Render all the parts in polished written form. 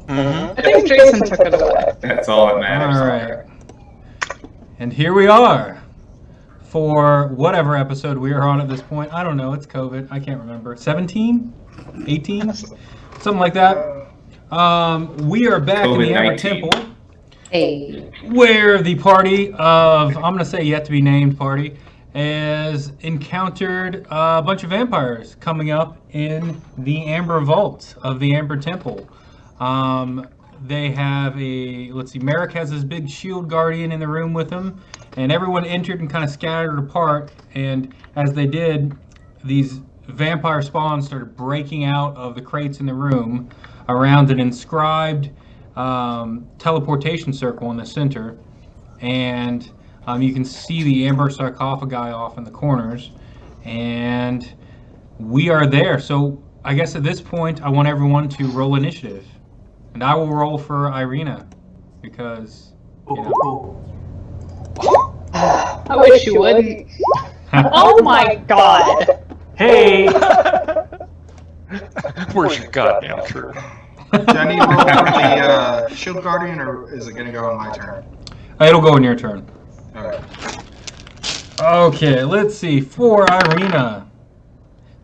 I think Jason took it away. That's all that matters. All right. And here we are for whatever episode we are on at this point. I don't know. It's COVID. I can't remember. 17? 18? Something like that. We are back in the Amber Temple. Hey. Where the party of, I'm going to say yet to be named party, has encountered a bunch of vampires coming up in the Amber Vault of the Amber Temple. They have let's see, Marick has his big shield guardian in the room with him, and everyone entered and kind of scattered apart, and as they did, these vampire spawns started breaking out of the crates in the room around an inscribed teleportation circle in the center, and you can see the amber sarcophagi off in the corners, and we are there. So I guess at this point I want everyone to roll initiative, and I will roll for Irina because you know. I wish you wouldn't. Oh my god. Hey! Where's your goddamn truth? Do I need to roll for the shield guardian, or is it going to go on my turn? It'll go in your turn. Okay. Okay, let's see. For Irina,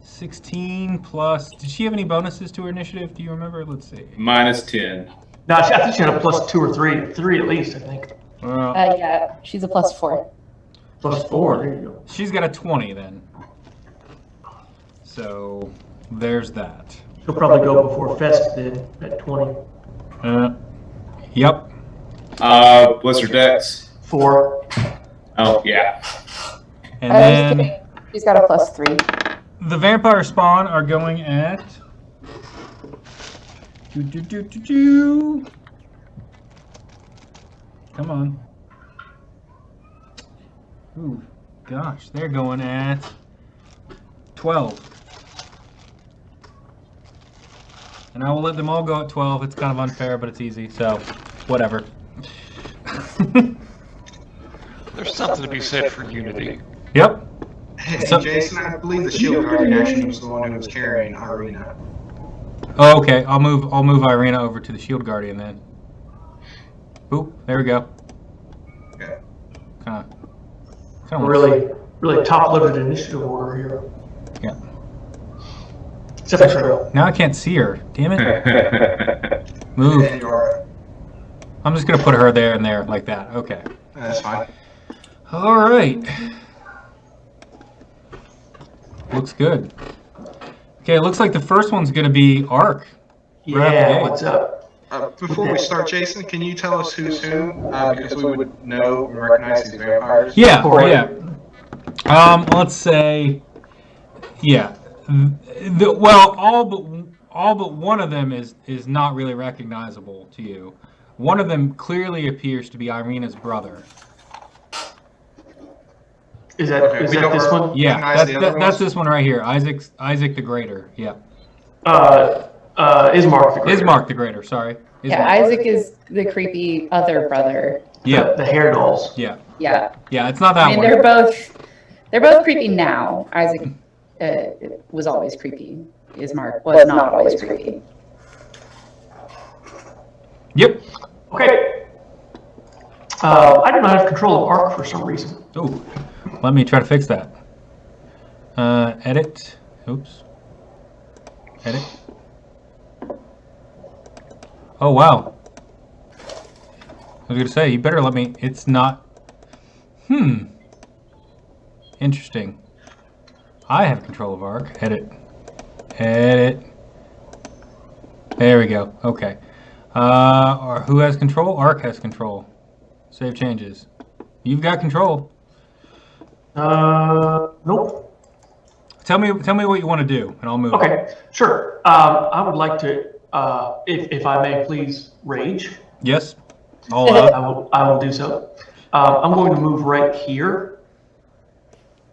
16 plus. Did she have any bonuses to her initiative? Do you remember? Let's see. -10. No, I think she had a +2 or 3. 3 at least, I think. Yeah, she's a +4. +4, there you go. She's got a 20 then. So there's that. She'll probably go before Fest did at 20. Yep. What's her dex? 4. Oh, yeah. And then she's got a +3. the vampire spawn are going at. Come on. Ooh, gosh, they're going at 12. And I will let them all go at 12. It's kind of unfair, but it's easy, so whatever. There's something to be said for unity. Yep. Hey, So- Jason, I believe the shield guardian actually was the one who was carrying Irina. Oh, okay. I'll move Irina over to the shield guardian then. Oop, there we go. Okay. Kind of Really top-loaded initiative order here. Yeah. Except for Trill. Now I can't see her. Damn it. Move. And Yara. I'm just gonna put her there and there like that. Okay. That's fine. All right. Looks good. Okay, it looks like the first one's gonna be Ark. Yeah, what's up? Before we start, Jason, can you tell us who's who? Because we would know and recognize these vampires. Yeah. Let's say, yeah. Well, all but one of them is not really recognizable to you. One of them clearly appears to be Irina's brother. Is that this one? Yeah, that's this one right here. Isaac the Greater. Yeah. Ismark the Greater. Ismark the Greater. Sorry. Yeah, Isaac is the creepy other brother. Yeah. The hair dolls. Yeah. Yeah. Yeah, it's not that I mean, one. they're both creepy now. Isaac was always creepy. Ismark was not always creepy. Yep. Okay. I do not have control of Ark for some reason. Oh, let me try to fix that. Edit. Oops. Edit. Oh, wow. I was going to say, you better let me... It's not... Interesting. I have control of Ark. Edit. Edit. There we go. Okay. Or who has control? Ark has control. Save changes. You've got control. Nope. Tell me what you want to do, and I'll move. Okay, sure. I would like to, if I may, please rage. Yes. All out. I will do so. I'm going to move right here,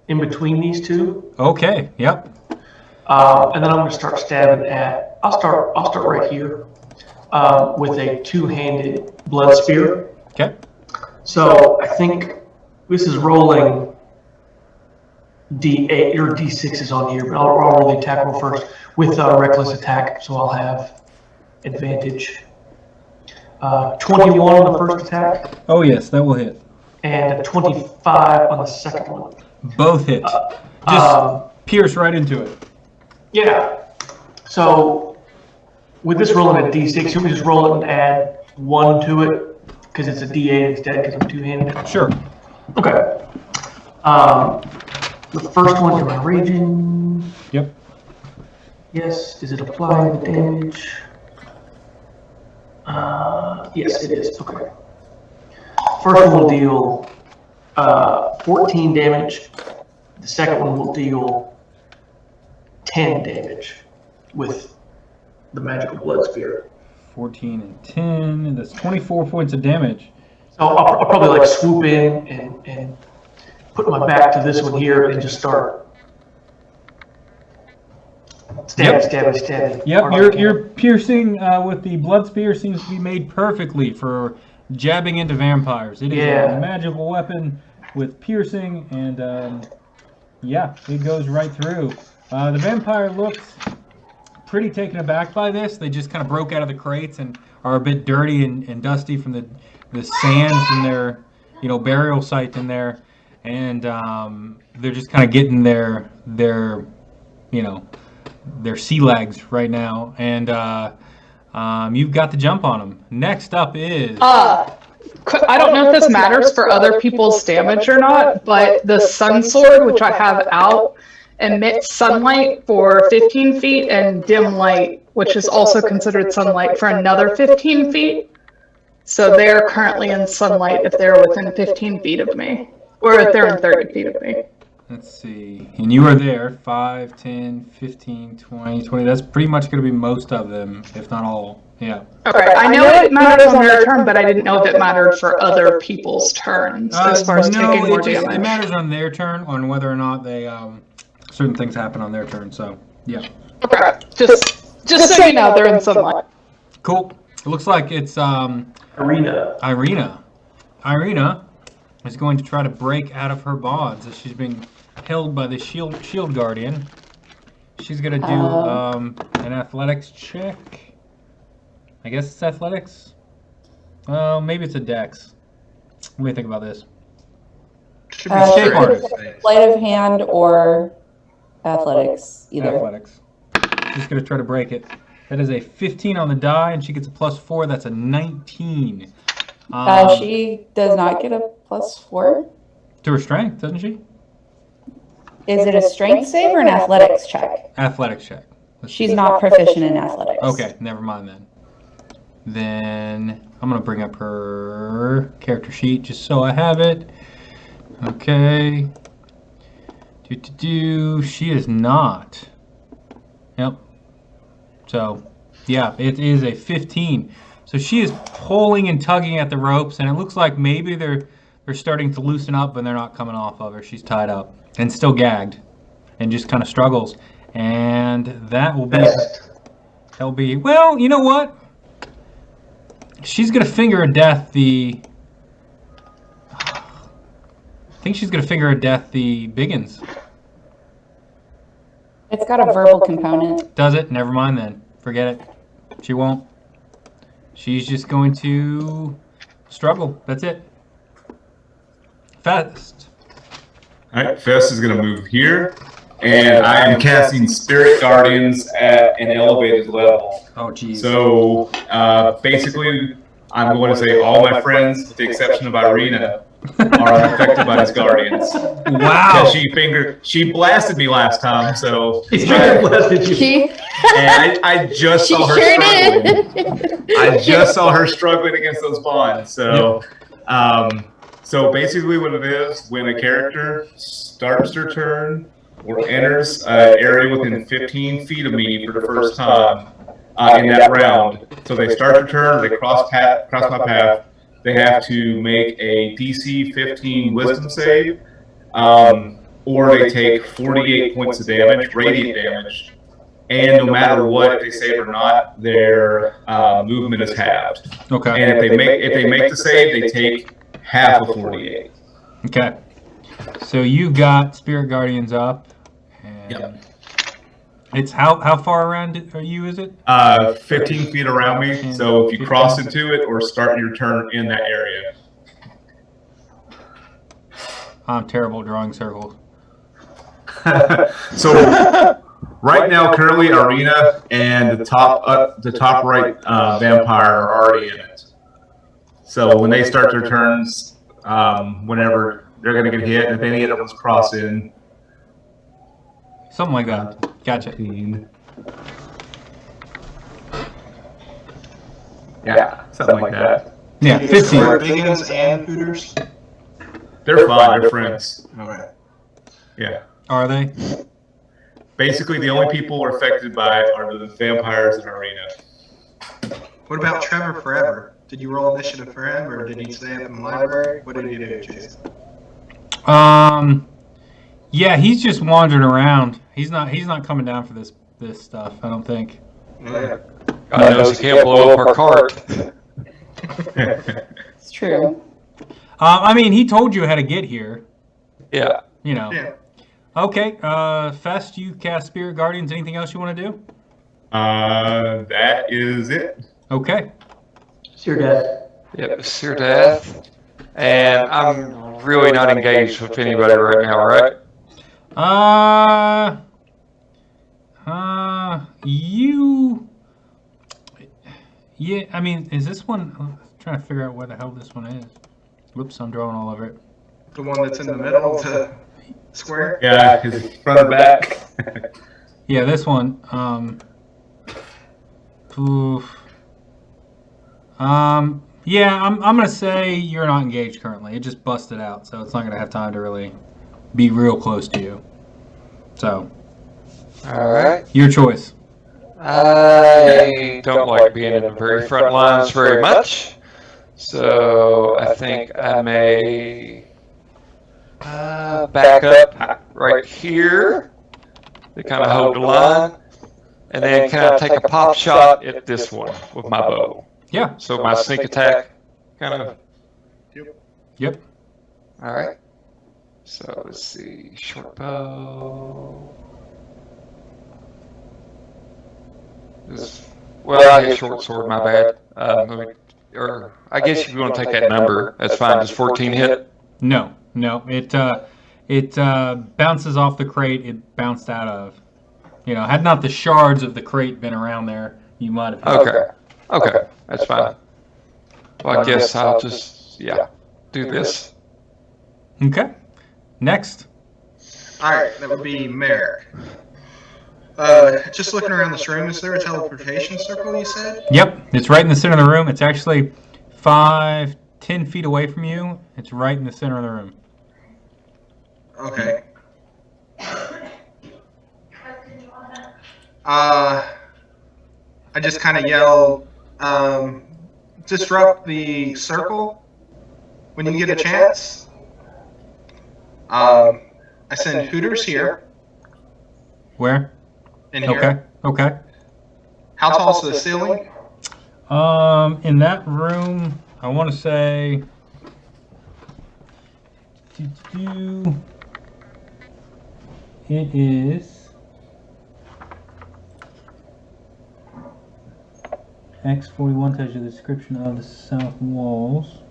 in between these two. Okay. Yep. And then I'm going to start stabbing at. I'll start right here, with a two-handed blood spear. Okay. So I think this is rolling D8 or D6s on here, but I'll roll the attack roll first with reckless attack, so I'll have advantage. 21 on the first attack, Oh yes, that will hit. and a 25 on the second one. Both hit. Just pierce right into it. Yeah. So with this rolling a d6, you can just roll it and add 1 to it because it's a d8 instead because I'm two-handed. Sure. Okay. The first one, am I raging? Yep. Yes. Is it applying the damage? Yes, it is. Okay. First one will deal 14 damage. The second one will deal 10 damage with the magical blood spear. 14 and 10. That's 24 points of damage. So I'll probably like swoop in and put my back to this one here and just start stabbing. Yep, your piercing with the blood spear seems to be made perfectly for jabbing into vampires. It is a magical weapon with piercing, and yeah, it goes right through. The vampire looks pretty taken aback by this. They just kind of broke out of the crates and are a bit dirty and dusty from the sand from their burial site in there, and they're just kind of getting their sea legs right now, and you've got the jump on them. Next up is I don't know if this matters for other people's damage or not, but the sun sword, which I have out, emits sunlight for 15 feet and dim light, which is also considered sunlight, for another 15 feet. So they're currently in sunlight if they're within 15 feet of me, or if they're in 30 feet of me. Let's see. And you are there. 5, 10, 15, 20. That's pretty much going to be most of them, if not all. Yeah. Okay, I know it matters on their turn, but I didn't know if it mattered for other people's turns as far as taking more damage. It matters on their turn, on whether or not they certain things happen on their turn. So yeah. Okay, just so you know, they're in sunlight. Cool. It looks like it's Irina is going to try to break out of her bonds as she's being held by the shield guardian. She's gonna do an athletics check. I guess it's athletics. Maybe it's a dex. What do you think about this? Should be straight. Sleight of hand or athletics, either. Athletics. She's gonna try to break it. That is a 15 on the die, and she gets a +4. That's a 19. She does not get a +4. To her strength, doesn't she? Is it a strength save or an athletics check? Athletics check. She's not proficient in athletics. Okay, never mind then. Then I'm going to bring up her character sheet just so I have it. Okay. She is not. Yep. So, yeah, it is a 15. So she is pulling and tugging at the ropes, and it looks like maybe they're starting to loosen up, but they're not coming off of her. She's tied up and still gagged, and just kind of struggles. And that will be. Well, you know what? She's gonna finger a death. I think she's gonna finger a death the Biggins. It's got a verbal component. Does it? Never mind then. Forget it. She won't. She's just going to struggle. That's it. Fest. Alright, Fest is going to move here, and I am casting Spirit Guardians at an elevated level. Oh, geez. So, basically, I'm going to say all my friends, with the exception of Irina, are affected by these Guardians. Wow. She blasted me last time, so. Blasted you. And I just saw her struggling. I just saw her struggling against those bonds. So, so basically, what it is, when a character starts their turn or enters an area within 15 feet of me for the first time in that round, so they start their turn, they cross my path, they have to make a DC 15 Wisdom save, or they take 48 points of damage, radiant damage. And no matter what, if they save or not, their movement is halved. Okay. And if they make the save, they take half of 48. Okay. So you've got Spirit Guardians up. And Yep. It's how far around are you? Is it? 15 feet around me. So if you cross into it or start your turn in that area. I'm terrible at drawing circles. So right now, currently, Arena and the top right vampire are already in it. So when they start their turns, whenever they're going to get hit, if any of them cross in. Something like that. Gotcha. 15. Yeah, something like that. Yeah, 15. Are Biggins and Hooters? They're fine. They're friends. Okay. Yeah. Are they? Basically, the only people affected by it are the vampires in Arena. What about Trevor Forever? Did you roll initiative for him, or did he stay up in the library? What did he do, Jason? Yeah, he's just wandering around. He's not coming down for this stuff, I don't think. Yeah. God knows he can't blow up our cart. It's true. I mean, he told you how to get here. Yeah. You know. Yeah. Okay, Fest, you cast Spirit Guardians. Anything else you want to do? That is it. Okay. Syrdath. Yep, Syrdath. And I'm really not engaged with anybody right now, right? You. Yeah, I mean, is this one? I'm trying to figure out what the hell this one is. Whoops, I'm drawing all over it. The one that's in the middle of the square? Yeah, because it's front and back. Yeah, this one. Oof. Yeah, I'm gonna say you're not engaged currently. It just busted out, so it's not gonna have time to really be real close to you. So, All right. your choice. I don't like being in the very front lines very much, so I think I may back up right here to kind of hold the line, and then kind of take a pop shot at this one with my bow. Yeah. So my sneak attack kind of. Yep. All right. So let's see, short bow. Well, I hit short sword. My bad. Or I guess if you want to take that number, that's fine. Does 14 hit? No. It bounces off the crate it bounced out of. You know, had not the shards of the crate been around there, you might have. Okay, that's fine. Well, I guess I'll just do this. Okay. Next. Alright, that would be Marick. Just looking around this room, is there a teleportation circle, you said? Yep, it's right in the center of the room. It's actually 5-10 feet away from you. It's right in the center of the room. Okay. I just kind of yell, disrupt the circle when you get a chance. I send Hooters here. Where? In here. Okay. How tall is the ceiling? In that room, I want to say. It is X41 tells you the description of the south walls.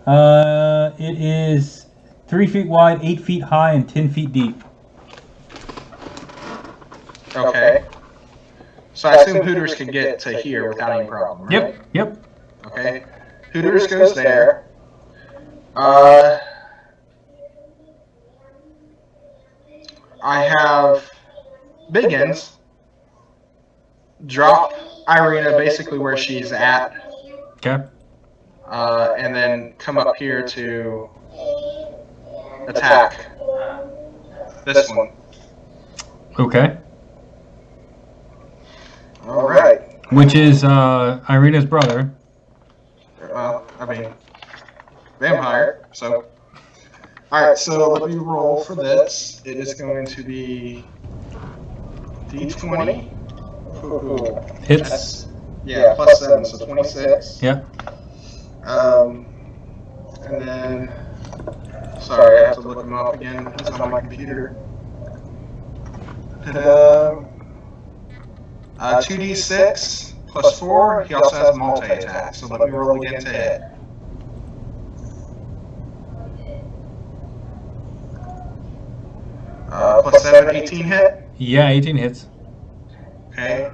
It is 3 feet wide, 8 feet high, and 10 feet deep. Okay. So I assume Hooters can get to here without any problem, right? Yep. Okay. Hooters goes there. I have Biggins drop Irina basically where she's at. Okay. And then come up here to attack this one. Okay. All right. Which is Irina's brother. Well, I mean, vampire. So, all right. So let me roll for this. It is going to be D20. Ooh. Hits. Yeah, +7, so 26. Yeah. And then, sorry, I have to look them up again. It's on my computer. 2d6 plus 4. He also has multi-attack, so let me roll again to hit. Plus 7, 18 hit. Yeah, 18 hits. Okay.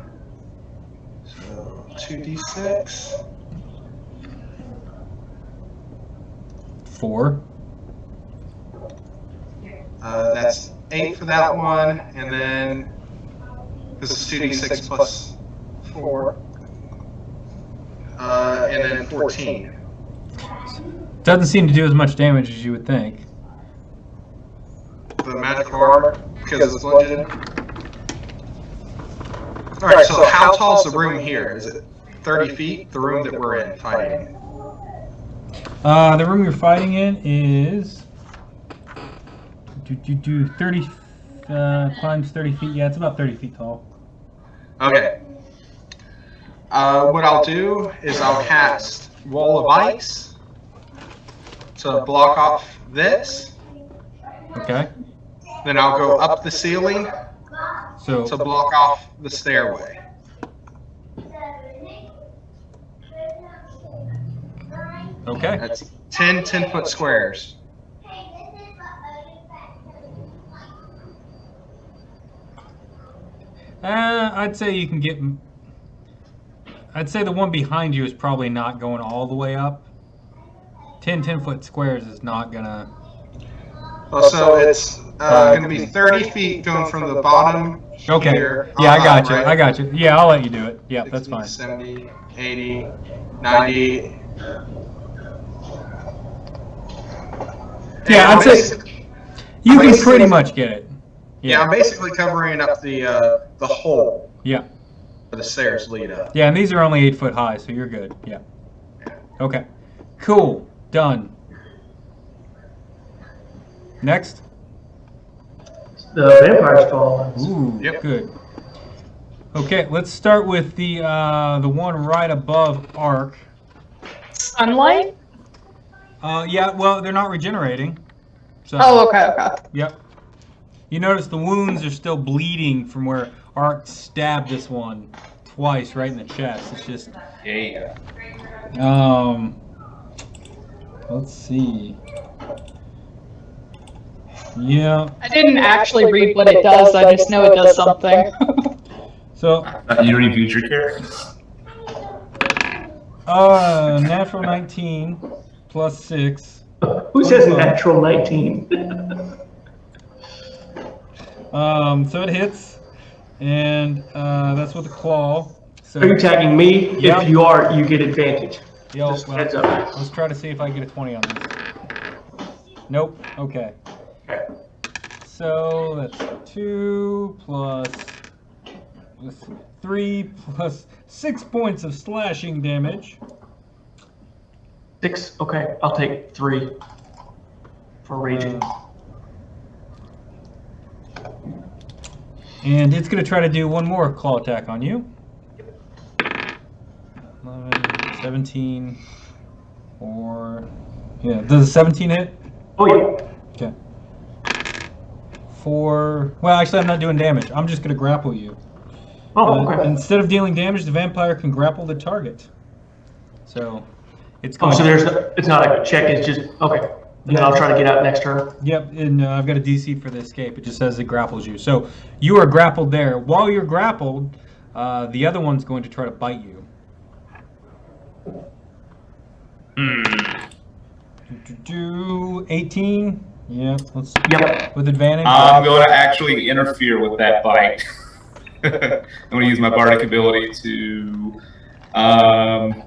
So 2d6. 4. That's 8 for that one, and then this is 2d6 plus 4. And then 14. Doesn't seem to do as much damage as you would think. The magical armor, because it's bludgeoning. Alright, so how tall is the room here? Is it 30 feet? The room that we're in fighting? The room you're fighting in is 30 climbs 30 feet. Yeah, it's about 30 feet tall. Okay. What I'll do is I'll cast Wall of Ice to block off this. Okay. Then I'll go up the ceiling So to block off the stairway. okay. That's 10 10-foot squares. I'd say you can get. I'd say the one behind you is probably not going all the way up. 10-foot squares is not gonna. Well, so it's going to be 30 feet going from the bottom Okay. here. Yeah, I got you. right? I got you. Yeah, I'll let you do it. Yeah, that's 60, fine. 70, 80, 90. Yeah, I'd say you can pretty much get it. Yeah, I'm basically covering up the hole Yeah. where the stairs lead up. Yeah, and these are only 8 foot high, so you're good. Yeah. Okay. Cool. Done. Next. The vampire's fallen. Ooh, Yep. good. Okay, let's start with the one right above Ark. Sunlight? Yeah, well, they're not regenerating. So, Oh, okay, okay. Yep. You notice the wounds are still bleeding from where Ark stabbed this one twice right in the chest. It's just. Yeah. Let's see. Yeah. I didn't actually read what it does, I just know it does something. So, You don't even use your characters. natural 19 plus 6. Who says natural 19? So it hits, and that's with a claw. So, Are you tagging me? Yep. If you are, you get advantage. Yo, Just well, heads up. let's try to see if I get a 20 on this. Nope. Okay. So that's 2 plus 3 plus 6 points of slashing damage. 6. Okay, I'll take 3 for raging. And it's going to try to do one more claw attack on you. 11, 17, or... Yeah, does a 17 hit? Oh yeah. Okay. 4... Well, actually, I'm not doing damage. I'm just going to grapple you. Oh, okay. Instead of dealing damage, the vampire can grapple the target. So, it's Oh, going so it's not like a check. It's just okay. And then I'll try to get out next turn. Yep, and I've got a DC for the escape. It just says it grapples you. So you are grappled there. While you're grappled, the other one's going to try to bite you. Do 18. Yeah, let's. Yep. With advantage. I'm going to actually interfere with that bite. I'm going to use my bardic ability to. I'm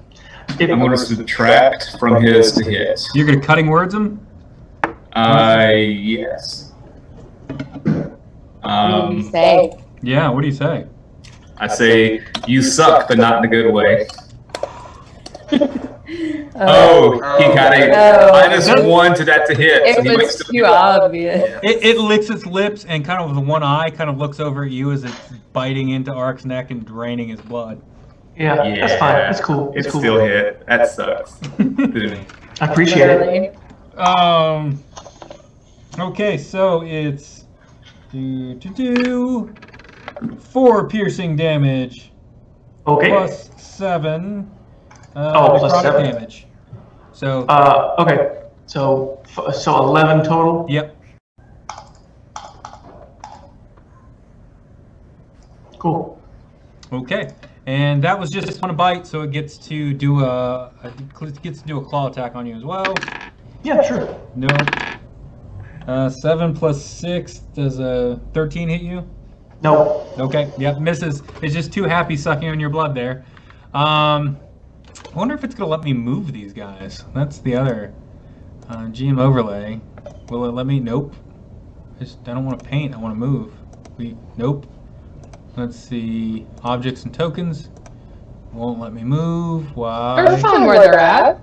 going to subtract from his to hit. You're going to cutting words him. Yes. What do you say? Yeah. What do you say? I say you suck, but not in a good way. Oh, he got a -1 to that to hit. So he It might was still too obvious. It licks its lips and kind of with the one eye kind of looks over at you as it's biting into Ark's neck and draining his blood. Yeah, that's fine. That's cool. It's It's cool. still hit. That sucks. I appreciate it. Literally. Okay, so it's 4 piercing damage. Okay. Plus 7 plus necrotic 7. damage. So. Okay. So 11 total. Yep. Cool. Okay. And that was just one bite, so it gets to do a claw attack on you as well. Yeah, sure. No. 7 plus 6 does a 13 hit you? No. Okay. Yep. Misses. It's just too happy sucking on your blood there. I wonder if it's gonna let me move these guys. That's the other GM overlay. Will it let me? Nope. I don't want to paint. I want to move. Nope. Let's see. Objects and tokens. Won't let me move. Why? They're fine where they're at.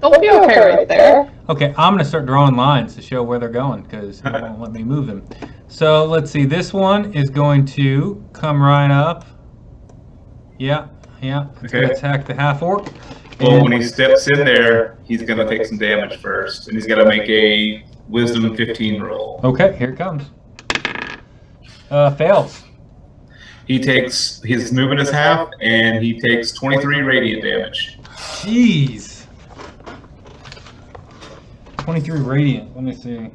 They'll be okay right there. Okay, I'm gonna start drawing lines to show where they're going because it won't let me move them. So let's see. This one is going to come right up. Yeah. It's gonna attack the half orc. Well, when he steps in there, he's gonna take some damage first, and he's gonna make a Wisdom 15 roll. Okay, here it comes. Fails. He takes his movement is half, and he takes 23 radiant damage. Jeez. 23 radiant. Let me see.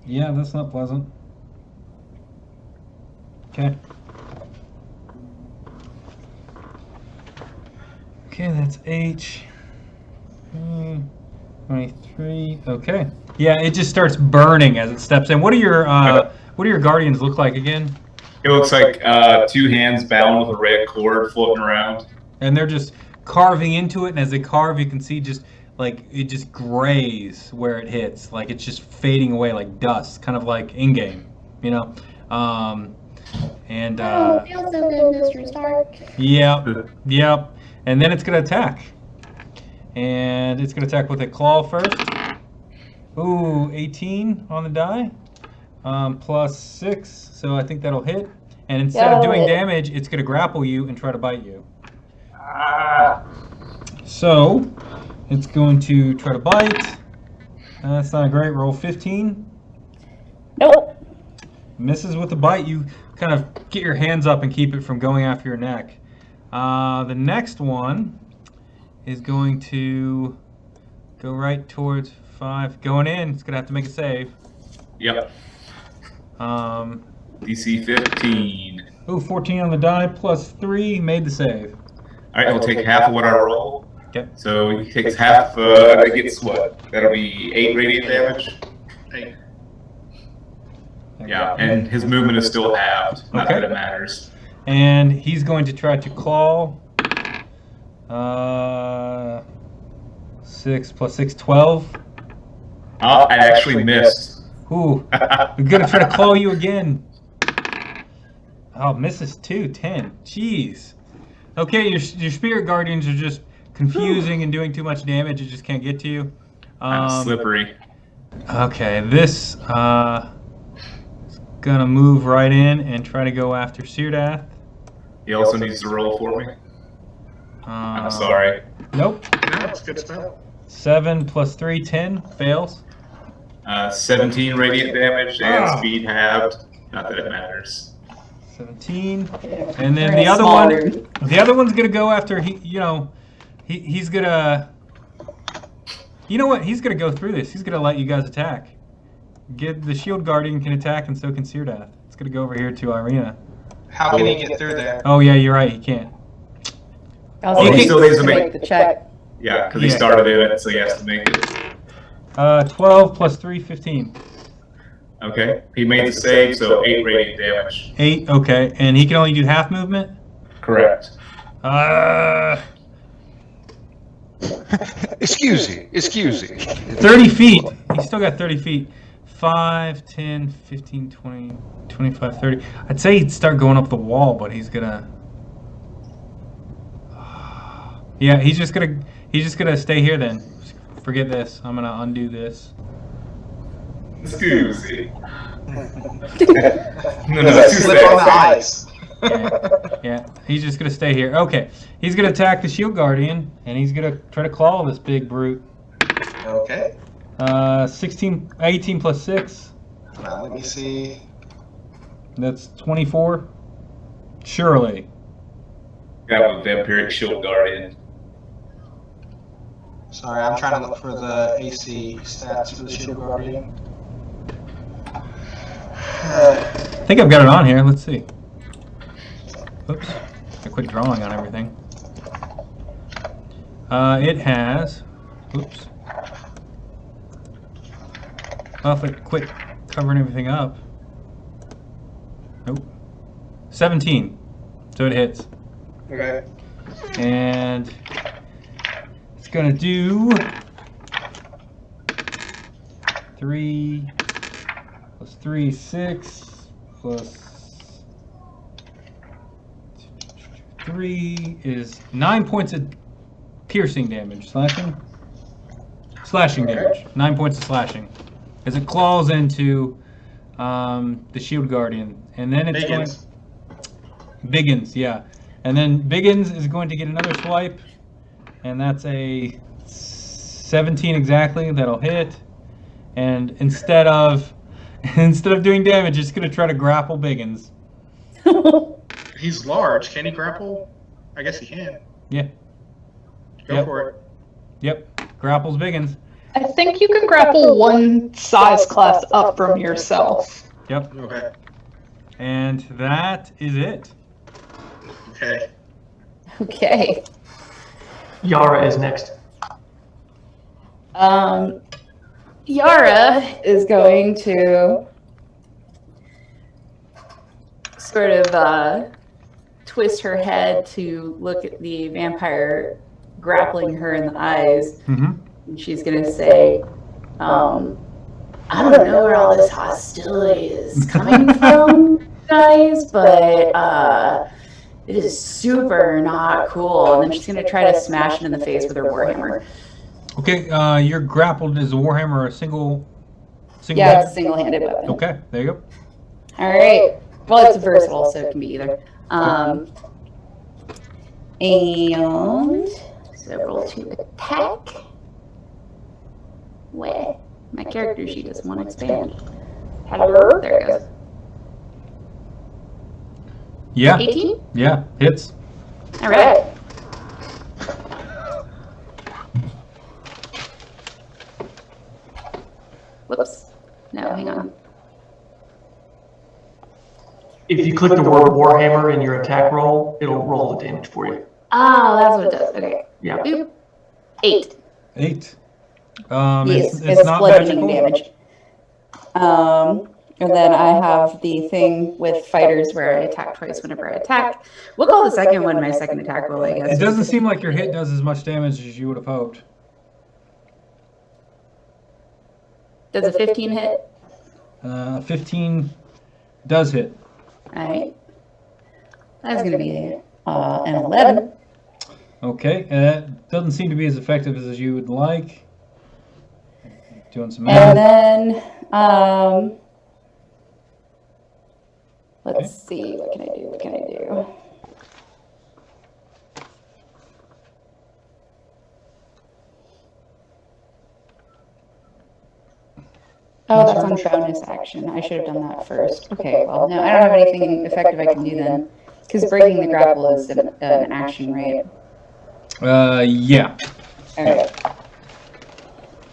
Yeah, that's not pleasant. Okay. Okay, that's H. 23. Okay. Yeah, it just starts burning as it steps in. What do your guardians look like again? It looks like 2 hands bound with a red cord floating around. And they're just carving into it, and as they carve, you can see just like it just grays where it hits, like it's just fading away like dust, kind of like in-game, you know. And feels so good, Mr. Stark. Yep. And then it's gonna attack, and it's gonna attack with a claw first. Ooh, 18 on the die, plus 6, so I think that'll hit. And instead of doing damage, it's gonna grapple you and try to bite you. So it's going to try to bite. That's not a great roll. 15. Nope. Misses with the bite. You kind of get your hands up and keep it from going after your neck. The next one is going to go right towards 5. Going in. It's going to have to make a save. Yep. DC 15. Ooh, 14 on the die plus 3. Made the save. All right, he'll take half of what I roll. Okay. So he takes half. That gets what? That'll be 8 radiant damage. 8. Yeah, and his movement is still halved. Not that it matters. And he's going to try to claw. 6 plus 6, 12. I actually missed. Ooh, we're gonna try to claw you again. Oh, misses too, 10. Jeez. Okay, your spirit guardians are just confusing and doing too much damage. It just can't get to you. I'm slippery. Okay, this is gonna move right in and try to go after Syrdath. He also needs to roll for me. I'm sorry. Nope. No, it's a good spell. 7 plus 3, 10. Fails. 17 radiant damage and speed halved. Not that it matters. 17. And then the other one's gonna go after he's gonna. You know what? He's gonna go through this. He's gonna let you guys attack. Get the shield guardian can attack, and so can Syrdath. It's gonna go over here to Irina. How can he get through there? Oh yeah, you're right. He can't. He still needs to make the check. Yeah, because he started in it, so he has to make it. 12 plus 3, 15. Okay, he made the save, so 8 radiant damage. 8. Okay, and he can only do half movement. Correct. Excuse me. 30 feet. He's still got 30 feet. 5, 10, 15, 20, 25, 30. I'd say he'd start going up the wall, but he's gonna. Yeah, he's just gonna stay here then. Forget this. I'm gonna undo this. Excuse me. Slip on the ice. Yeah, he's just gonna stay here. Okay, he's gonna attack the shield guardian, and he's gonna try to claw this big brute. Okay. 18 plus 6. Let me see. That's 24. Surely. Got a vampiric shield guardian. Sorry, I'm trying to look for the AC stats for the Shield Guardian. I think I've got it on here. Let's see. Oops. I quit drawing on everything. It has... Oops. Well, if I quit covering everything up... Nope. 17. So it hits. Okay. And... it's gonna do... 3... plus 3, 6... plus... 3 is 9 points of piercing damage. Slashing damage. 9 points of slashing. As it claws into the Shield Guardian. And then it's Biggins. Biggins, yeah. And then Biggins is going to get another swipe. And that's a 17 exactly. That'll hit. And instead of doing damage, it's going to try to grapple Biggins. He's large. Can he grapple? I guess he can. Yeah. Go for it. Yep. Grapples Biggins. I think you can grapple one size class up from yourself. Yep. Okay. And that is it. Okay. Okay. Yara is next. Yara is going to sort of twist her head to look at the vampire grappling her in the eyes. Mm-hmm. And she's going to say, I don't know where all this hostility is coming from, guys, but it is super not cool. And then she's going to try to smash it in the face with her warhammer. Okay, you're grappled. Is a warhammer a single Yeah, it's a single-handed weapon. Okay, there you go. All right. Well, it's versatile, so it can be either. And so roll to attack. Where? My character sheet doesn't want to expand. Hello? There it goes. Yeah. 18? Yeah, hits. All right. Whoops. No, hang on. If you click the word Warhammer in your attack roll, it'll roll the damage for you. Oh, that's what it does. Okay. Yeah. Boop. 8. 8. Yes, it's not bludgeoning magical. damage. And then I have the thing with fighters where I attack twice whenever I attack. We'll call the second one my second attack roll, I guess. It doesn't seem like your hit does as much damage as you would have hoped. Does a 15 hit? 15 does hit. All right. That's going to be an 11. Okay, that doesn't seem to be as effective as you would like. Doing some And math. then, let's see, what can I do? Oh, that's on bonus action. I should have done that first. Okay, well, no, I don't have anything effective I can do then. Because breaking the grapple is an action, right? Yeah. All right.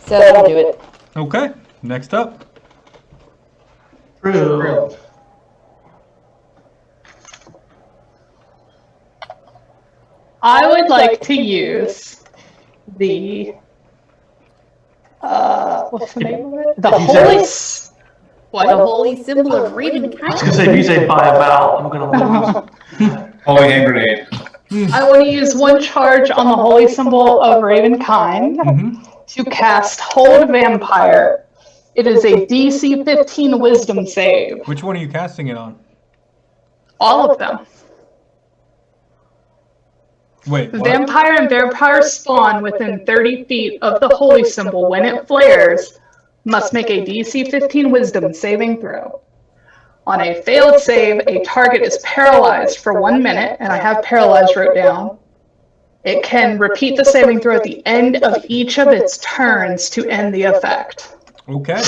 So that'll do it. Okay, next up. Trill. I would like to use the what's the name of it? The holy The holy symbol of Raven I was gonna say, if you say by a vowel, I'm gonna lose. Holy hand grenade. I want to use one charge on the holy symbol of Ravenkind Mm-hmm. to cast Hold Vampire. It is a DC 15 Wisdom save. Which one are you casting it on? All of them. Wait, what? Vampire and vampire spawn within 30 feet of the holy symbol when it flares must make a DC 15 Wisdom saving throw. On a failed save, a target is paralyzed for 1 minute, and I have paralyzed wrote down. It can repeat the saving throw at the end of each of its turns to end the effect. Okay.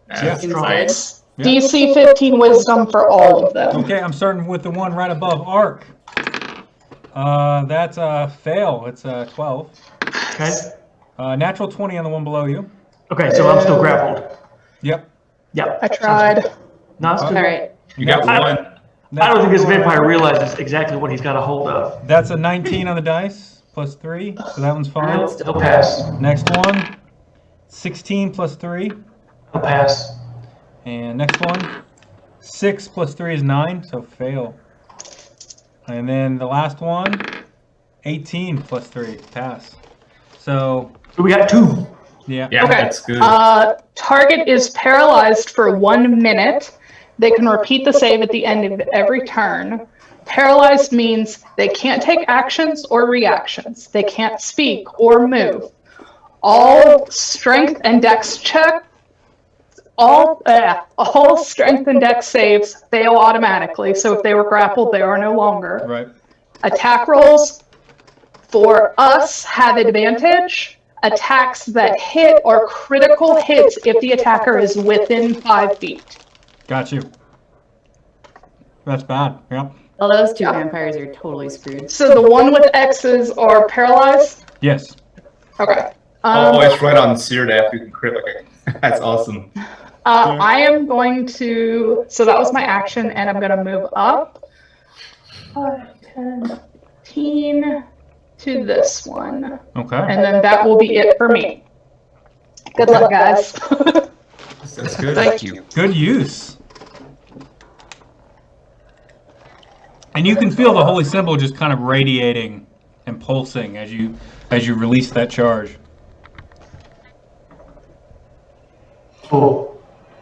That's Yeah. nice. Yeah. DC 15 wisdom for all of them. Okay, I'm starting with the one right above Arc. That's a fail. It's a 12. Okay. Natural 20 on the one below you. Okay, so I'm still grappled. Yep. Yeah. I tried. No, it's All good. right. You got one. I don't think this vampire realizes exactly what he's got a hold of. That's a 19 on the dice, plus 3, so that one's fine. He'll pass. Next one, 16 plus 3. He'll pass. And next one, 6 plus 3 is 9, so fail. And then the last one, 18 plus 3, pass. So we got 2. Yeah. Yeah, Okay. that's good. Target is paralyzed for 1 minute. They can repeat the save at the end of every turn. Paralyzed means they can't take actions or reactions. They can't speak or move. All strength and dex check, all strength and dex saves fail automatically. So if they were grappled, they are no longer. Right. Attack rolls for us have advantage. Attacks that hit are critical hits if the attacker is within 5 feet. Got you. That's bad. Yep. Well, those two vampires are totally screwed. So the one with X's are paralyzed? Yes. Okay. Oh, it's right on Syrdath. You can crit like a, that's awesome. I am going to, so that was my action, and I'm going to move up 5, 10, 15 to this one. Okay. And then that will be it for me. Good luck, guys. That's good. Thank you. Good use. And you can feel the holy symbol just kind of radiating and pulsing as you release that charge. Cool.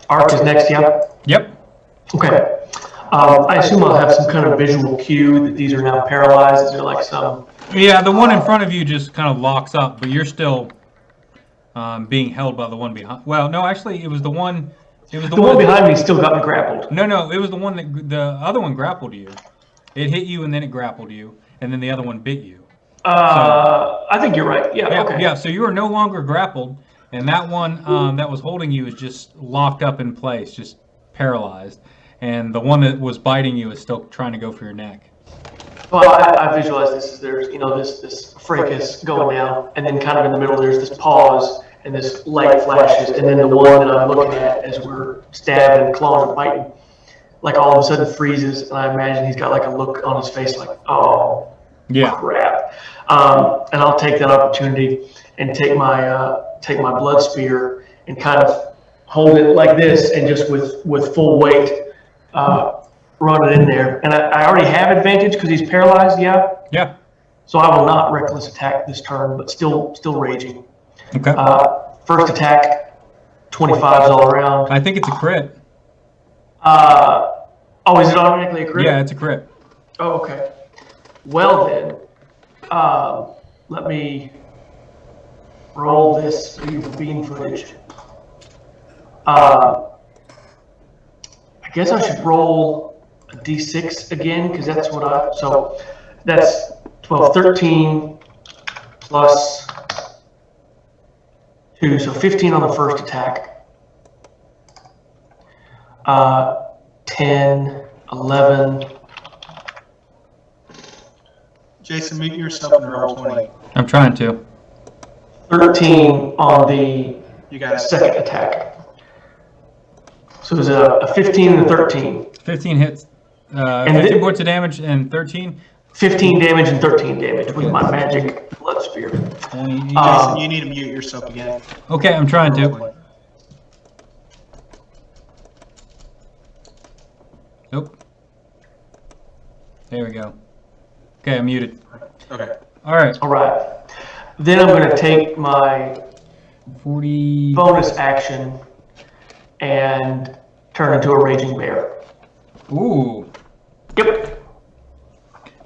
Arc is next, yeah? Yep. Okay. I assume I'll have some kind of visual cue that these are now paralyzed. Is there like some... Yeah, the one in front of you just kind of locks up, but you're still being held by the one behind. Well, no, actually, it was the one. It was The one behind me still got me grappled. No, it was the one that the other one grappled you. It hit you and then it grappled you, and then the other one bit you. I think you're right. Yeah, okay. Yeah, so you are no longer grappled, and that one that was holding you is just locked up in place, just paralyzed. And the one that was biting you is still trying to go for your neck. Well, I visualize this as there's, this fracas going down, and then kind of in the middle there's this pause, and this light flashes, and then the one that I'm looking at as we're stabbing and clawing and biting, like all of a sudden freezes, and I imagine he's got like a look on his face like, oh, Yeah. crap. And I'll take that opportunity and take my blood spear and kind of hold it like this, and just with full weight, run it in there. And I already have advantage because he's paralyzed, yeah? Yeah. So I will not reckless attack this turn, but still raging. Okay. First attack, 25s all around. I think it's a crit. Is it automatically a crit? Yeah, it's a crit. Oh, okay. Well then, let me roll this beautiful bean footage. I guess I should roll a d6 again, because that's what so that's 12, 13 plus 2, so 15 on the first attack. 10, 11. Jason, mute yourself in roll 20. I'm trying to. 13 on the You got it. second attack. So it was a 15 and a 13. 15 hits. 15 points of damage and 13. 15 damage and 13 damage with my magic blood spear. 20. Jason, you need to mute yourself again. Okay, I'm trying Roll to. 20. Nope. There we go. Okay, I'm muted. Okay. All right. All right. Then I'm going to take my 40. bonus action and turn into a raging bear. Ooh. Yep.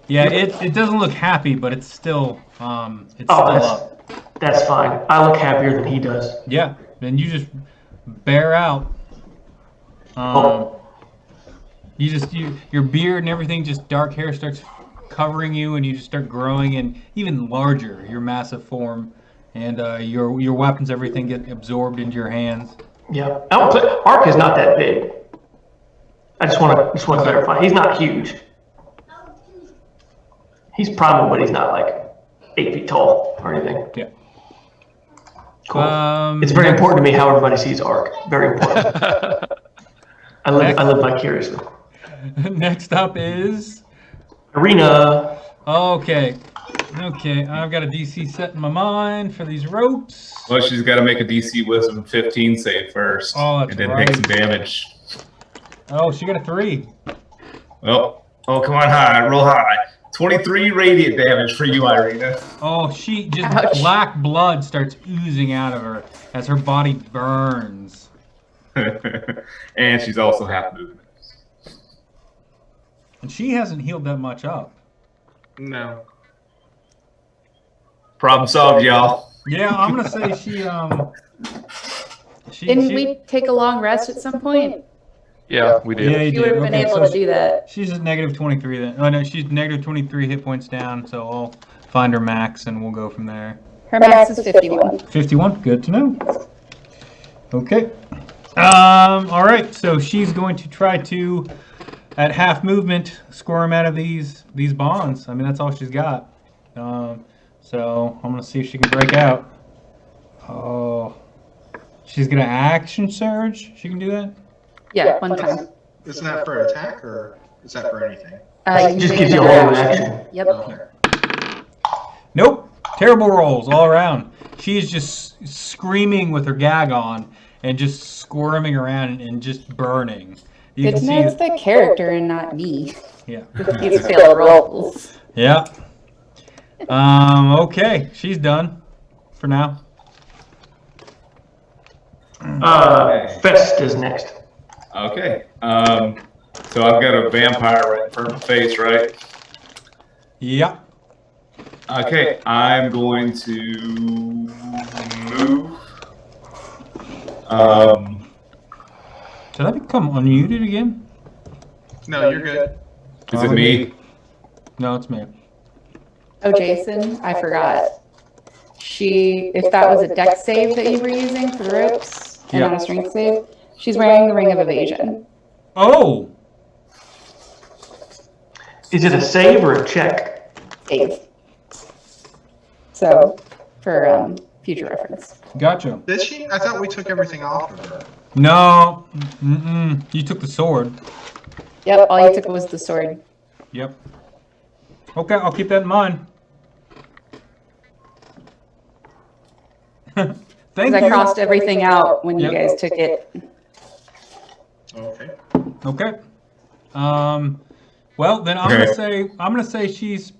Yeah, it doesn't look happy, but it's still it's still up. That's fine. I look happier than he does. Yeah. Then you just bear out. Your beard and everything, just dark hair starts covering you, and you just start growing and even larger. Your massive form, and your weapons, everything get absorbed into your hands. Yeah. Arc is not that big. I just want to clarify. He's not huge. He's primal, but he's not like 8 feet tall or anything. Yeah. Cool. It's very important to me how everybody sees Ark. Very important. I live vicariously. Next up is Arena. Okay. I've got a DC set in my mind for these ropes. Well, she's got to make a DC Wisdom 15 save first, Oh, that's and then right. take some damage. Oh, she got a 3. Well, come on high, roll high. 23 radiant damage for you, Irina. Oh, she just Ouch. black blood starts oozing out of her as her body burns. And she's also half movement. And she hasn't healed that much up. No. Problem solved, y'all. Yeah, I'm gonna say Didn't we take a long rest at some point? Yeah, we did. Yeah, you You would did. have been Okay, able so to do that. she's at negative 23 then. Oh no, she's negative 23 hit points down. So I'll find her max and we'll go from there. Her max is 51. 51. Good to know. Okay. All right. So she's going to try to, at half movement, squirm out of these bonds. I mean, that's all she's got. So I'm gonna see if she can break out. Oh, she's gonna action surge. She can do that. Yeah, one time. Isn't that for attack or is that for anything? It just gives you a whole action. Yep. Okay. Nope. Terrible rolls all around. She is just screaming with her gag on and just squirming around and just burning. You Good can to know see. it's the character and not me. Yeah. These failed rolls. Yeah. Okay. She's done for now. Fest is next. Okay. So I've got a vampire right in front of the face, right? Yeah. Okay, I'm going to move. Did I become unmuted again? No, you're good. Is it me? No, it's me. Oh, Jason, I forgot. If that was a dex save that you were using for the ropes and Yeah. not a strength save, she's wearing the Ring of Evasion. Oh. Is it a save or a check? Save. So, for future reference. Gotcha. Did she? I thought we took everything off of her. No. Mm-mm. You took the sword. Yep, all you took was the sword. Yep. Okay, I'll keep that in mind. Thank Because I you. crossed everything out when you Yep. guys took it. Okay. Okay. Well, then I'm gonna say she's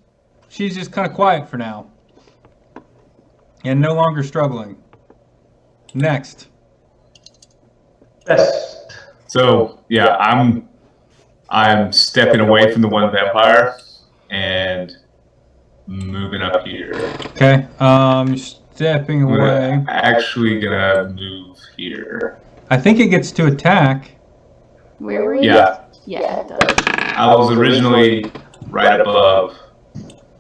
just kind of quiet for now, and no longer struggling. Next. Fest. So yeah, I'm stepping away from the one vampire and moving up here. Okay. Stepping away. I'm actually gonna move here. I think it gets to attack. Where were you? Yeah, Yeah, it does. I was originally right above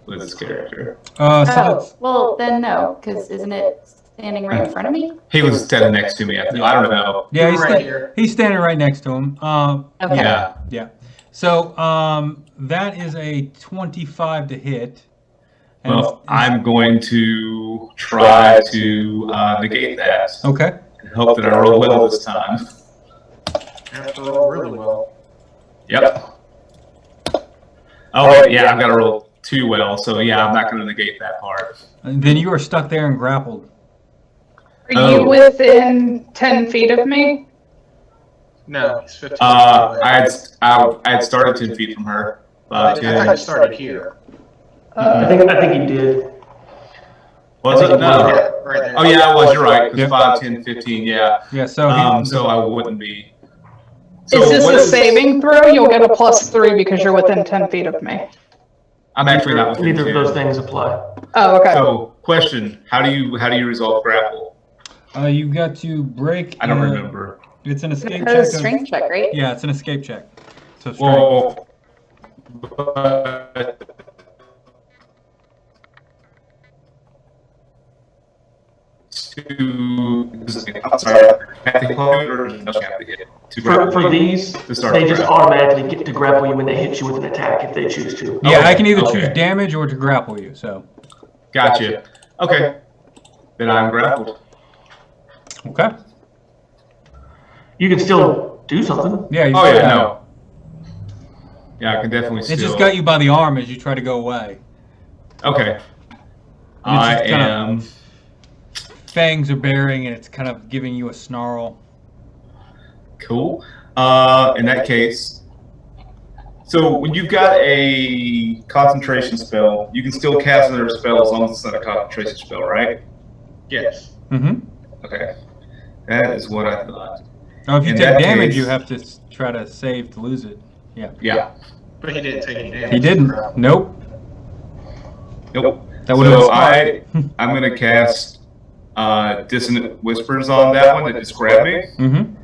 with this character. So Oh, that's, well, then no, because isn't it standing right in front of me? He was standing next to me. I don't know. yeah, You're right here. he's standing right next to him. Okay. Yeah. Yeah. So that is a 25 to hit. And Well, I'm going to try to negate that okay. and hope that I roll well this time. You have to roll really well. Yep. Oh, yeah, I've got to roll 2 well, so yeah, I'm not going to negate that part. And then you are stuck there and grappled. Are you within 10 feet of me? No, he's 15. I had started 10 feet from her. I thought you started here. I think he did. Was it? No. Yeah, right there. Oh, yeah, I was. You're right. Because Yep. 5, 10, 15, yeah. Yeah. So So I wouldn't be. So Is this what a saving throw? You'll get a +3 because you're within 10 feet of me. I'm actually not within Neither of 2. those things apply. Oh, okay. So, question: How do you resolve grapple? you've got to break. I don't remember. It's an escape That was check. a strength check, right? Yeah, it's an escape check. So strength. Well, but I'm sorry. Have to hit or does she have to hit For these, To start they the just grapple. automatically get to grapple you when they hit you with an attack if they choose to. Yeah, Okay, I can either okay. choose damage or to grapple you. So. Gotcha. Okay. Then I'm grappled. Okay. You can still do something. Yeah. Oh yeah, no. Yeah, I can definitely It still. just got you by the arm as you try to go away. Okay. And it's I just kinda- am. Fangs are bearing, and it's kind of giving you a snarl. Cool. In that case, so when you've got a concentration spell, you can still cast another spell as long as it's not a concentration spell, right? Yes. Mm-hmm. Okay. That is what I thought. Now, if you In take that damage, case- you have to try to save to lose it. Yeah. Yeah. But he didn't take any damage. He didn't. Nope. Nope. That would have So been I'm gonna cast Dissonant Whispers on that one that just grabbed me, Mm-hmm.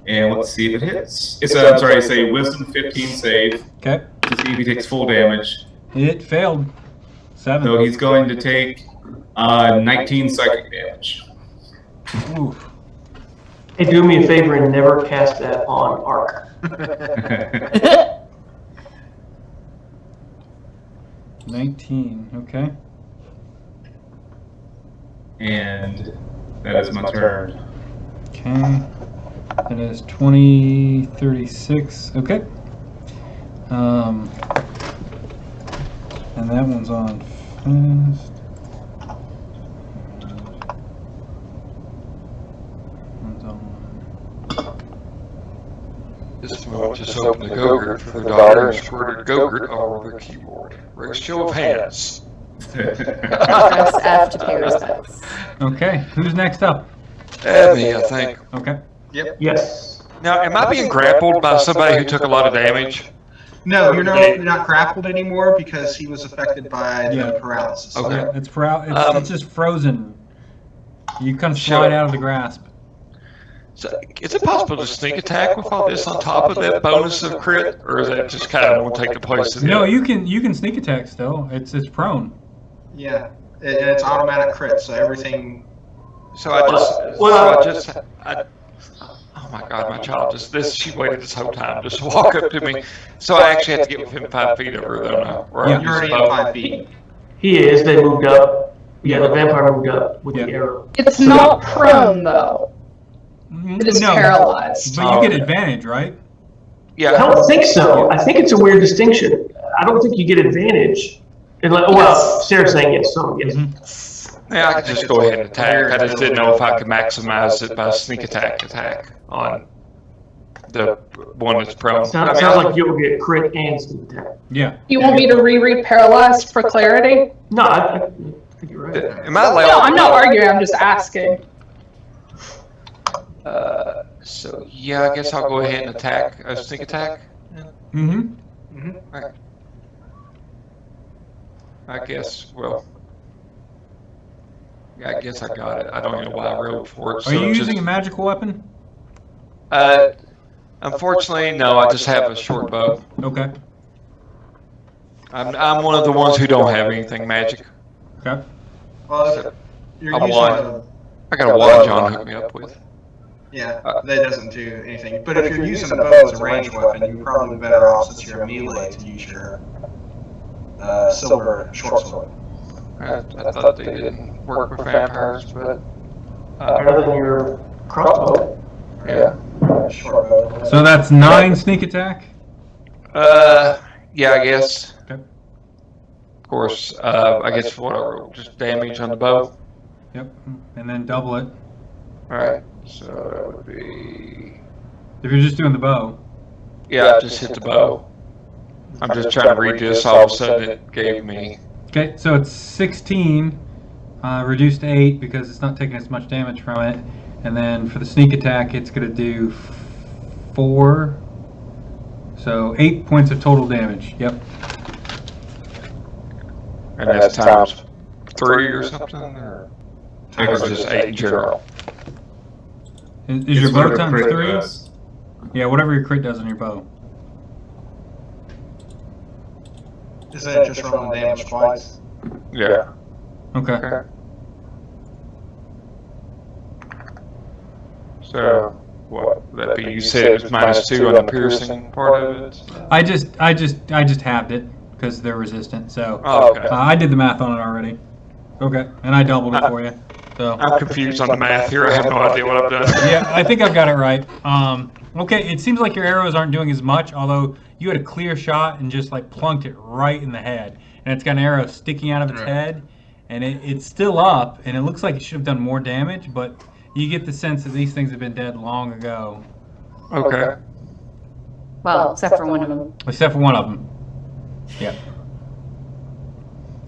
and let's see if it hits. It's a Wisdom 15 save Okay. to see if he takes full damage. It failed. 7. So he's going to take 19 psychic damage. Oof. Hey, do me a favor and never cast that on Arc. 19. Okay. And that is my turn. Okay. That is 20, 36. Okay. And that one's on fast. One's on. This moment, just opened the Go-Gurt for the daughter and squirted Go-Gurt all over the keyboard. Raise show of hands. Press F to pay respects. Okay. Who's next up? Me, I think. Okay. Yes. Now, am I being grappled by somebody who took a lot of damage? No, you're not grappled anymore because he was affected by Yeah. the paralysis. Okay. It's just frozen. You kind of slide out of the grasp. So, is it possible to sneak attack with all this on top of that bonus of crit, or is that just kind of won't take the place of the No, other? you can sneak attack still. It's prone. Yeah, and it's automatic crit, so everything. Oh my God, my child she waited this whole time just to walk up to me. So I actually have to get within 5 feet of her, though, now. Or Yeah. I'll You're use already the at bow. 5 feet. He is. They moved up. Yeah, the vampire moved up with the arrow. It's not prone though. It is No, paralyzed. but you get advantage, right? I Yeah, don't think so. I think it's a weird distinction. I don't think you get advantage. Well, Sarah's saying yes, so yes. yeah, I could just go ahead and attack. I just didn't know if I could maximize it by sneak attack on the one that's prone. Sounds like you'll get crit and sneak attack. Yeah. You want me to reread paralyzed for clarity? No, I think you're right. Am I allowed? No, I'm not arguing. I'm just asking. So yeah, I guess I'll go ahead and attack. Sneak attack. Mm-hmm. Right. I guess. Well. Yeah, I guess I got it. I don't know why I rolled for it. Are you using a magical weapon? Unfortunately, no. I just have a short bow. Okay. I'm one of the ones who don't have anything magic. Okay. Well, you're A using wand. I got a wand John hooked me up with. Yeah, that doesn't do anything. But if you're using the bow as a ranged weapon, you're probably better off since you're a melee to use your silver short sword. I thought they didn't work with vampires, but Better than your crossbow. yeah. Short bow. So that's 9 sneak attack. Yeah, I guess. Okay. Of course, I guess what I roll, just damage on the bow. Yep. And then double it. All right, so that would be. If you're just doing the bow. Yeah, I just hit the bow. I'm just trying to read this. All of a sudden, it gave me. Okay, so it's 16, reduced to 8 because it's not taking as much damage from it. And then for the sneak attack, it's going to do 4. So 8 points of total damage. Yep. And that's times 3 or something, or just 8 in general. Is your bow times 3? Yeah, whatever your crit does on your bow. Is that just rolling damage twice? Yeah. Okay. So what would that be? You said it was -2 on the piercing part of it? I just halved it because they're resistant. So Oh, okay. I did the math on it already. Okay, and I doubled it for you. So I'm confused on the math here. I have no idea what I've done. yeah, I think I've got it right. Okay, it seems like your arrows aren't doing as much, although you had a clear shot and just like plunked it right in the head, and it's got an arrow sticking out of its head, and it's still up, and it looks like it should have done more damage, but you get the sense that these things have been dead long ago. Okay. Well, except for one of them. Except for one of them. Yeah.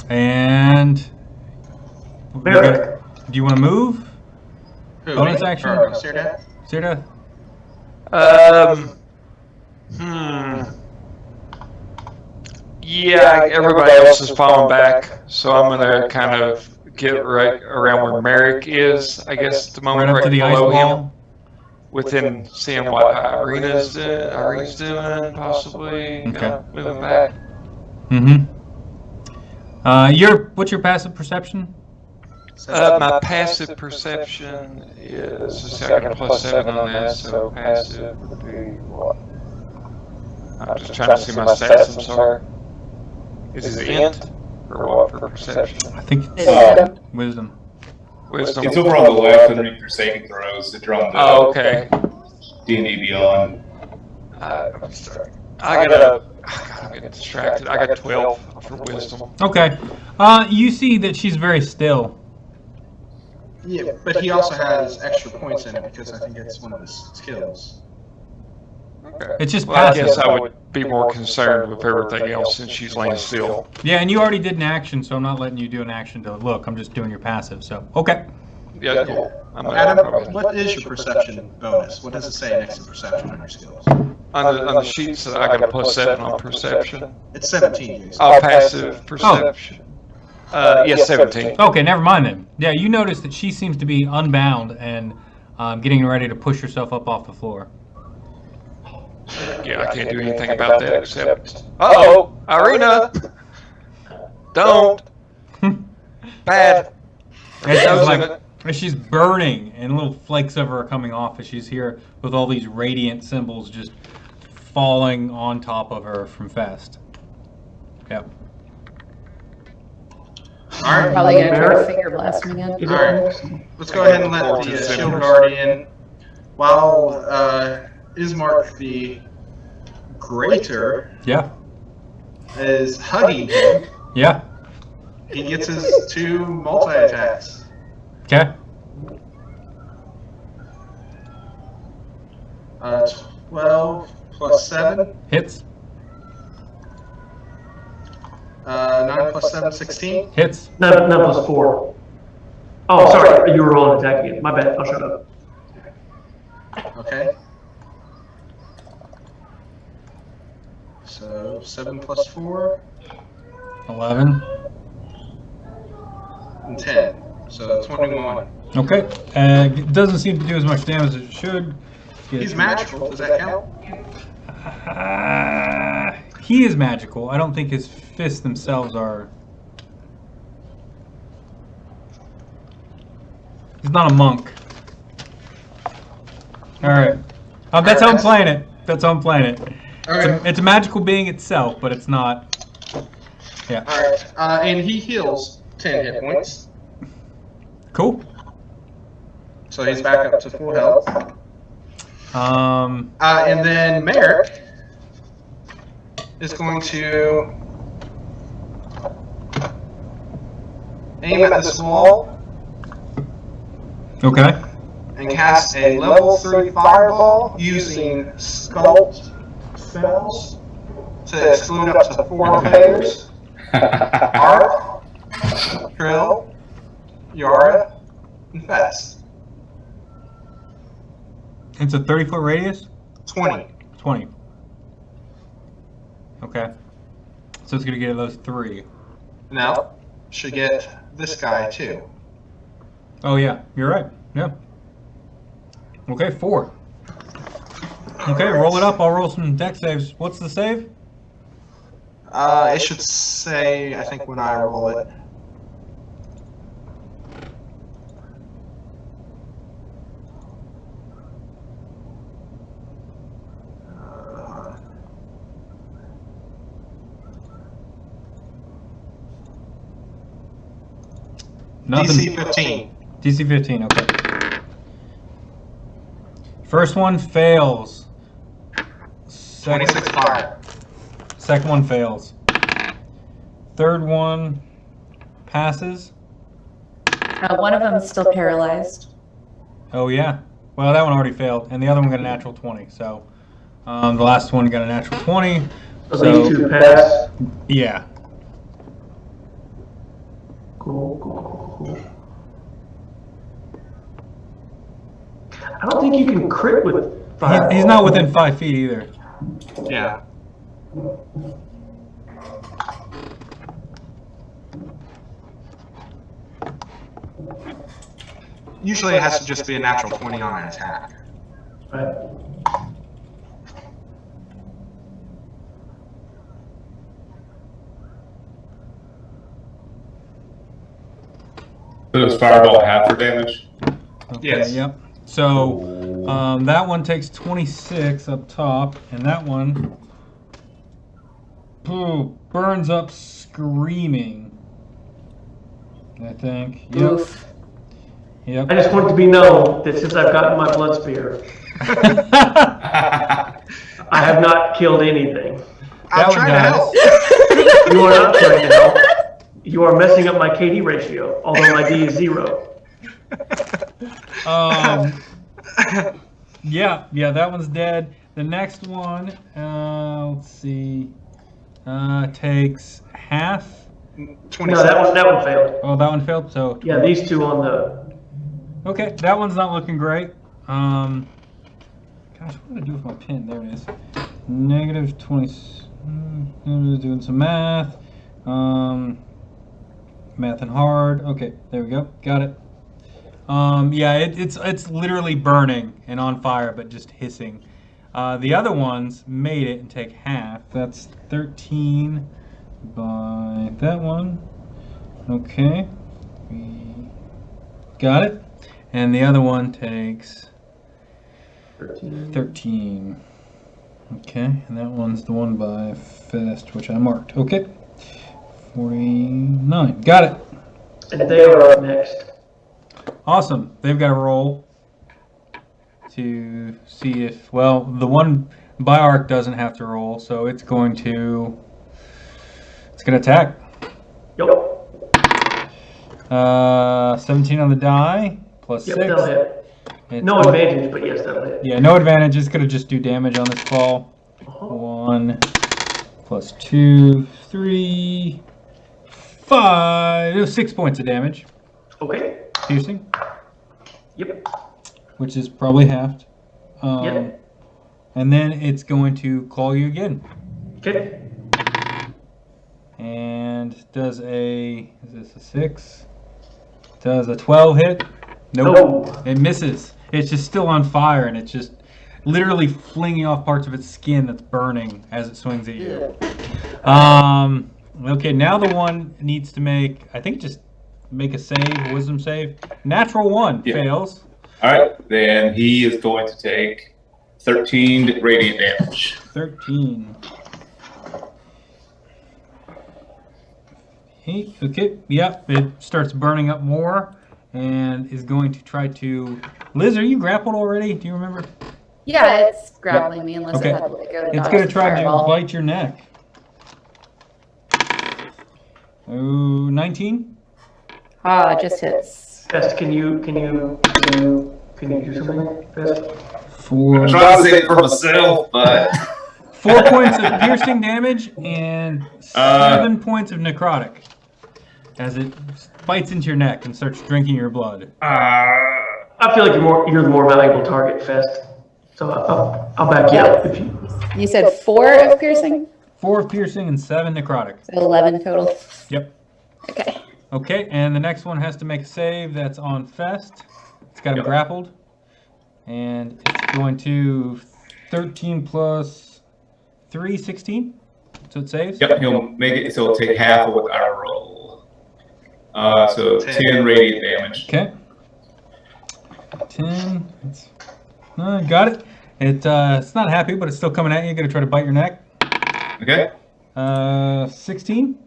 And Marick. do you want to move? Who, Bonus me? action? Or Syrdath? Syrdath? Yeah, everybody else is falling back, so I'm gonna kind of get right around where Marick is, I guess, at the moment, Right up to the ice below him, wall? within seeing what Irina's doing, possibly, Okay. moving back. Mm-hmm. What's your passive perception? My passive perception is, let's see, I got a +7 on that, so passive would be what? I'm just trying to see my stats, I'm sorry. Is it int, or what for perception? I think Wisdom. wisdom. Wisdom. It's over on the left underneath your saving throws that are on the Oh, okay. D&D Beyond. I'm sorry. God, I'm getting distracted. I got 12 for wisdom. Okay. You see that she's very still. Yeah, but he also has extra points in it because I think it's one of his skills. Okay. It's just Well, I passive. guess I would be more concerned with everything else since she's laying still. Yeah, and you already did an action, so I'm not letting you do an action to look. I'm just doing your passive. So okay. Yeah, cool. I'm Adam, what is your perception bonus? What does it say next to perception on your skills? on the sheets, I got a +7 on perception. It's 17, Jason. Oh, passive perception. Yes, 17. Okay, never mind then. Yeah, you notice that she seems to be unbound and getting ready to push herself up off the floor. Yeah, I can't do anything about that except. Uh-oh, Irina! Don't! Bad. As she's burning, and little flakes of her are coming off as she's here with all these radiant symbols just falling on top of her from Fest. Yep. Alright, Probably gonna try to finger blast me again. alright. Let's go ahead and let the Shield Guardian, while Ismark the Greater Yeah. is hugging him, Yeah. he gets his 2 multi-attacks. Okay. 12 plus 7. Hits. 9 plus 7, 16. Hits. 9 plus 4. Oh, sorry, you were rolling attack again. My bad. I'll shut up. Okay. So 7 plus 4 11. and 10. So 21. Okay. It doesn't seem to do as much damage as it should. He's magical. Does that count? He is magical. I don't think his fists themselves are. He's not a monk. All right. That's how I'm playing it. That's how I'm playing it. Okay. It's a magical being itself, but it's not. Yeah. Alright. And he heals 10 hit points. Cool. So he's back up to full health. And then Marick is going to aim at this wall Okay. and cast a level 3 fireball using sculpt spells to exclude up to 4 players. Ark, Trill, Yara, and Fest. It's a 30-foot radius? 20. 20. Okay. So it's going to get those 3. Now, should get this guy too. Oh, yeah. You're right. Yeah. Okay, 4. Okay, roll it up. I'll roll some deck saves. What's the save? It should say, I think, when I roll it. Nothing. DC 15. DC 15, okay. First one fails. 26 fire. Second one fails. Third one passes. One of them is still paralyzed. Oh yeah. Well, that one already failed, and the other one got a natural 20. So the last one got a natural 20. So these two pass. Yeah. Cool. I don't think you can crit with fire. He's not within 5 feet either. Yeah. Usually it has to just be a natural 20 on an attack. Right. So does Fireball half for damage? Okay, Yes. Yep. So that one takes 26 up top, and that one burns up screaming. I think. Yep. Oof. Yep. I just want it to be known that since I've gotten my blood spear, I have not killed anything. I'm one trying to dies. help. You are not trying to help. You are messing up my KD ratio, although my D is 0. Yeah, that one's dead. The next one, let's see, takes half. 27. No, that one failed. Oh, that one failed. So Yeah, these two on the. okay, that one's not looking great. Gosh, what did I do with my pen? There it is. Negative 20. Doing some math. Math and hard. Okay, there we go. Got it. Yeah, it's literally burning and on fire, but just hissing. The other ones made it and take half. That's 13 by that one. Okay, we got it. And the other one takes 13. Okay, and that one's the one by Fest, which I marked. Okay, 49. Got it. And they are up next. Awesome. They've got to roll to see if, well, the one by arc doesn't have to roll, so it's going to attack. Yep. 17 on the die, plus Yep, 6. that'll hit. It's No advantage, but yes, that'll hit. Yeah, no advantage. It's going to just do damage on this ball. Uh-huh. 1 plus 2, 3, 5, 6 points of damage. Okay. Piercing, Yep. which is probably halved. Yep. And then it's going to claw you again. Okay. And does is this a 6? Does a 12 hit? Nope. No. It misses. It's just still on fire, and it's just literally flinging off parts of its skin that's burning as it swings at you. Okay, now the one needs to make, I think, just make a save, wisdom save. Natural 1 fails. All right, then he is going to take 13 radiant damage. 13. Okay, yep, it starts burning up more and is going to try to... Liz, are you grappled already? Do you remember? Yeah, it's grappling me unless Okay. I had to let go. It's going to try to bite your neck. Oh, 19? Ah, it just hits. Fest, can you do something? Fest? Four. I'm trying to save it for myself, but 4 points of piercing damage and 7 points of necrotic as it bites into your neck and starts drinking your blood. I feel like you're the more valuable target, Fest. So I'll back you up if you. You said 4 of piercing? 4 of piercing and 7 necrotic. So 11 total. Yep. Okay. Okay, and the next one has to make a save. That's on Fest. It's got him grappled. And it's going to 13 plus 3, 16. So it saves? yep, he'll make it. So he'll take half of what I roll. So 10 radiant damage. Okay. 10. Got it. It's not happy, but it's still coming at you. Going to try to bite your neck. Okay. 16.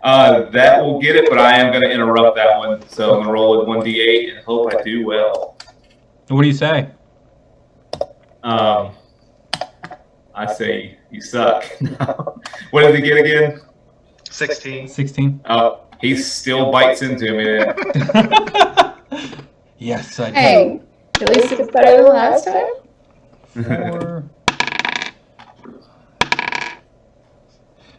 That will get it, but I am going to interrupt that one. So I'm going to roll with 1d8 and hope I do well. What do you say? I say you suck. What did he get again? 16. 16. Oh, he still bites into me. Yes, I do. Hey, at least it's better than last time. 4.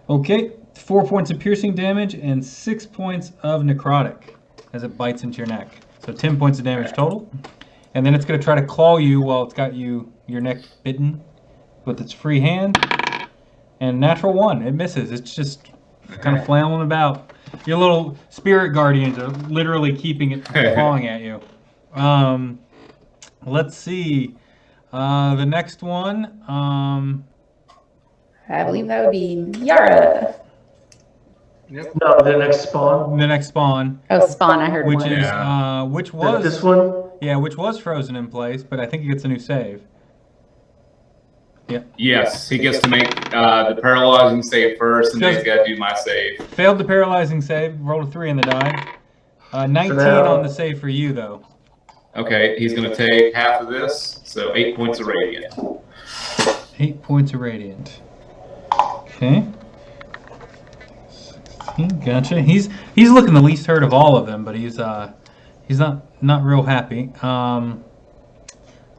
Okay, 4 points of piercing damage and 6 points of necrotic as it bites into your neck. So 10 points of damage total. And then it's going to try to claw you while it's got your neck bitten with its free hand. And natural 1, it misses. It's just kind of flailing about. Your little spirit guardians are literally keeping it from clawing at you. Let's see. The next one. I believe that would be Yara. Yep. No, the next spawn. The next spawn, Oh, Spawn, I heard which one. is Yeah. which was This one? yeah, which was frozen in place, but I think he gets a new save. Yes, he gets to make the paralyzing save first, and then he's got to do my save. Failed the paralyzing save. Rolled a 3 in the die. 19 now- on the save for you though. Okay, he's going to take half of this, so 8 points of radiant. 8 points of radiant. Okay. 16, gotcha. He's looking the least hurt of all of them, but he's not real happy.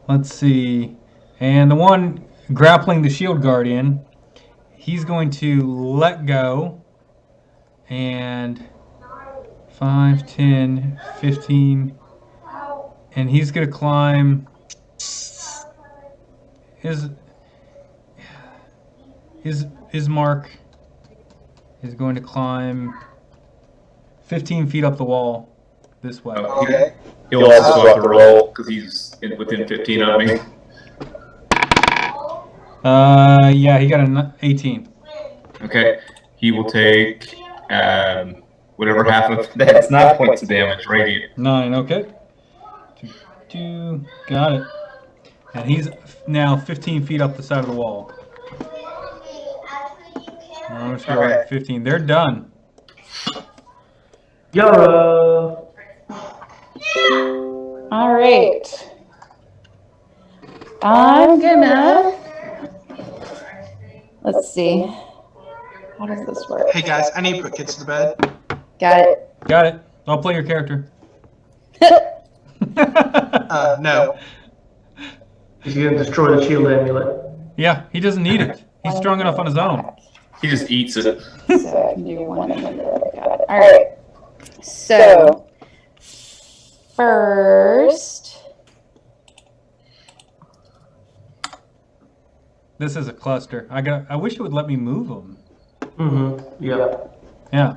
Let's see. And the one grappling the shield guardian, he's going to let go. And 5, 10, 15, and he's going to climb his mark is going to climb 15 feet up the wall this way. Okay. He'll also still have to roll because he's within 15 of me. Yeah, he got an 18. Okay, he will take whatever half of that's 9 points of damage, radiant. 9, okay. Got it. And he's now 15 feet up the side of the wall. I'm just going to 15. They're done. Yara! All right. I'm gonna. Let's see. How does this work? Hey guys, I need to put kids to bed. Got it. Got it. I'll play your character. No. He's going to destroy the shield amulet. Yeah, he doesn't need it. He's strong enough on his own. He just eats it. So I can do one and then the other. Got it. All right. So first, This is a cluster. I wish it would let me move them. Mm-hmm. Yeah. Yeah.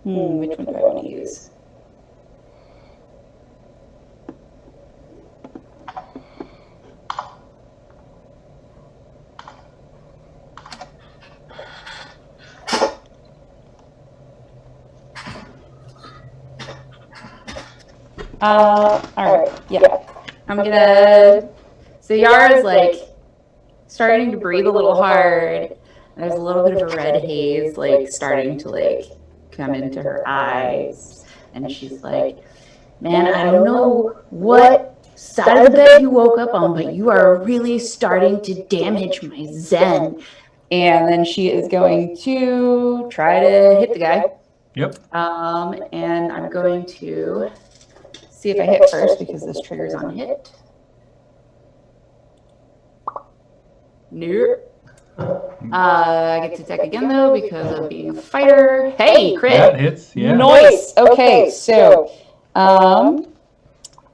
which one do I want to use? All right, yeah. I'm gonna, so Yara's like starting to breathe a little hard. There's a little bit of a red haze like starting to like come into her eyes. And she's like, man, I don't know what side of the bed you woke up on, but you are really starting to damage my zen. And then she is going to try to hit the guy. Yep. And I'm going to see if I hit first because this triggers on hit. Nope. I get to attack again though because of being a fighter. Hey, crit. That hits. Yeah. Nice. Okay, so I'm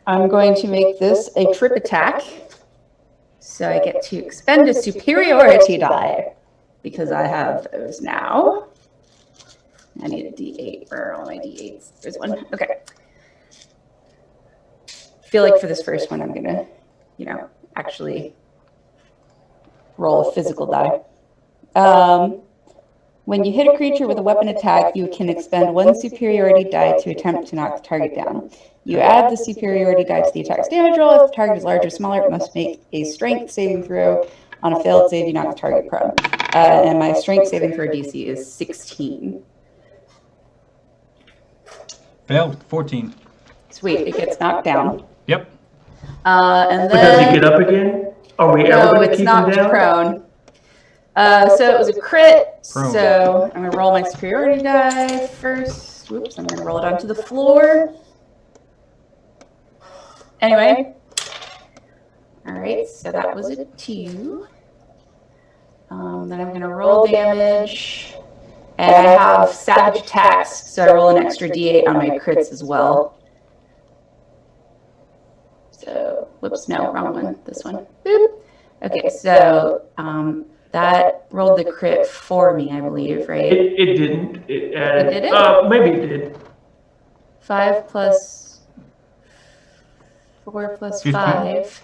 going to make this a trip attack. So I get to expend a superiority die because I have those now. I need a D8 for all my D8s. There's one. Okay. I feel like for this first one, I'm gonna, actually roll a physical die. When you hit a creature with a weapon attack, you can expend one superiority die to attempt to knock the target down. You add the superiority die to the attack's damage roll. If the target is larger or smaller, it must make a strength saving throw On a failed save, you knock the target prone. And my strength saving throw DC is 16. Failed. 14. Sweet, it gets knocked down. Yep. And But does he then get up again? Are we ever no, going to it's keep him knocked down? prone. So it was a crit. Prone. So I'm gonna roll my superiority die first. Whoops, I'm gonna roll it onto the floor. Anyway. All right, so that was a 2. Then I'm gonna roll damage. And I have savage attacks, so I roll an extra d8 on my crits as well. So, whoops, no, wrong one. This one. Boop. Okay, so that rolled the crit for me, I believe, right? It didn't. It added. It didn't? Maybe it did. 5 plus 4 plus 15. 5.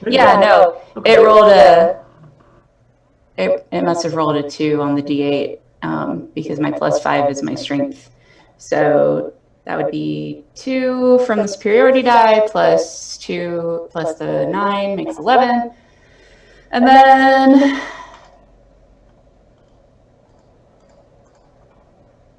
Yeah, no, it rolled a. It must have rolled a 2 on the d8 because my plus 5 is my strength. So that would be 2 from the superiority die plus 2 plus the 9 makes 11. And then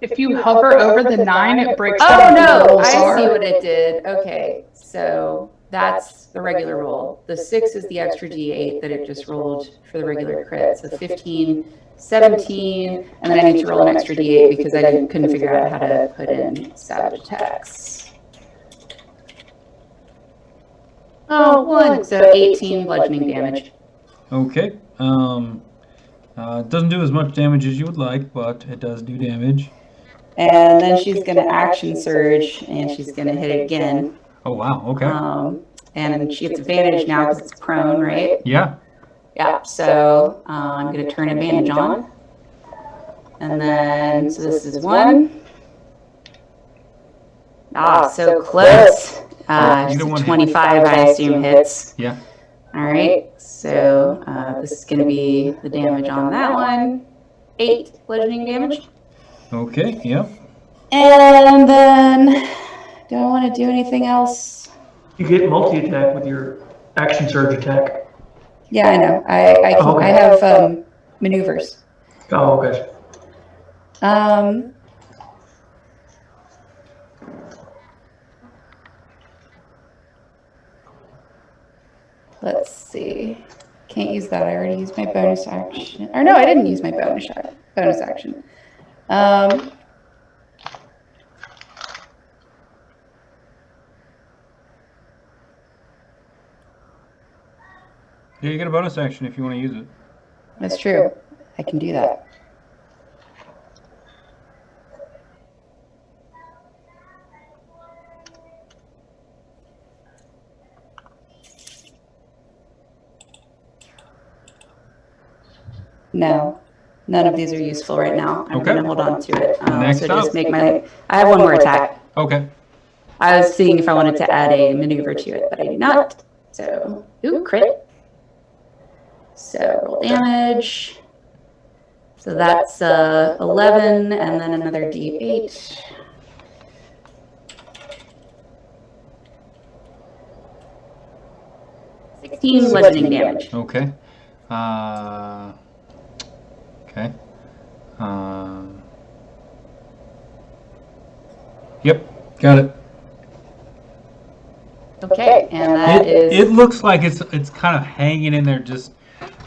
If you hover over the 9, it breaks oh down what the no, rolls I are. see what it did. Okay, so that's the regular roll. The 6 is the extra d8 that it just rolled for the regular crit. So 15, 17, and then I need to roll an extra d8 because I couldn't figure out how to put in savage attacks. Oh, 1. So 18 bludgeoning damage. Okay. It doesn't do as much damage as you would like, but it does do damage. And then she's going to action surge, and she's going to hit it again. Oh, wow. Okay. And she gets advantage now because it's prone, right? Yeah. Yeah, so I'm going to turn advantage on. And then, so this is 1. Ah, so close. Either one 25, I assume, hits. Yeah. All right, so this is going to be the damage on that one. 8 bludgeoning damage. Okay. Yep. And then, do I want to do anything else? You get multi-attack with your action surge attack. Yeah, I know. I have maneuvers. Oh, okay. Let's see. Can't use that. I already used my bonus action. Or no, I didn't use my bonus action. Yeah, you get a bonus action if you want to use it. That's true. I can do that. No, none of these are useful right now. I'm Okay. going to hold on to it. Next so just up. make my. I have one more attack. Okay. I was seeing if I wanted to add a maneuver to it, but I do not. So, ooh, crit. So roll damage. So that's 11, and then another d8. $16 bludgeoning damage. Okay. Okay. Yep. Got it. Okay, and that is. It looks like it's kind of hanging in there. Just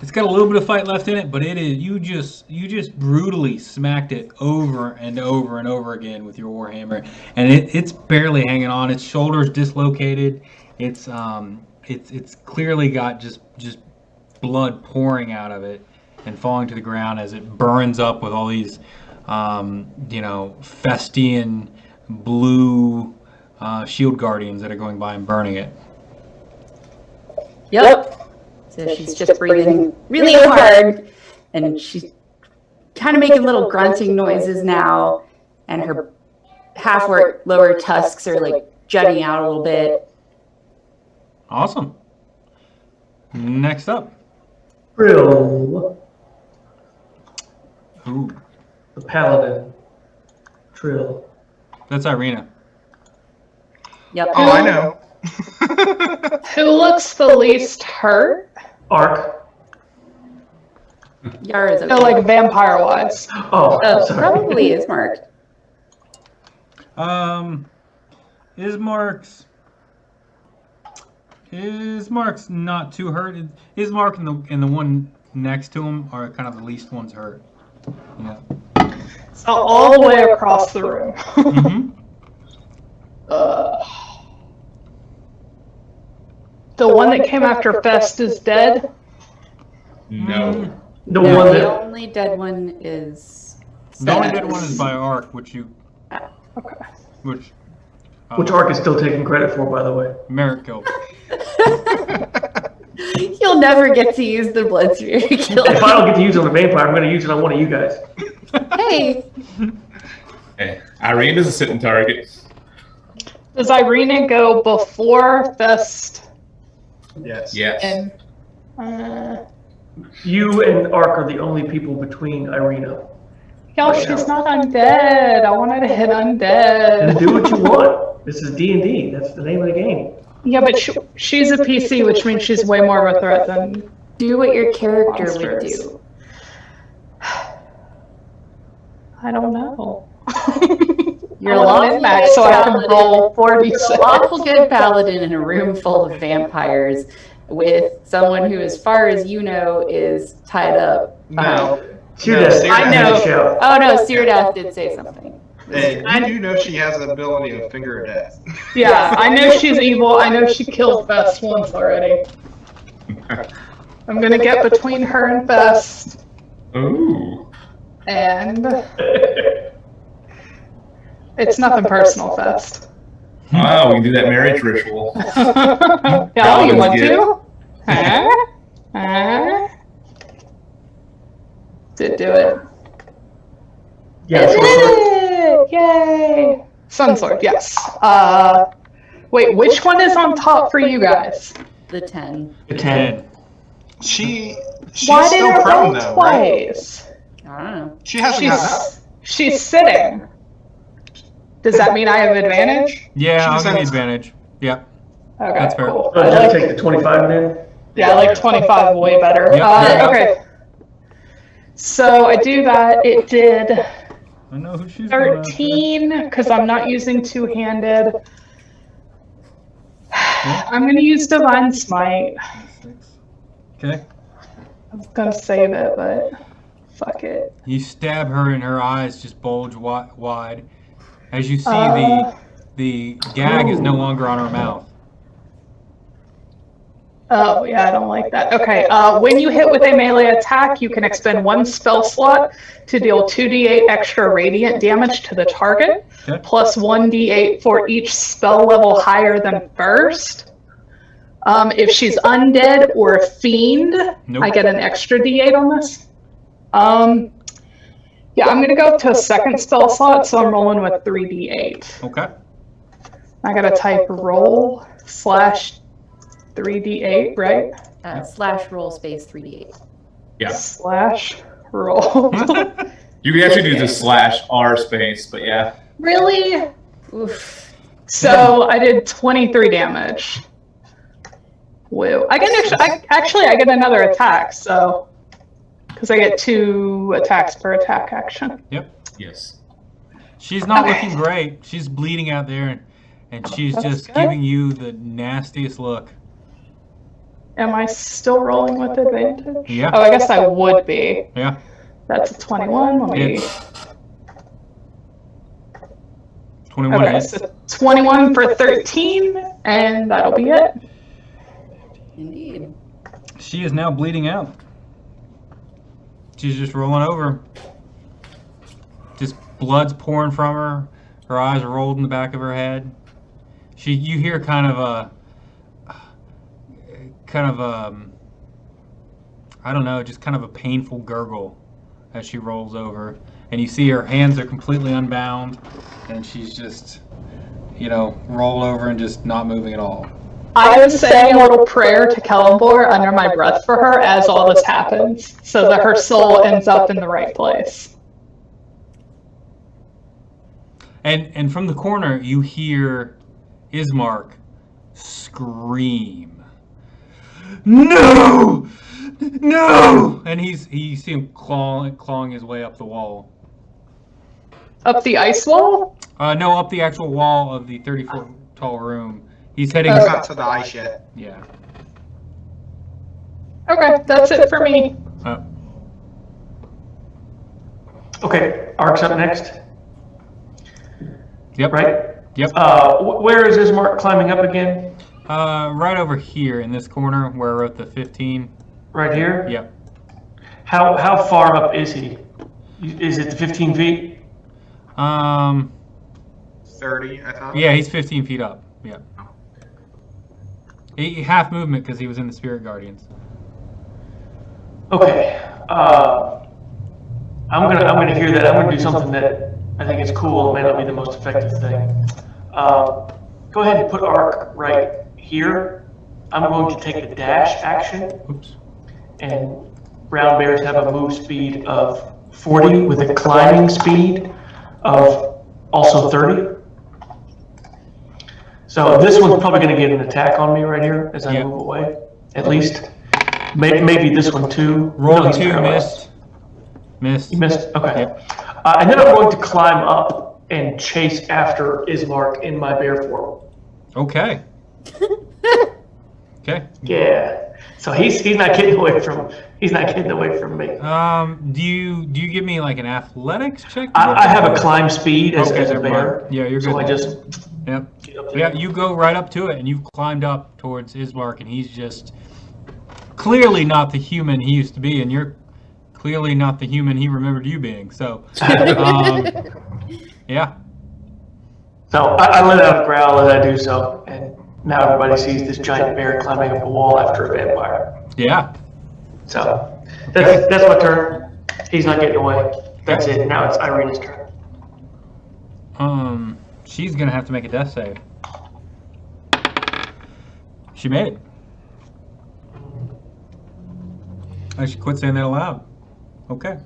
it's got a little bit of fight left in it, but it is you just brutally smacked it over and over and over again with your warhammer, and it's barely hanging on. Its shoulder's dislocated. It's clearly got just blood pouring out of it and falling to the ground as it burns up with all these Festian blue shield guardians that are going by and burning it. Yep. So she's just breathing really hard, and she's kind of making little grunting noises now, and her half-worked lower tusks are like jutting out a little bit. Awesome. Next up. Trill. Ooh, The Paladin. Trill. that's Irina. Yep. Oh, I know. Who looks the least hurt? Arc. Yara's okay. No, like vampire-wise. Oh, sorry. Probably is marked. Ismark's not too hurt. Ismark and the one next to him are kind of the least ones hurt. Yeah. So all the way across the room. Mm-hmm. The one that came after Fest is dead? No. The No, one the that only dead one is. The only dead one is by Ark, which Ark is still taking credit for, by the way. Marick killed. You'll never get to use the blood sphere to kill If I don't get to use it on a vampire, I'm going to use it on one of you guys. Hey, Hey, Irene is a sitting target. Does Irina go before Fest? Yes. Yes. And You and Ark are the only people between Irina. y'all, she's not undead. I wanted to hit undead. And do what you want. This is D&D. That's the name of the game. Yeah, but she's a PC, which means she's way more of a threat than. do what your character would Monsters. do. I don't know. You're I a want lawful an max so I can paladin. roll You're a 46. lawful good paladin in a room full of vampires with someone who, as far as you know, is tied up. No. Syrdath, I know. Shout. Oh no, Syrdath did say something. Hey, you do know she has the ability of finger of death. Yeah, I know she's evil. I know she killed Fest once already. I'm gonna get between her and Fest, Ooh. and it's nothing personal, Fest. Wow, we can do that marriage ritual. Yeah, you want to? Huh? Huh? Did do it. Yeah, so Yay! Sunsword, yes. Wait, which one is on top for you guys? The 10. the 10. She's Why did still I prone roll though, right? twice? I don't know. She hasn't gotten up. She's sitting. Does that mean I have advantage? Yeah, I'll She's give you at- advantage. Yep. Okay, That's fair. cool. So I just like, take the 25 then? yeah, I like 25 way better. Yep. Okay. So I do that. It did I know who she's going after. 13 because I'm not using two-handed. I'm going to use Divine Smite. 6. Okay. I was going to save it, but fuck it. You stab her and her eyes just bulge wide. As you see, the gag is no longer on her mouth. Oh, yeah, I don't like that. Okay, when you hit with a melee attack, you can expend one spell slot to deal 2d8 extra radiant damage to the target, Okay. plus 1d8 for each spell level higher than first. If she's undead or fiend, Nope. I get an extra d8 on this. Yeah, I'm going to go up to a second spell slot, so I'm rolling with 3d8. Okay. I got to type roll / 3d8, right? / roll space 3d8. Yeah. / roll. You can actually do the /r space, but yeah. Really? Oof. So I did 23 damage. Woo. I get I get another attack, so because I get 2 attacks per attack action. Yep. Yes. She's not Okay. looking great. She's bleeding out there, and she's That's just good. giving you the nastiest look. Am I still rolling with advantage? Yeah. Oh, I guess I would be. Yeah. That's a 21. Let me. It's 21 Okay, hits. so 21 for 13, and that'll be it. Indeed. She is now bleeding out. She's just rolling over. Just blood's pouring from her. Her eyes are rolled in the back of her head. You hear kind of a I don't know, just kind of a painful gurgle as she rolls over, and you see her hands are completely unbound, and she's just, roll over and just not moving at all. I was saying a little prayer to Kellenbor under my breath for her as all this happens, so that her soul ends up in the right place. And from the corner, you hear Ismark scream, "No! No! And you see him clawing his way up the wall. Up the ice wall? No, up the actual wall of the 30-foot tall room. He's heading. Not to the ice yet. Yeah. Okay, that's it for me. Okay, Ark's up next. Yep. Right? Yep. Where is Aasimar climbing up again? Right over here in this corner where I wrote the 15. Right here? Yep. How far up is he? Is it the 15 feet? 30, I thought. Yeah, he's 15 feet up. Yeah. He half movement because he was in the Spirit Guardians. Okay. I'm gonna hear that. I'm gonna do something that I think is cool. It may not be the most effective thing. Go ahead and put Ark right here. I'm going to take the dash action. Oops. And brown bears have a move speed of 40 with a climbing speed of also 30. So this one's probably going to get an attack on me right here as I move away, at least. Maybe this one too. Roll 2, missed. Missed. You missed? Okay. Yep. And then I'm going to climb up and chase after Aasimar in my bear form. Okay. Okay. Yeah. So he's not getting away from me. Do you give me like an athletics check? I have a climb speed as a never bear. mind. Yeah, you're good. So I just Yep. get up there. Yeah, you go right up to it, and you've climbed up towards Aasimar, and he's just clearly not the human he used to be, and you're clearly not the human he remembered you being. So, yeah. So I let out a growl as I do so, and now everybody sees this giant bear climbing up a wall after a vampire. Yeah. So that's my turn. He's not getting away. That's it. Now it's Irina's turn. She's gonna have to make a death save. She made it. I should quit saying that aloud. Okay.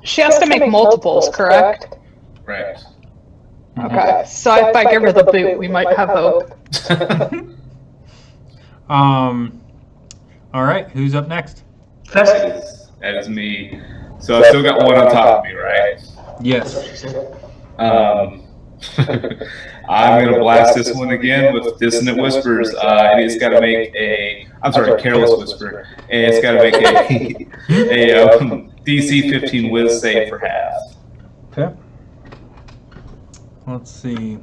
She has to make multiples, correct? Right. Okay, so if I give her the boot, we might have hope. All right, who's up next? That is me. So I still got one on top of me, right? Yes. I'm gonna blast this one again with Dissonant Whispers, and it's got to make Careless Whisper, and it's got to make a DC 15 Wiz save for half. Okay. Let's see.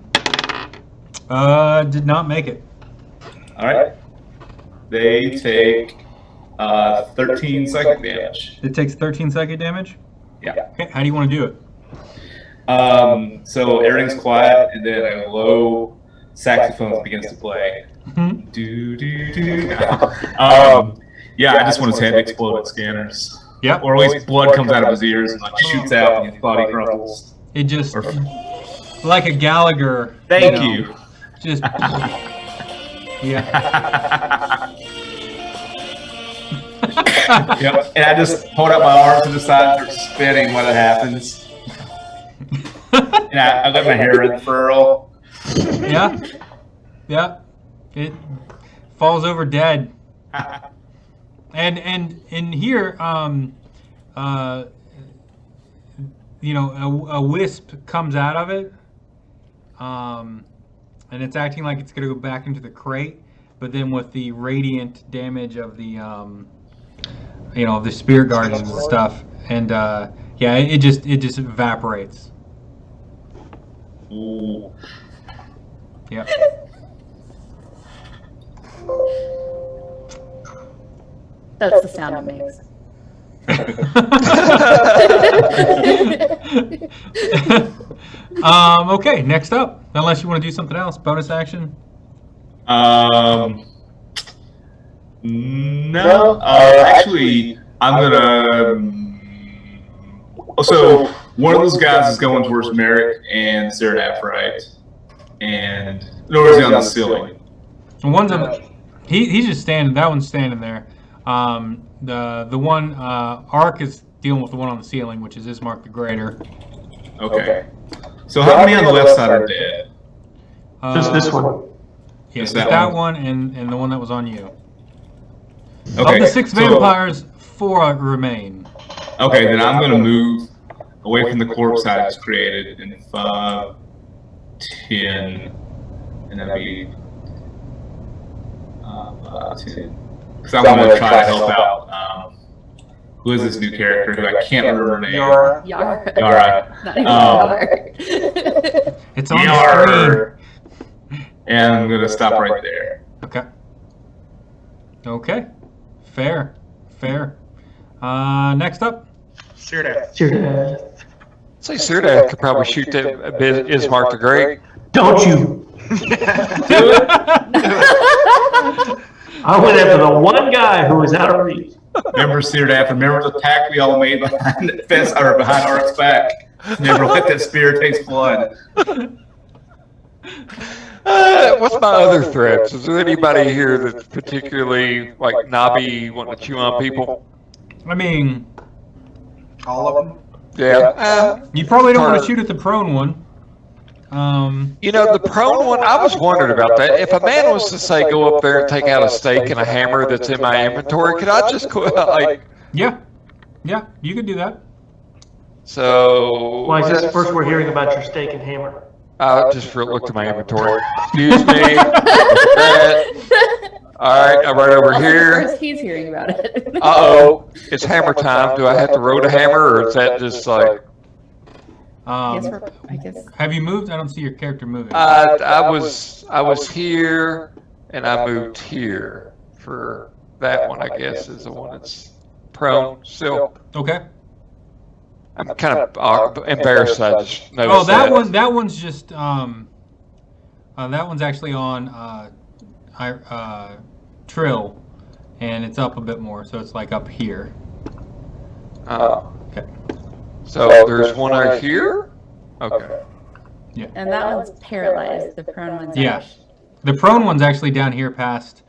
Did not make it. All right. They take 13 psychic damage. It takes 13 psychic damage? Yeah. Okay, how do you want to do it? So everything's quiet, and then a low saxophone begins to play. Do do do. Yeah, I just want his head to explode with scanners. Yeah. Or at least blood comes out of his ears and like shoots out, and his body crumbles. It just like a Gallagher. Thank you. Just yeah. Yep. And I just hold up my arms to the side and start spinning when it happens. And I let my hair unfurl. Yeah. Yeah. It falls over dead. And in here, a wisp comes out of it, and it's acting like it's gonna go back into the crate, but then with the radiant damage of the the Spirit Guardians and stuff, and it just evaporates. Ooh. Yep. That's the sound it makes. Okay, next up. Unless you want to do something else, bonus action. No. Actually, I'm gonna. So one of those guys is going towards Marick and Syrdath, right? And or is he on the ceiling? One's he's just standing. That one's standing there. The one Ark is dealing with the one on the ceiling, which is Aasimar the Greater. Okay. So how many on the left side are dead? Just this one. Yeah, Just just that that one and the one that was on you. Okay. Of the 6 so- vampires, 4 remain. Okay, then I'm gonna move away from the corpse I just created in 5, 10, and that'd be 5, 10. Because I'm gonna try to help out. Who is this new character who I can't remember her name? Yara. Yara. Yara. Not even Yara. It's on the Yar. And I'm gonna stop right there. screen. Okay. Fair. Next up. Syrdath. Syrdath. Say Syrdath could probably shoot that Aasimar the Great. Don't you? I went after the one guy who was out of reach. Remember Syrdath? Remember the pact we all made behind Fest or behind Ark's back? Never let that spear taste blood. What's my other threats? Is there anybody here that's particularly like knobby, wanting to chew on people? I mean, All of them. Yeah. you probably don't want to shoot at the prone one. You know, the prone one, I was wondering about that. If a man was to say, go up there and take out a stake and a hammer that's in my inventory, could I just go, like... Yeah, you could do that. So... Why is this the first we're hearing about your stake and hammer? I just looked at my inventory. Excuse me. Alright, I'm right over here. First he's hearing about it. Uh-oh. It's hammer time. Do I have to roll a hammer, or is that just like... I guess. Have you moved? I don't see your character moving. I was here, and I moved here for that one. I guess is the one that's prone still. Okay. I'm kind of embarrassed. I just noticed Oh, that one's just that one's actually on Trill, and it's up a bit more, so it's like up here. Okay. So there's one right here. Okay. Yeah. And that one's paralyzed. The prone one's Yeah. out. The prone one's actually down here past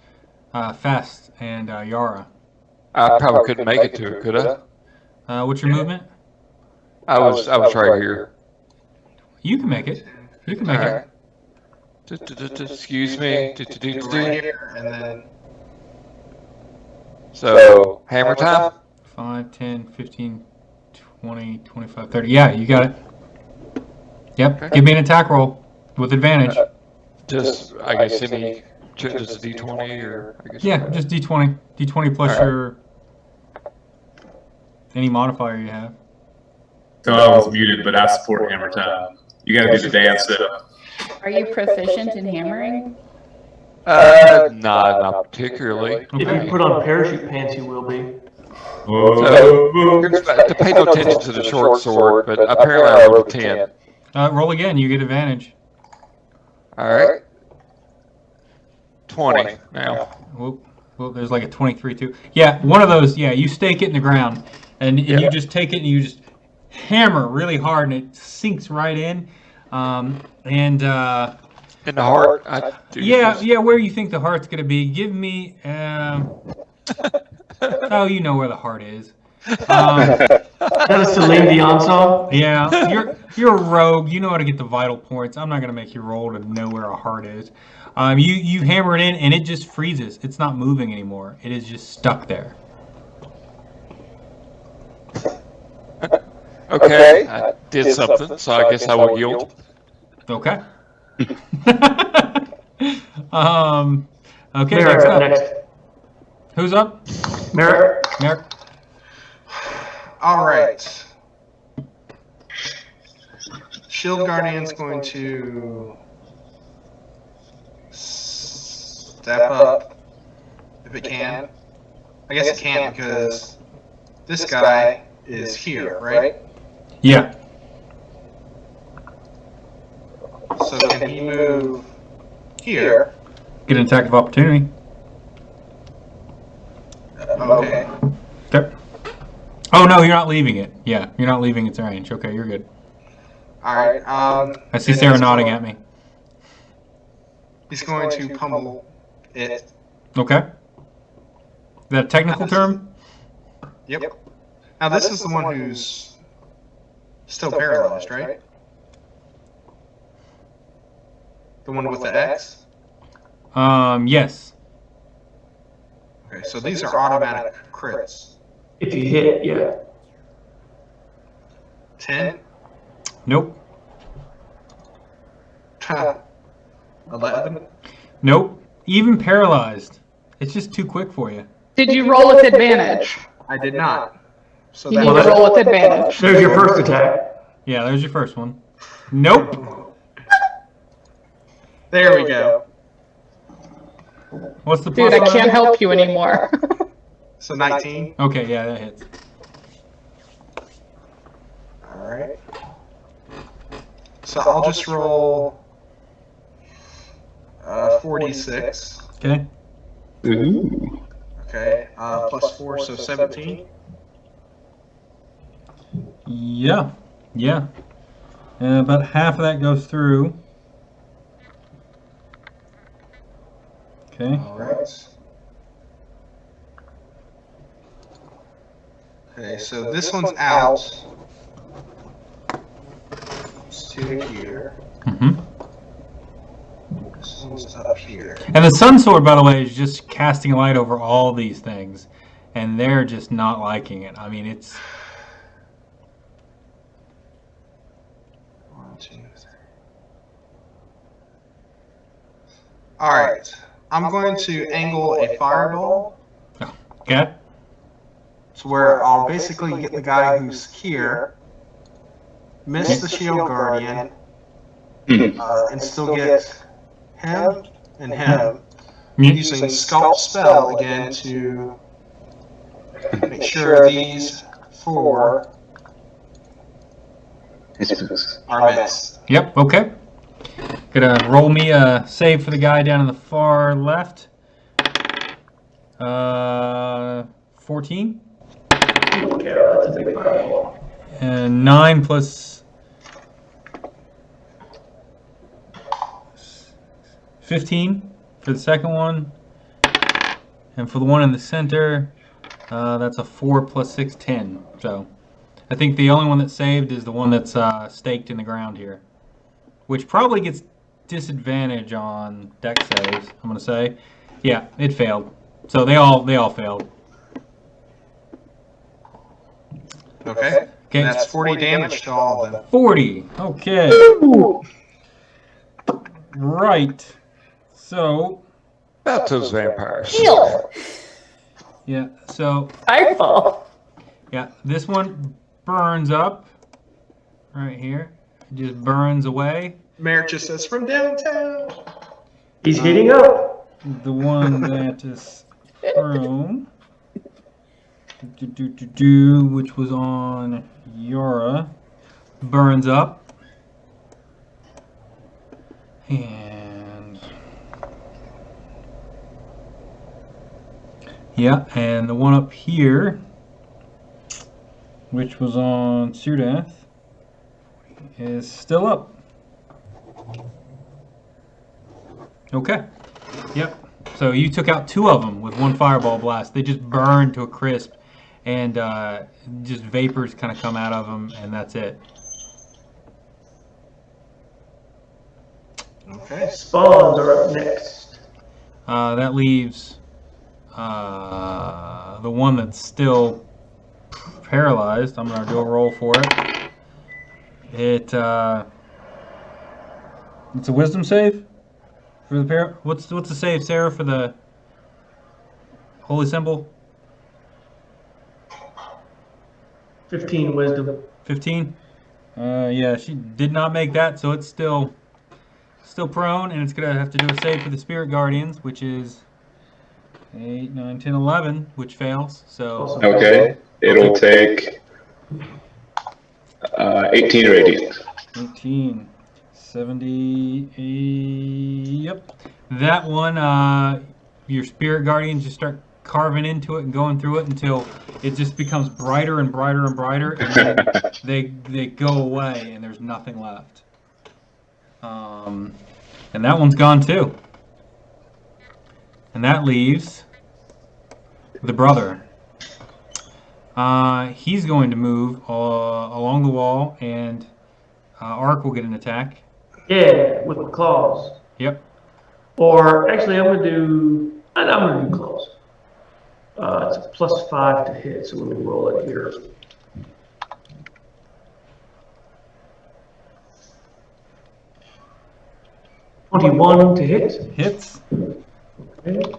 Fest and Yara. I probably couldn't make it to it, could I? What's your movement? I was right here. You can make it. You can make All it. right. Excuse me. Right here, and then So hammer time. 5, 10, 15, 20, 25, 30. Yeah, you got it. Yep. Okay. Give me an attack roll with advantage. Just I guess any just a D20 or I guess. Yeah, just D20. D20 plus All right. your any modifier you have. So I was muted, but I support hammer time. You gotta do the dance setup. Are you proficient in hammering? Not particularly. If you put on parachute pants, you will be. So, to pay no attention to the short sword, but apparently I rolled a 10. Roll again. You get advantage. All right. 20 now. Whoop. Whoop, there's like a 23 too. Yeah, one of those. Yeah, you stake it in the ground, and you just take it and you just hammer really hard, and it sinks right in. In the heart. Yeah, where you think the heart's gonna be? Give me. Oh, you know where the heart is. Is that a Celine Dion song? Yeah, you're a rogue. You know how to get the vital points. I'm not gonna make you roll to know where a heart is. You hammer it in, and it just freezes. It's not moving anymore. It is just stuck there. Okay, I did something, so I guess I will yield. Okay. Okay. Marick, Next up. next. Who's up? Marick. Marick. all right. Shield Guardian's going to step up if it can. I guess it can't because this guy is here, right? Yeah. So can he move here? Get an attack of opportunity. Okay. Okay. Oh no, you're not leaving it. Yeah, you're not leaving its range. Okay, you're good. All right. I see Sarah nodding at me. He's going to pummel it. Okay. Is that a technical term? Yep. Now this is the one who's still paralyzed, right? The one with the X? Yes. Okay, so these are automatic crits. If you hit, yeah. 10, Nope. 11. Nope. Even paralyzed. It's just too quick for you. Did you roll with advantage? I did not. So You need that to roll with advantage. There's your first attack. Yeah, there's your first one. Nope. There we go. What's the Dude, plus I on can't that? help you anymore. So 19. Okay, yeah, that hits. All right. So I'll just roll 46. Okay. Okay, plus 4, so 17. Yeah. Yeah. About half of that goes through. Okay. All right. Okay, so this one's out. It's to here. Mm-hmm. This one's up here. And the Sun Sword, by the way, is just casting light over all these things. And they're just not liking it. I mean, it's... 1, 2, 3. All right. I'm going to angle a fireball Okay. to where I'll basically get the guy who's here, miss the shield guardian, and still get him and him. Using Sculpt Spell again to make sure these 4 are missed. Yep, okay. Gonna roll me a save for the guy down in the far left. 14. Yeah, that's a big fireball. And 9 plus 15 for the second one. And for the one in the center, that's a 4 plus 6, 10. So I think the only one that's saved is the one that's staked in the ground here, which probably gets disadvantage on deck saves, I'm going to say. Yeah, it failed. So they all failed. Okay? Okay. And that's 40 damage to all of them. 40. Okay. Right. So, About those vampires. Heal. yeah, so, Firefall. yeah, this one burns up right here. It just burns away. Marick just says, from downtown. He's heating up. The one that is prone, which was on Yara, burns up. And yeah, and the one up here, which was on Syrdath, is still up. Okay. Yep. So you took out 2 of them with 1 fireball blast. They just burned to a crisp, and just vapors kind of come out of them, and that's it. Okay. Spawns are up next. That leaves the one that's still paralyzed. I'm gonna do a roll for it. It's a wisdom save for the what's the save, Sarah, for the holy symbol? 15 wisdom. 15. Yeah, she did not make that, so it's still prone, and it's gonna have to do a save for the spirit guardians, which is 8, 9, 10, 11, which fails. So Okay, it'll take 18 radiant. 18, 70, yep. That one, your spirit guardians just start carving into it and going through it until it just becomes brighter and brighter and brighter, and then they go away and there's nothing left. And that one's gone too. And that leaves the brother. He's going to move along the wall, and Ark will get an attack. Yeah, with the claws. Yep. Or actually, I'm gonna do close. It's a +5 to hit, so let me roll it here. $21 to hit. Hits. Okay.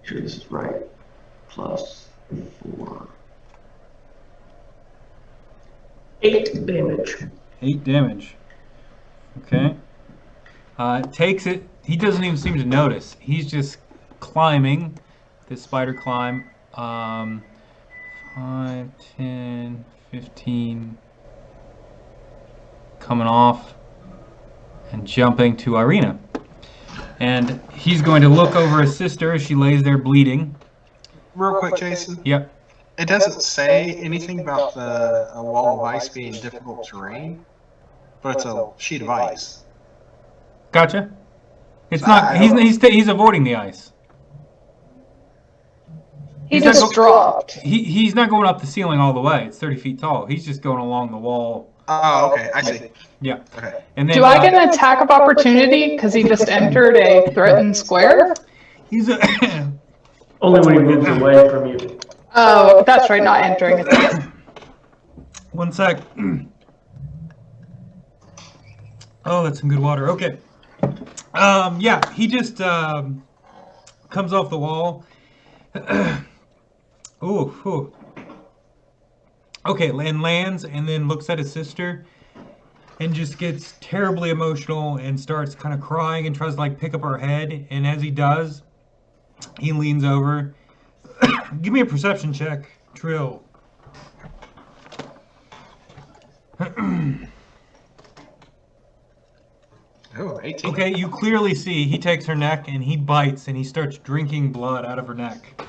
Sure this is right. +4. 8 damage. 8 damage. Okay. Takes it. He doesn't even seem to notice. He's just climbing. This spider climb. 5, 10, 15. Coming off and jumping to Irina. And he's going to look over his sister as she lays there bleeding. Real quick, Jason. Yep. It doesn't say anything about a wall of ice being difficult terrain, but it's a sheet of ice. Gotcha. It's not. He's avoiding the ice. He just dropped. He's not going up the ceiling all the way. It's 30 feet tall. He's just going along the wall. Oh, okay. I see. Yeah. Okay. And then, Do I get an attack of opportunity because he just entered a threatened square? He's a Only when he moves away from you. Oh, that's right, not entering it. One sec. Oh, that's some good water. Okay. Yeah, he just comes off the wall. Ooh. Okay, and lands and then looks at his sister and just gets terribly emotional and starts kind of crying and tries to like pick up her head. And as he does, he leans over. Give me a perception check, Trill. Oh, 18. Okay, you clearly see he takes her neck and he bites and he starts drinking blood out of her neck.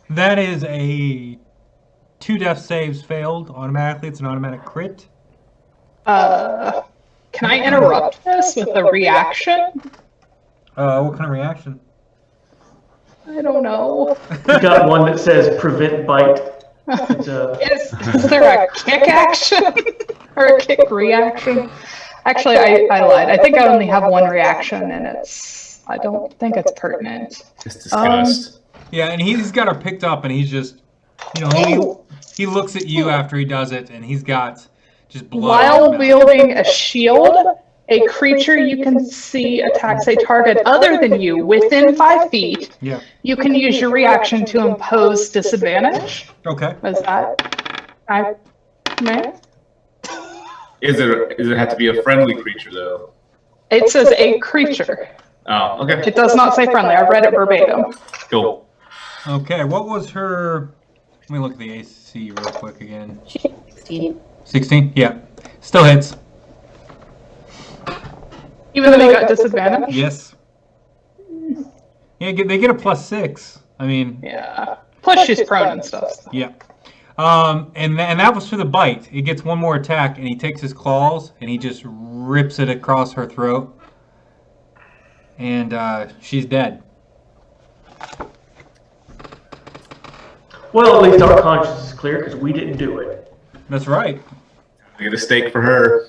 That is a 2 death saves failed automatically. It's an automatic crit. Can I interrupt this with a reaction? What kind of reaction? I don't know. You got one that says prevent bite. Is there a kick action or a kick reaction? Actually, I lied. I think I only have one reaction, and I don't think it's pertinent. Just disgust. Yeah, and he's got her picked up, and he's just, he looks at you after he does it, and he's got just blood. While wielding a shield, a creature you can see attacks a target other than you within 5 feet. Yeah. You can use your reaction to impose disadvantage. Okay. Was that? May? Does it have to be a friendly creature though? It says a creature. Oh, okay. It does not say friendly. I read it verbatim. Cool. Okay, what was her... Let me look at the AC real quick again. 16. 16? Yeah. Still hits. Even though they got disadvantage? Yes. Yeah, they get a +6. I mean... Yeah. Plus she's prone and stuff. Yeah. And that was for the bite. He gets one more attack, and he takes his claws, and he just rips it across her throat. And she's dead. Well, at least our conscience is clear because we didn't do it. That's right. We get a stake for her.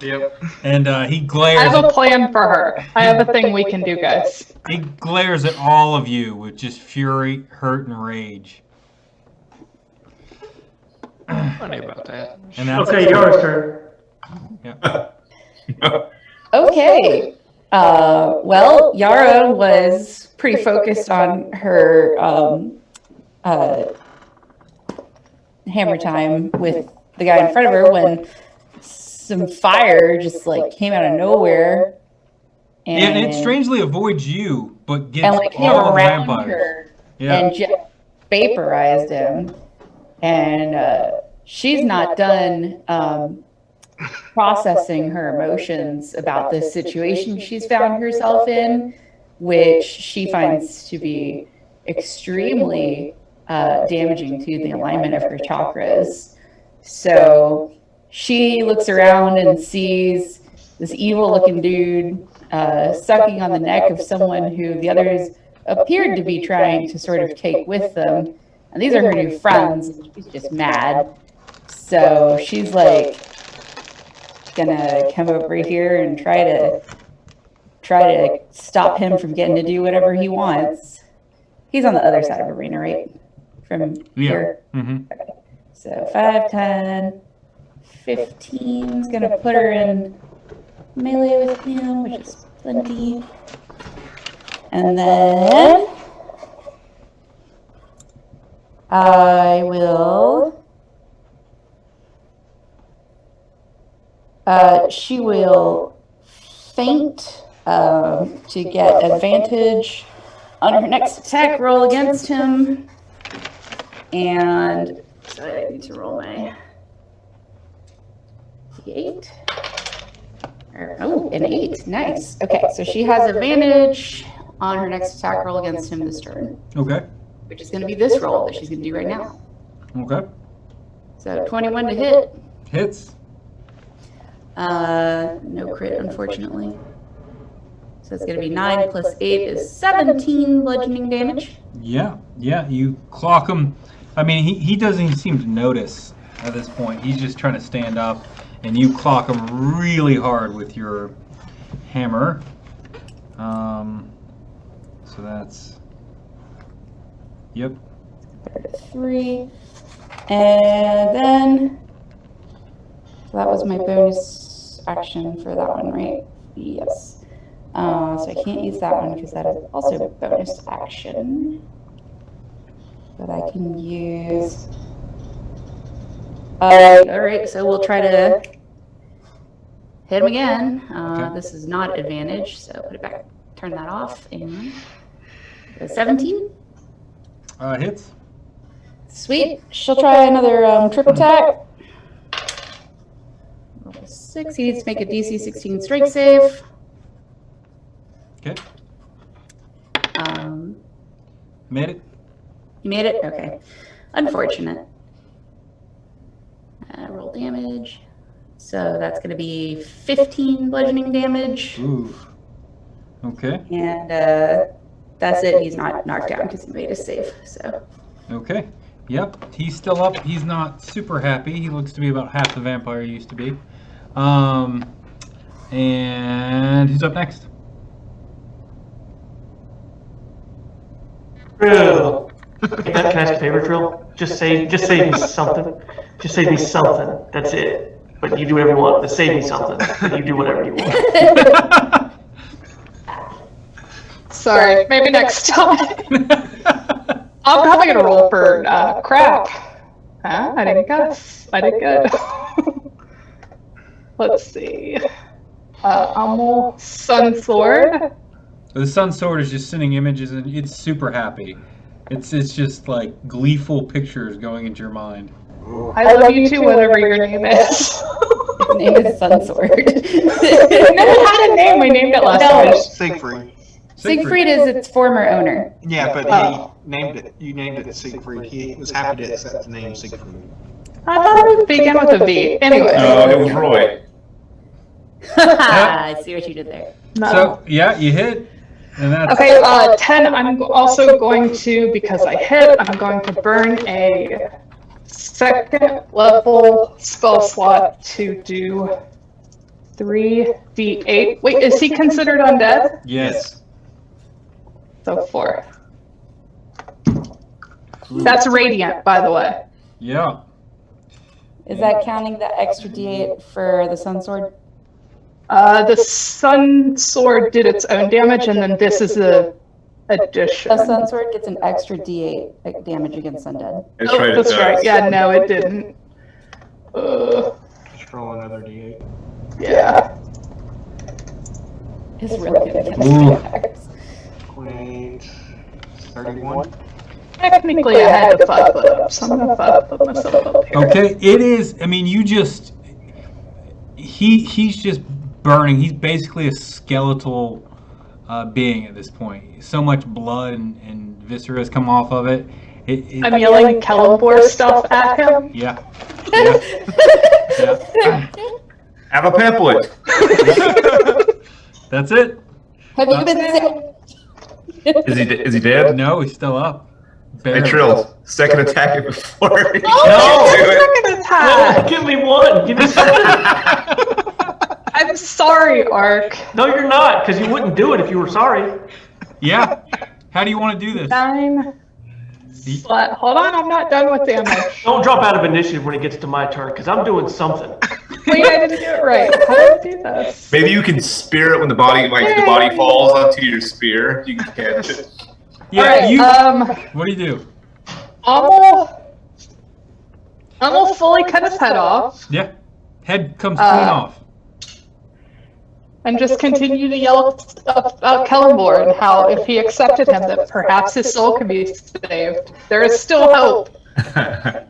Yep. And he glares. I have a plan for her. I have a thing we can do, guys. He glares at all of you with just fury, hurt, and rage. Funny about that. And that's Okay, Yara's turn. Yeah. Okay. Well, Yara was pretty focused on her hammer time with the guy in front of her when some fire just like came out of nowhere. And it strangely avoids you, but gets and like came all the around vampires. her Yeah. and just vaporized him. And she's not done processing her emotions about this situation she's found herself in, which she finds to be extremely damaging to the alignment of her chakras. So she looks around and sees this evil-looking dude sucking on the neck of someone who the others appeared to be trying to sort of take with them. And these are her new friends. She's just mad. So she's like gonna come over here and try to stop him from getting to do whatever he wants. He's on the other side of the arena, right? From here. Mm-hmm. Okay. So 5, 10, 15 is gonna put her in melee with him, which is plenty. And then I will. She will feint to get advantage on her next attack roll against him. And so I need to roll my d8. Oh, an 8. Nice. Okay, so she has advantage on her next attack roll against him this turn. Okay. Which is going to be this roll that she's going to do right now. Okay. So 21 to hit. Hits. No crit, unfortunately. So it's going to be 9 plus 8 is 17 bludgeoning damage. Yeah, you clock him. I mean, he doesn't even seem to notice at this point. He's just trying to stand up, and you clock him really hard with your hammer. So that's... Yep. 3. And then... So that was my bonus action for that one, right? Yes. So I can't use that one because that is also a bonus action. But I can use... Alright, so we'll try to hit him again. Okay. This is not advantage, so put it back, turn that off. And 17? Hits. Sweet. She'll try another trip attack. Roll 6. He needs to make a DC 16 strength save. Okay. Made it. You made it? Okay. Unfortunate. Roll damage. So that's going to be 15 bludgeoning damage. Ooh. Okay. And that's it. He's not knocked down because he made a save. So. Okay. Yep. He's still up. He's not super happy. He looks to be about half the vampire he used to be. And who's up next? Trill. Can I ask a favor, Trill? Just say me something. Just say me something. That's it. But you do whatever you want. Just say me something. But you do whatever you want. Sorry, maybe next time. I'm probably gonna roll for crap. Huh? I didn't guess. I did good. Let's see. Amul Sun Sword. The Sun Sword is just sending images, and it's super happy. It's just like gleeful pictures going into your mind. I love you too, whatever your name is. His name is Sun Sword. It never had a name. We named it last time. Siegfried. Siegfried is its former owner. Yeah, but he named it. You named it Siegfried. He was happy to accept the name Siegfried. I thought it began with a V. Anyway. No, it was Roy. I see what you did there. No. So yeah, you hit, and that's Okay, 10, I'm also going to, because I hit, I'm going to burn a second level spell slot to do 3d8. Wait, is he considered undead? yes. So 4. That's radiant, by the way. Yeah. Is that counting the extra D8 for the Sun Sword? The Sun Sword did its own damage, and then this is the addition. The Sun Sword gets an extra D8 damage against undead. That's Oh, right, it that's does. right. Yeah, no, it didn't. Just roll another D8. Yeah. It's really good against Ooh. vampires. 28, 31. Technically, I had to 5 foot up, so I'm gonna 5 foot myself up here. Okay, it is. I mean, you just he's just burning. He's basically a skeletal being at this point. So much blood and viscera has come off of it. I'm yelling Celeborn stuff at him. Yeah. Yeah. Have a pamphlet. That's it. Have you been sick? Is he dead? No, he's still up. Barely. Hey, Trill, second attack it before. Oh, do it. second attack! Give me one. Give me something. I'm sorry, Ark. No, you're not, because you wouldn't do it if you were sorry. Yeah. How do you want to do this? 9. Hold on, I'm not done with damage. Don't drop out of initiative when it gets to my turn, because I'm doing something. Wait, I didn't do it right. How do I do this? Maybe you can spear it when the body falls onto your spear. You can catch it. Yeah, Alright, what do you do? I'm gonna fully cut his head off Yeah. Head comes clean off. and just continue to yell about Kellenborn and how if he accepted him that perhaps his soul can be saved. There is still hope.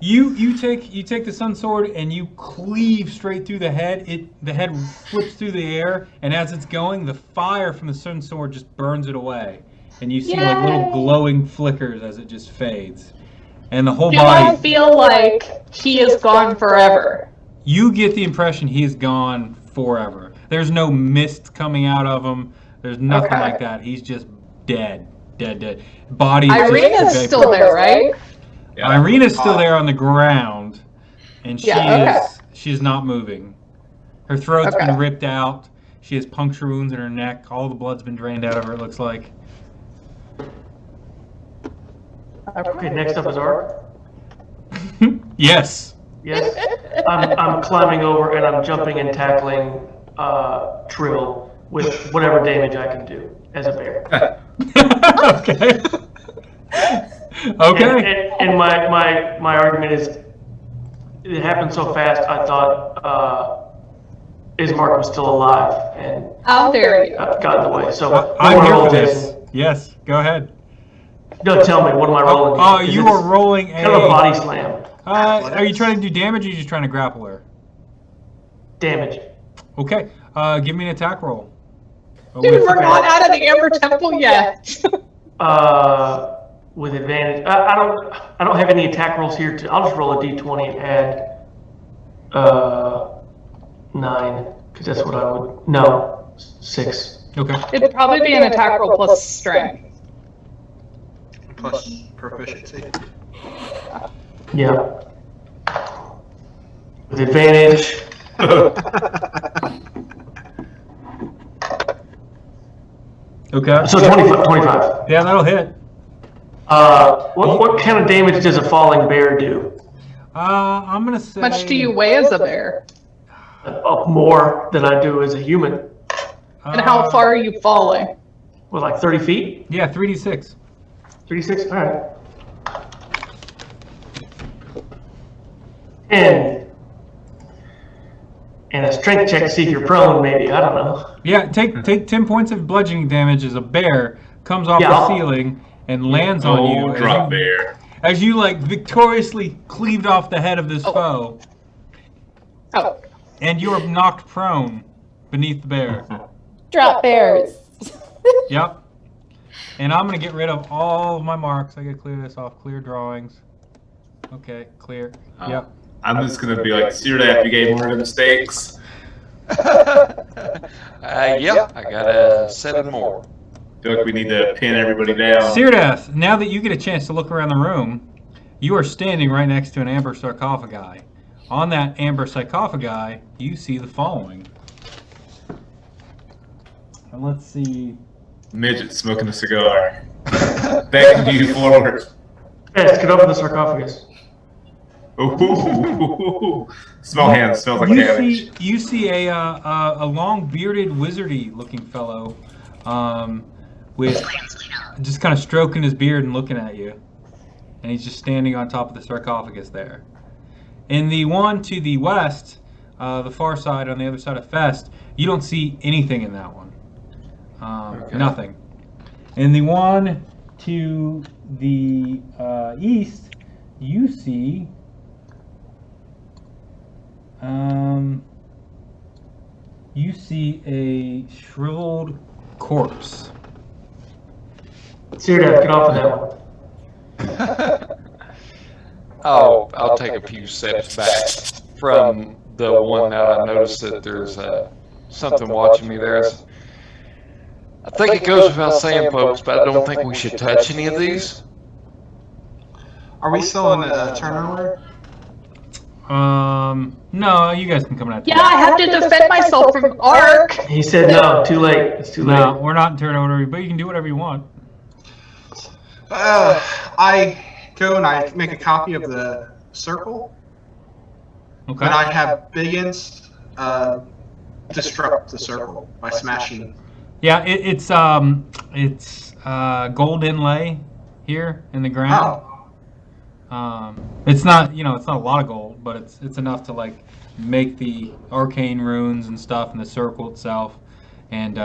You take the sun sword and you cleave straight through the head. The head flips through the air, and as it's going, the fire from the sun sword just burns it away, and you see like little glowing flickers as it just fades, and the whole Do body. I feel like he is gone forever? You get the impression he is gone forever. There's no mist coming out of him. There's nothing like that. He's just dead. Body. Irina's still there, right? Yeah. Irina's still there on the ground, and she's not moving. Her throat's been ripped out. She has puncture wounds in her neck. All the blood's been drained out of her, it looks like. Okay, next up is Ark. Yes. Yes. I'm climbing over and I'm jumping and tackling Trill with whatever damage I can do as a bear. Okay. Okay. And my argument is, it happened so fast. I thought Aasimar was still alive, and How dare you? got in the way. So I'm here for this. Yes. Go ahead. No, tell me, what am I rolling? Oh, you are rolling kind of a body slam. Are you trying to do damage, or are you just trying to grapple her? Damage. Okay. Give me an attack roll. Dude, we're not out of the Amber Temple yet. With advantage. I don't have any attack rolls here. I'll just roll a d20 and add 9, because that's what I would. No, 6. Okay. It'd probably be an attack roll plus strength. Plus proficiency. Yeah. With advantage. Okay. So 25. Yeah, that'll hit. What kind of damage does a falling bear do? I'm gonna say. Much do you weigh as a bear? More than I do as a human. And how far are you falling? Well, like 30 feet? Yeah, 3d6. 36? All right. 10. And a strength check to see if you're prone, maybe. I don't know. Yeah, take 10 points of bludgeoning damage as a bear comes off the ceiling and lands on you. Drop bear. As you like victoriously cleaved off the head of this foe. Oh. And you are knocked prone beneath the bear. Drop bears. Yep. And I'm going to get rid of all of my marks. I got to clear this off. Clear drawings. Okay, clear. Yep. I'm just going to be like, Syrdath, you gave more mistakes. Yeah, I got 7 more. I feel like we need to pin everybody down. Syrdath, now that you get a chance to look around the room, you are standing right next to an amber sarcophagi. On that amber sarcophagi, you see the following. And let's see. Midget smoking a cigar. Beckoning you forward. Yes, get over the sarcophagus. Ooh. Small hands, smells like cabbage. You see a long bearded wizardy looking fellow with just kind of stroking his beard and looking at you. And he's just standing on top of the sarcophagus there. In the one to the west, the far side on the other side of Fest, you don't see anything in that one. Nothing. In the one to the east, you see a shriveled corpse. Syrdath, get off of that one. Oh, I'll take a few steps back from the one now. I noticed that there's something watching me there. I think it goes without saying, folks, but I don't think we should touch any of these. Are we still in a turn order? No, you guys can come out. Yeah, I have to defend myself from Ark. He said no, too late. It's too late. No, we're not in turn order, but you can do whatever you want. I go and I make a copy of the circle. Okay. And I have Biggins disrupt the circle by smashing. Yeah, it's gold inlay here in the ground. It's not, it's not a lot of gold, but it's enough to like make the arcane runes and stuff in the circle itself. And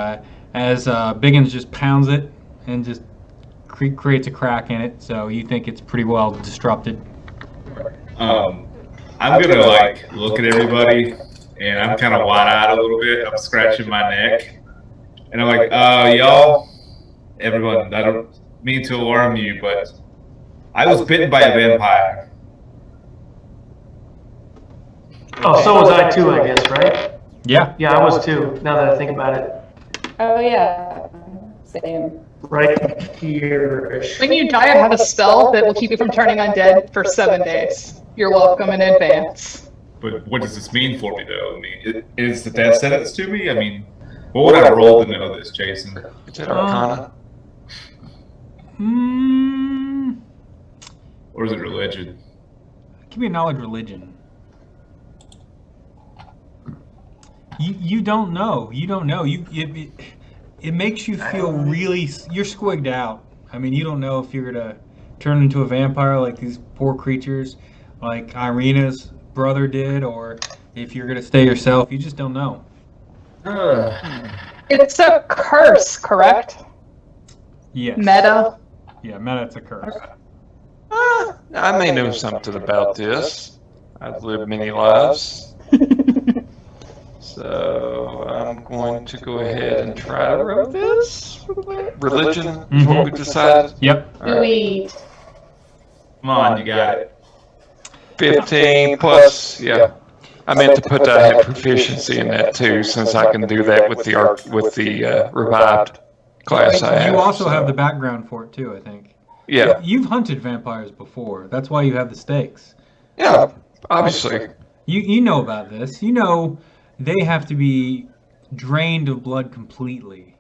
as Biggins just pounds it and just creates a crack in it, so you think it's pretty well disrupted. I'm gonna like look at everybody, and I'm kind of wide-eyed a little bit. I'm scratching my neck, and I'm like, y'all, everyone. I don't mean to alarm you, but I was bitten by a vampire. Oh, so was I too, I guess, right? Yeah. Yeah, I was too, now that I think about it. Oh yeah, same. Right here-ish. When you die, I have a spell that will keep you from turning undead for 7 days. You're welcome in advance. But what does this mean for me, though? I mean, is the death sentence to me? I mean, what would I roll to know this, Jason? Is it Arcana? Or is it religion? Give me a knowledge religion. You don't know. You don't know. It makes you feel really. You're squigged out. I mean, you don't know if you're gonna turn into a vampire like these poor creatures, like Irina's brother did, or if you're gonna stay yourself. You just don't know. It's a curse, correct? Yes. Meta. Yeah, meta's a curse. I may know something about this. I've lived many lives. So I'm going to go ahead and try to roll this. Religion is what we decided. Yep. All right. Come on, you got it. 15 plus, yeah. I meant to put I have proficiency in that too, since I can do that with the revived class I have. You also have the background for it too, I think. Yeah. You've hunted vampires before. That's why you have the stakes. Yeah, obviously. You know about this. You know they have to be drained of blood completely,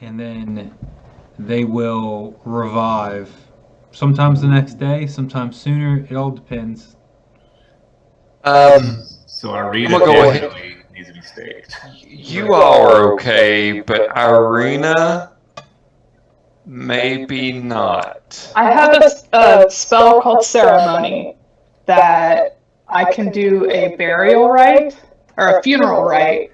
and then they will revive. Sometimes the next day, sometimes sooner. It all depends. So Irina definitely needs to be staked. You all are okay, but Irina, maybe not. I have a spell called Ceremony that I can do a burial rite or a funeral rite.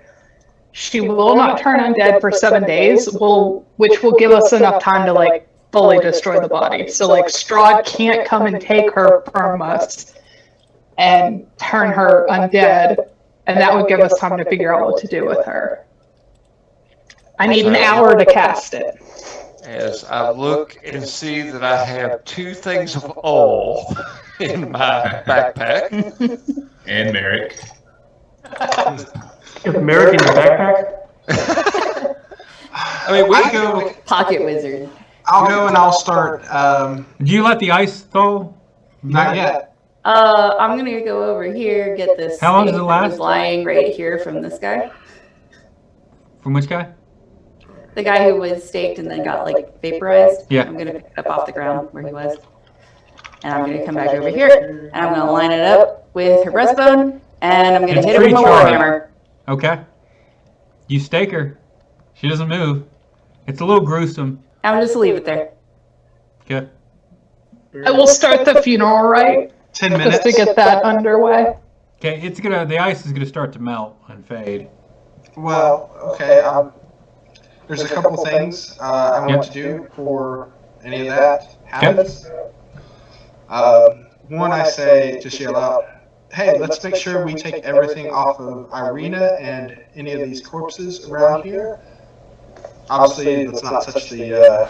She will not turn undead for 7 days, which will give us enough time to like fully destroy the body. So like Strahd can't come and take her from us and turn her undead, and that would give us time to figure out what to do with her. I need an hour to cast it. As I look and see that I have 2 things of all in my backpack. And Marick. You have Marick in your backpack? I mean, we go. Pocket wizard. I'll go and I'll start. Do you let the ice thaw? Not yet. I'm gonna go over here, get this. How long does thing it that was last? lying right here from this guy. From which guy? The guy who was staked and then got like vaporized. Yeah. I'm gonna pick it up off the ground where he was. And I'm gonna come back over here and I'm gonna line it up with her breastbone and I'm gonna It's hit her with my pre-charged. warhammer. Okay. You stake her. She doesn't move. It's a little gruesome. I'm just leave it there. Okay. I will start the funeral rite 10 just minutes. to get that underway. Okay, the ice is gonna start to melt and fade. Well, okay. There's a couple things I want to do before any of that happens. One, I say, just yell out, hey, let's make sure we take everything off of Irina and any of these corpses around here. Obviously, let's not touch the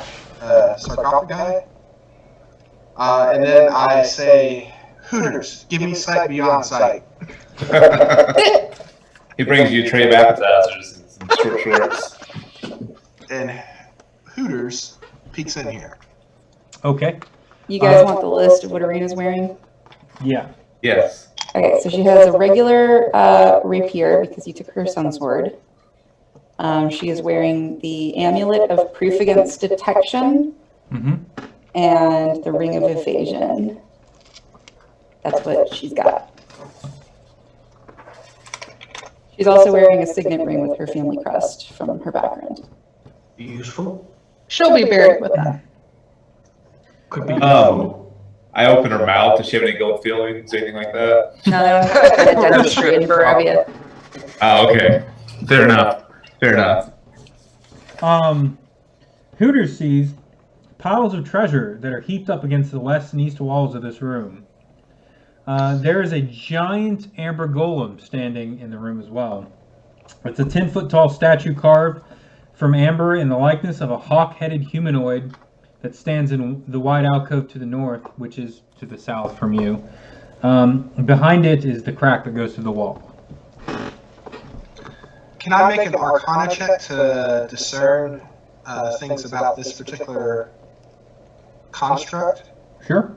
sarcophagi. And then I say, Hooters, give me sight beyond sight. He brings you a tray of appetizers and some short shorts. And Hooters peeks in here. Okay. You guys want the list of what Arena's wearing? Yeah. Yes. Okay, so she has a regular rapier because you took her sunsword. She is wearing the amulet of proof against detection and the ring of evasion. That's what she's got. She's also wearing a signet ring with her family crest from her background. Useful. She'll be buried with that. Could be useful. I open her mouth. Does she have any gold feelings, anything like that? No, they don't dentistry in Barovia. Oh, okay. Fair enough. Fair enough. Hooters sees piles of treasure that are heaped up against the west and east walls of this room. There is a giant amber golem standing in the room as well. It's a 10-foot tall statue carved from amber in the likeness of a hawk-headed humanoid that stands in the wide alcove to the north, which is to the south from you. Behind it is the crack that goes through the wall. Can I make an Arcana check to discern things about this particular construct? Sure.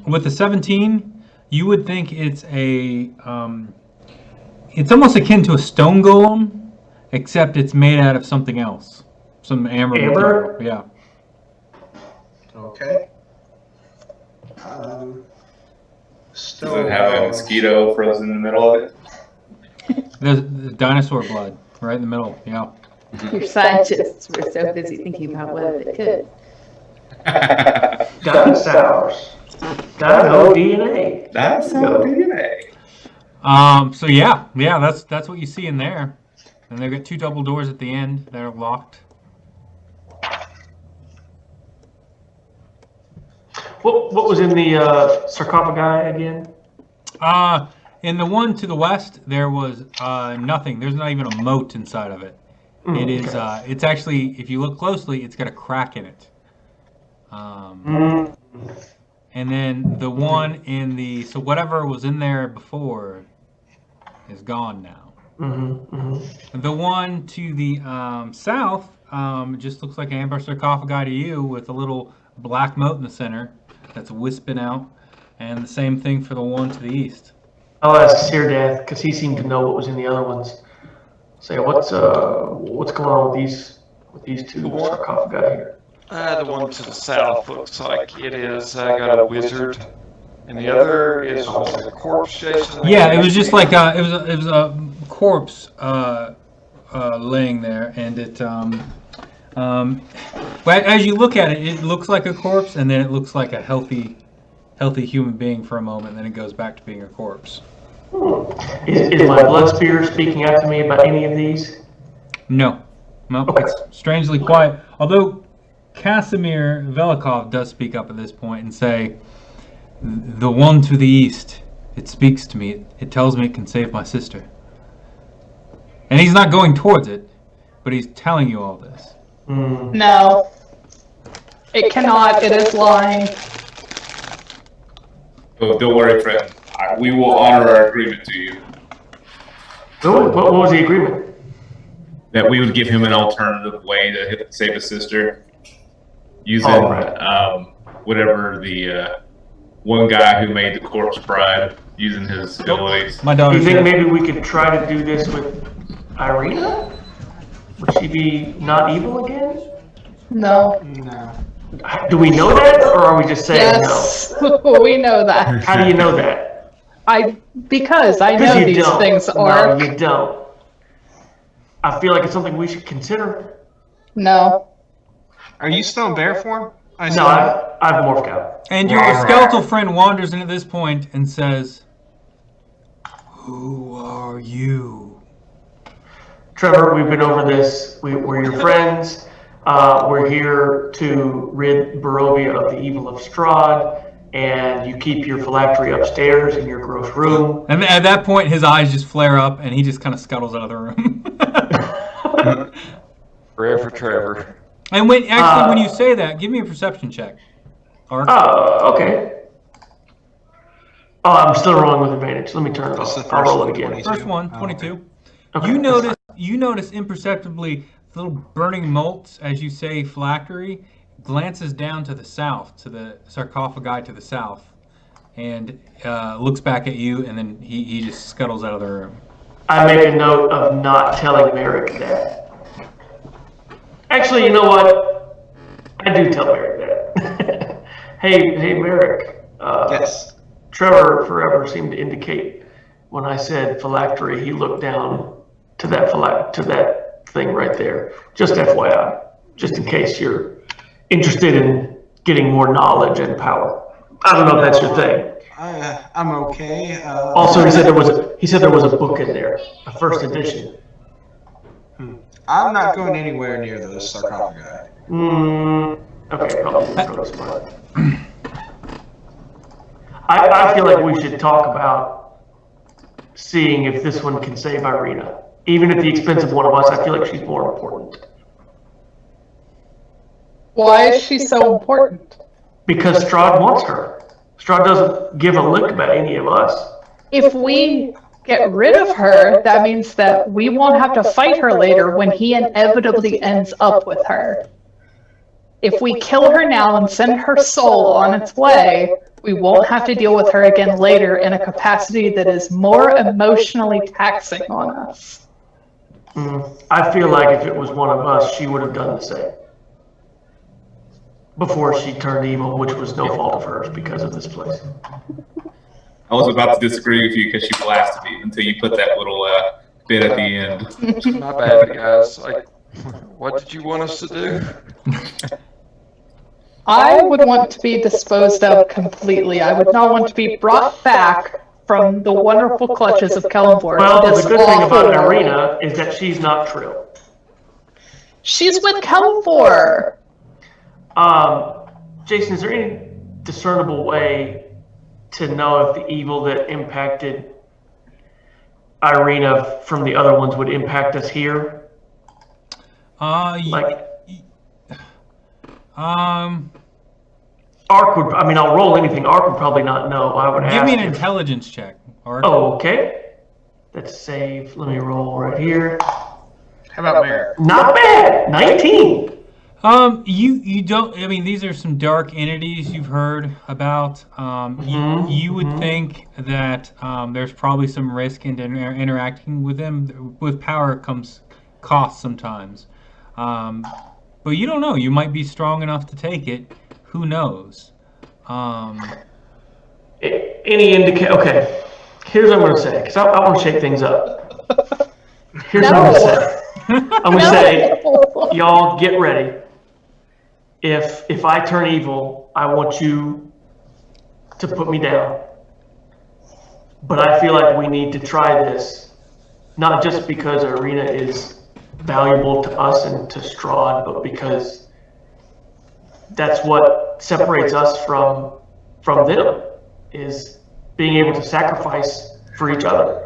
With the 17, you would think it's a, it's almost akin to a stone golem, except it's made out of something else. Some amber material. Yeah. Okay. Does it have a mosquito frozen in the middle of it? There's dinosaur blood right in the middle. Yeah. Your scientists were so busy thinking about whether they could. Dinosaurs. Dino DNA. Dinosaur DNA. So yeah, that's what you see in there, and they've got two double doors at the end that are locked. What was in the sarcophagi again? In the one to the west, there was nothing. There's not even a moat inside of it. It is. Okay. It's actually, if you look closely, it's got a crack in it. And then the one in the whatever was in there before is gone now. The one to the south just looks like an amber sarcophagi to you with a little black moat in the center that's wisping out, and the same thing for the one to the east. I'll ask Syrdath because he seemed to know what was in the other ones. Say, what's going on with these two sarcophagi here? The one to the south looks like it is got a wizard, and the other is a corpse, Jason. Yeah, it was just like it was a corpse laying there, and it but as you look at it, it looks like a corpse, and then it looks like a healthy human being for a moment, and then it goes back to being a corpse. Is my blood spear speaking out to me about any of these? No, okay. It's strangely quiet. Although Aasimar Warlock does speak up at this point and say, "The one to the east, it speaks to me. It tells me it can save my sister." And he's not going towards it, but he's telling you all this. No. It cannot. It is lying. Oh, don't worry, friend. We will honor our agreement to you. What was the agreement? That we would give him an alternative way to save his sister. Using whatever the one guy who made the corpse bride, using his abilities. My daughter. Do you think maybe we could try to do this with Irina? Would she be not evil again? No. No. Do we know that, or are we just saying yes, no? We know that. How do you know that? Because I know these things are. No, you don't. I feel like it's something we should consider. No. Are you still in bear form? I've morphed out. And your skeletal friend wanders in at this point and says, "Who are you?" Trevor, we've been over this. We're your friends. We're here to rid Barovia of the evil of Strahd, and you keep your phylactery upstairs in your gross room. And at that point, his eyes just flare up, and he just kind of scuttles out of the room. Rare for Trevor. And when you say that, give me a perception check. Okay. Oh, I'm still wrong with advantage. Let me turn it What's off. the I'll first roll it one, again. 22? First one, Oh, 22. okay. Okay, You notice imperceptibly the little burning motes, as you say, phylactery, glances down to the south, to the sarcophagi to the south, and looks back at you, and then he just scuttles out of the room. I make a note of not telling Marick that. Actually, you know what? I do tell Marick that. hey, Marick. Yes. Trevor forever seemed to indicate when I said phylactery, he looked down to that thing right there. Just FYI, just in case you're interested in getting more knowledge and power. I don't know if that's your thing. I'm okay. Also, he said there was a book in there, a first edition. I'm not going anywhere near those sarcophagi. Okay, probably smart. I feel like we should talk about seeing if this one can save Irina. Even at the expense of one of us, I feel like she's more important. Why is she so important? Because Strahd wants her. Strahd doesn't give a lick about any of us. If we get rid of her, that means that we won't have to fight her later when he inevitably ends up with her. If we kill her now and send her soul on its way, we won't have to deal with her again later in a capacity that is more emotionally taxing on us. I feel like if it was one of us, she would have done the same. Before she turned evil, which was no fault of hers because of this place. I was about to disagree with you because she blasted me until you put that little bit at the end. My bad, guys. Like, what did you want us to do? I would want to be disposed of completely. I would not want to be brought back from the wonderful clutches of Kellenborg. Well, the good thing about Irina is that she's not Trill. She's with Kellenborg. Jason, is there any discernible way to know if the evil that impacted Irina from the other ones would impact us here? Ark would. I mean, I'll roll anything. Ark would probably not know. I would Give ask me an if- intelligence check, Ark. Oh, okay. Let's save. Let me roll right here. How about Marick? Not bad. 19. You don't. I mean, these are some dark entities you've heard about. You would think that there's probably some risk in interacting with them. With power comes cost sometimes, but you don't know. You might be strong enough to take it. Who knows? Any indication? Okay. Here's what I'm going to say, because I want to shake things up. Here's what I'm going to say. I'm going to say, y'all get ready. If I turn evil, I want you to put me down. But I feel like we need to try this, not just because Irina is valuable to us and to Strahd, but because that's what separates us from them, is being able to sacrifice for each other.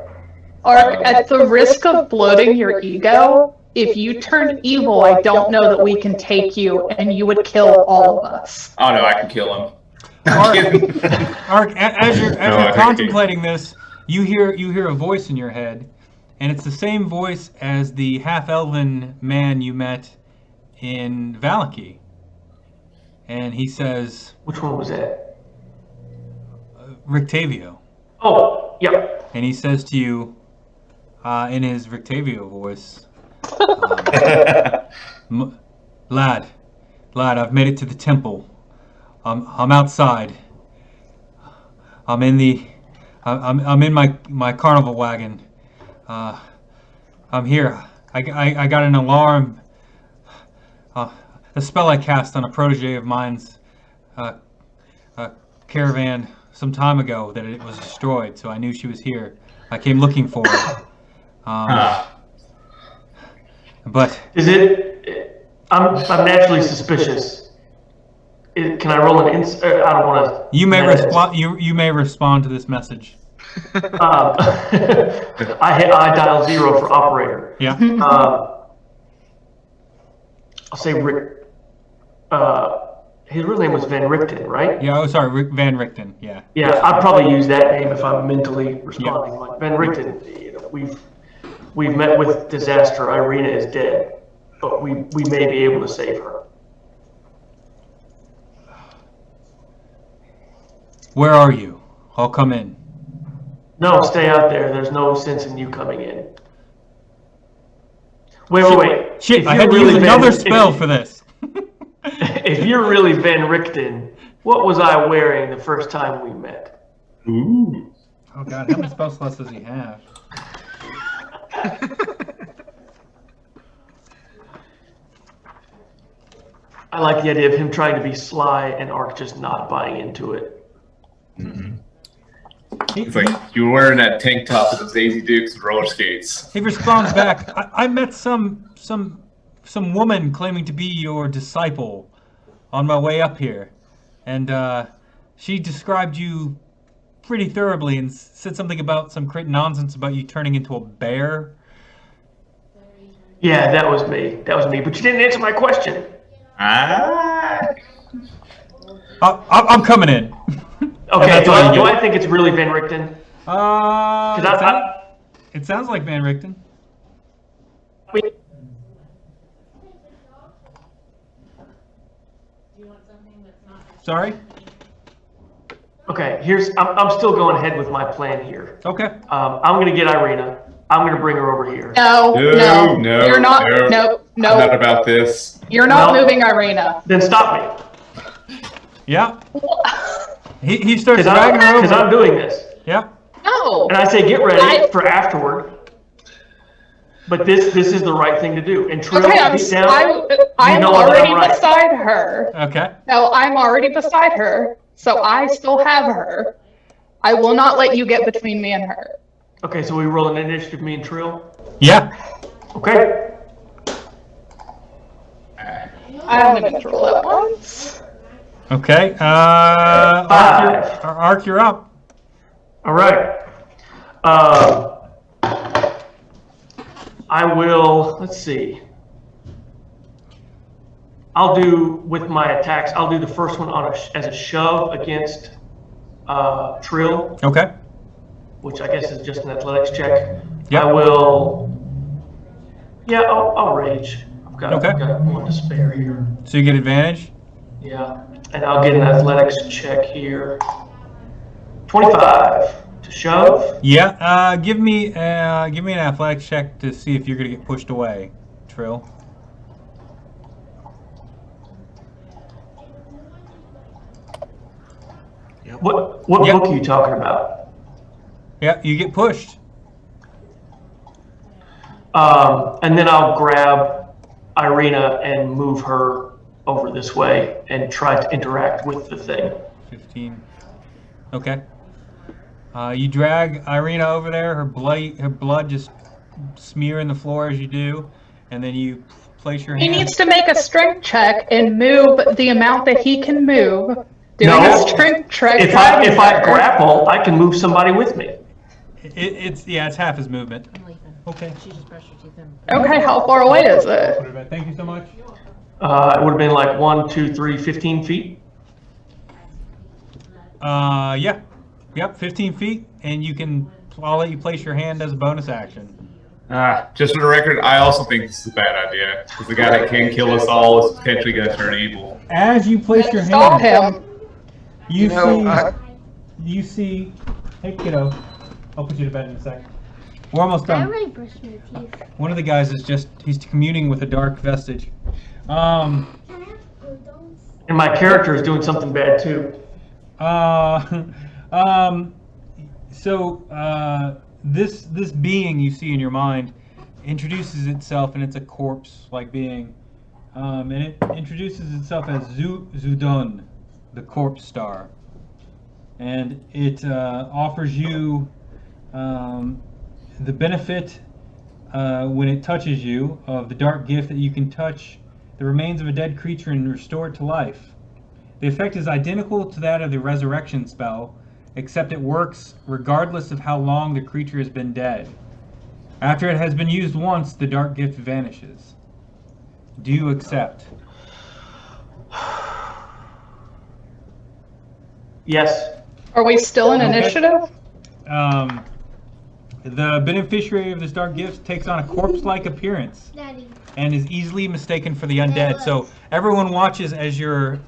Ark, at the risk of bloating your ego, if you turn evil, I don't know that we can take you, and you would kill all of us. Oh no, I can kill him. Ark, as you're I contemplating this, you hear a voice in your head, and it's the same voice as the half-elven man you met in Valaki. And he says, Which one was that? Rictavio. Oh, yeah. And he says to you, in his Rictavio voice, lad, I've made it to the temple. I'm outside. I'm in my carnival wagon. I'm here. I got an alarm. A spell I cast on a protege of mine's caravan some time ago that it was destroyed, so I knew she was here. I came looking for her. But Is it? I'm naturally suspicious. Can I roll an ins? I don't want to. you may respond. You may respond to this message. I dial 0 for operator. Yeah. I'll say Rick. His real name was Van Richten, right? Yeah, oh, sorry, Van Richten, yeah. Yeah, I'd probably use that name if I'm mentally responding. Like Van Richten, you know, we've met with disaster. Irina is dead, but we may be able to save her. Where are you? I'll come in. No, stay out there. There's no sense in you coming in. Wait. Shit, If I you're had to really use another Van- spell for this. If you're really Van Richten, what was I wearing the first time we met? Ooh. Oh god, how many spell slots does he have? I like the idea of him trying to be sly and Ark just not buying into it. Mm-hmm. It's like you were wearing that tank top with those Daisy Dukes and roller skates. He responds back, I met some woman claiming to be your disciple on my way up here. And she described you pretty thoroughly and said something about some nonsense about you turning into a bear. Yeah, that was me. But you didn't answer my question. I'm coming in. Okay, do I think it's really Van Richten? It sounds like Van Richten. Sorry? Okay, I'm still going ahead with my plan here. Okay. I'm going to get Irina. I'm going to bring her over here. No, you're not. No. I'm not about this. You're not moving Irina. Then stop me. Yeah. He starts dragging her over. Because I'm doing this. Yeah. No. And I say, get ready for afterward. But this is the right thing to do. And Trill, Okay, I'm already beside her. Okay. No, I'm already beside her, so I still have her. I will not let you get between me and her. Okay, so we roll an initiative, me and Trill? Yeah. Okay. I'm gonna roll at once. Okay. Ark, you're up. All right. I will, let's see. I'll do, with my attacks, I'll do the first one as a shove against Trill. Okay. Which I guess is just an athletics check. Yep. I will, I'll rage. I've got one to spare here. So you get advantage? Yeah, and I'll get an athletics check here. 25 to shove. Yeah. Give me an athletics check to see if you're gonna get pushed away, Trill. What book are you talking about? Yeah, you get pushed. And then I'll grab Irina and move her over this way and try to interact with the thing. 15. Okay. You drag Irina over there. Her blood just smearing the floor as you do, and then you place your hand. He needs to make a strength check and move the amount that he can move. Doing a strength check. If I grapple, I can move somebody with me. It's half his movement. Okay. She just brushed her teeth in. Okay, how far away is it? Thank you so much. It would have been like 1, 2, 3, 15 feet. Yeah. Yep, 15 feet, and I'll let you place your hand as a bonus action. Just for the record, I also think this is a bad idea, because the guy that can kill us all is potentially going to turn evil. As you place your Stop hand, him. you see, hey kiddo, I'll put you to bed in a second. We're almost done. I already brushed my teeth. One of the guys he's communing with a dark vestige. And my character is doing something bad too. This being you see in your mind introduces itself, and it's a corpse-like being. And it introduces itself as Zudon, the corpse star. And it offers you the benefit when it touches you of the dark gift that you can touch the remains of a dead creature and restore it to life. The effect is identical to that of the resurrection spell, except it works regardless of how long the creature has been dead. After it has been used once, the dark gift vanishes. Do you accept? Yes. Are we still in Okay. initiative? The beneficiary of this dark gift takes on a corpse-like appearance Daddy. and is easily mistaken for the undead. So everyone watches as your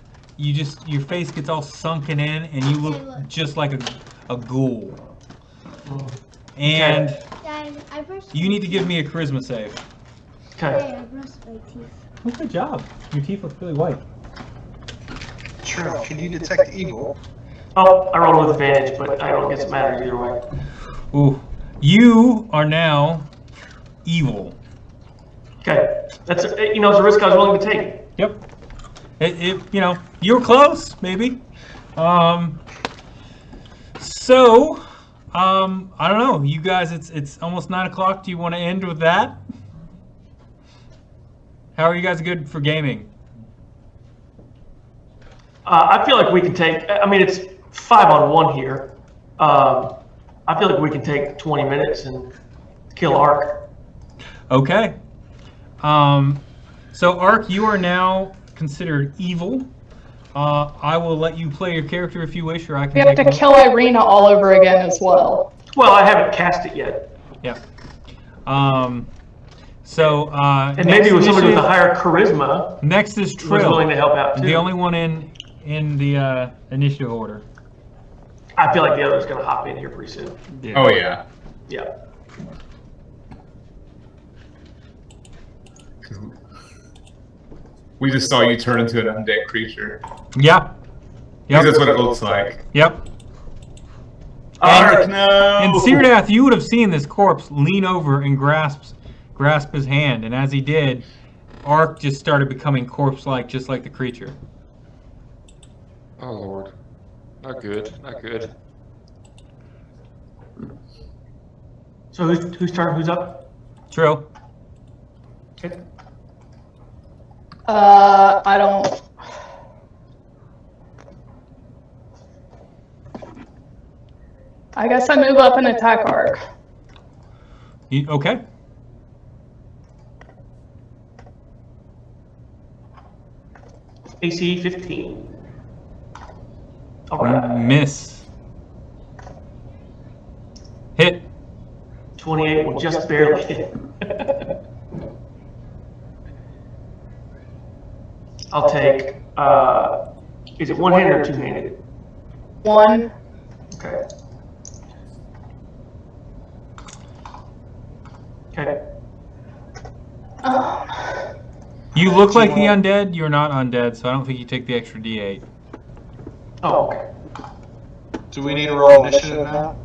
face gets all sunken in, and you look just like a ghoul. And Dad, I brushed you need to give me a charisma save. Okay. I brushed my teeth. Oh, good job. Your teeth look really white. Trill, can you detect evil? Oh, I rolled with advantage, but I don't guess it matters either way. Ooh. You are now evil. Okay. That's it's a risk I was willing to take. Yep. You were close, maybe. I don't know. You guys, it's almost 9 o'clock. Do you want to end with that? How are you guys good for gaming? I feel like we can take. I mean, it's 5-on-1 here. I feel like we can take 20 minutes and kill Ark. Okay. So Ark, you are now considered evil. I will let you play your character if you wish, or I can. We have to kill Irina all over again as well. Well, I haven't cast it yet. Yeah. And maybe with somebody with a higher charisma. Next is Was Trill, willing to help out too. the only one in the initiative order. I feel like the other's gonna hop in here pretty soon. Yeah. Oh yeah. Yeah. We just saw you turn into an undead creature. Yeah. Because that's what it looks like. Yep. Ark, no! And Syrdath, you would have seen this corpse lean over and grasp his hand, and as he did, Ark just started becoming corpse-like, just like the creature. Oh Lord. Not good. Not good. So who's turn? Who's up? Trill. Okay. I don't. I guess I move up and attack Ark. Okay. AC 15. All right. Miss. Hit. 28 will just barely hit. I'll take, is it one-handed or two-handed? One. Okay. Okay. You look like the undead. You're not undead, so I don't think you take the extra D8. Oh, okay. Do we need to roll initiative now?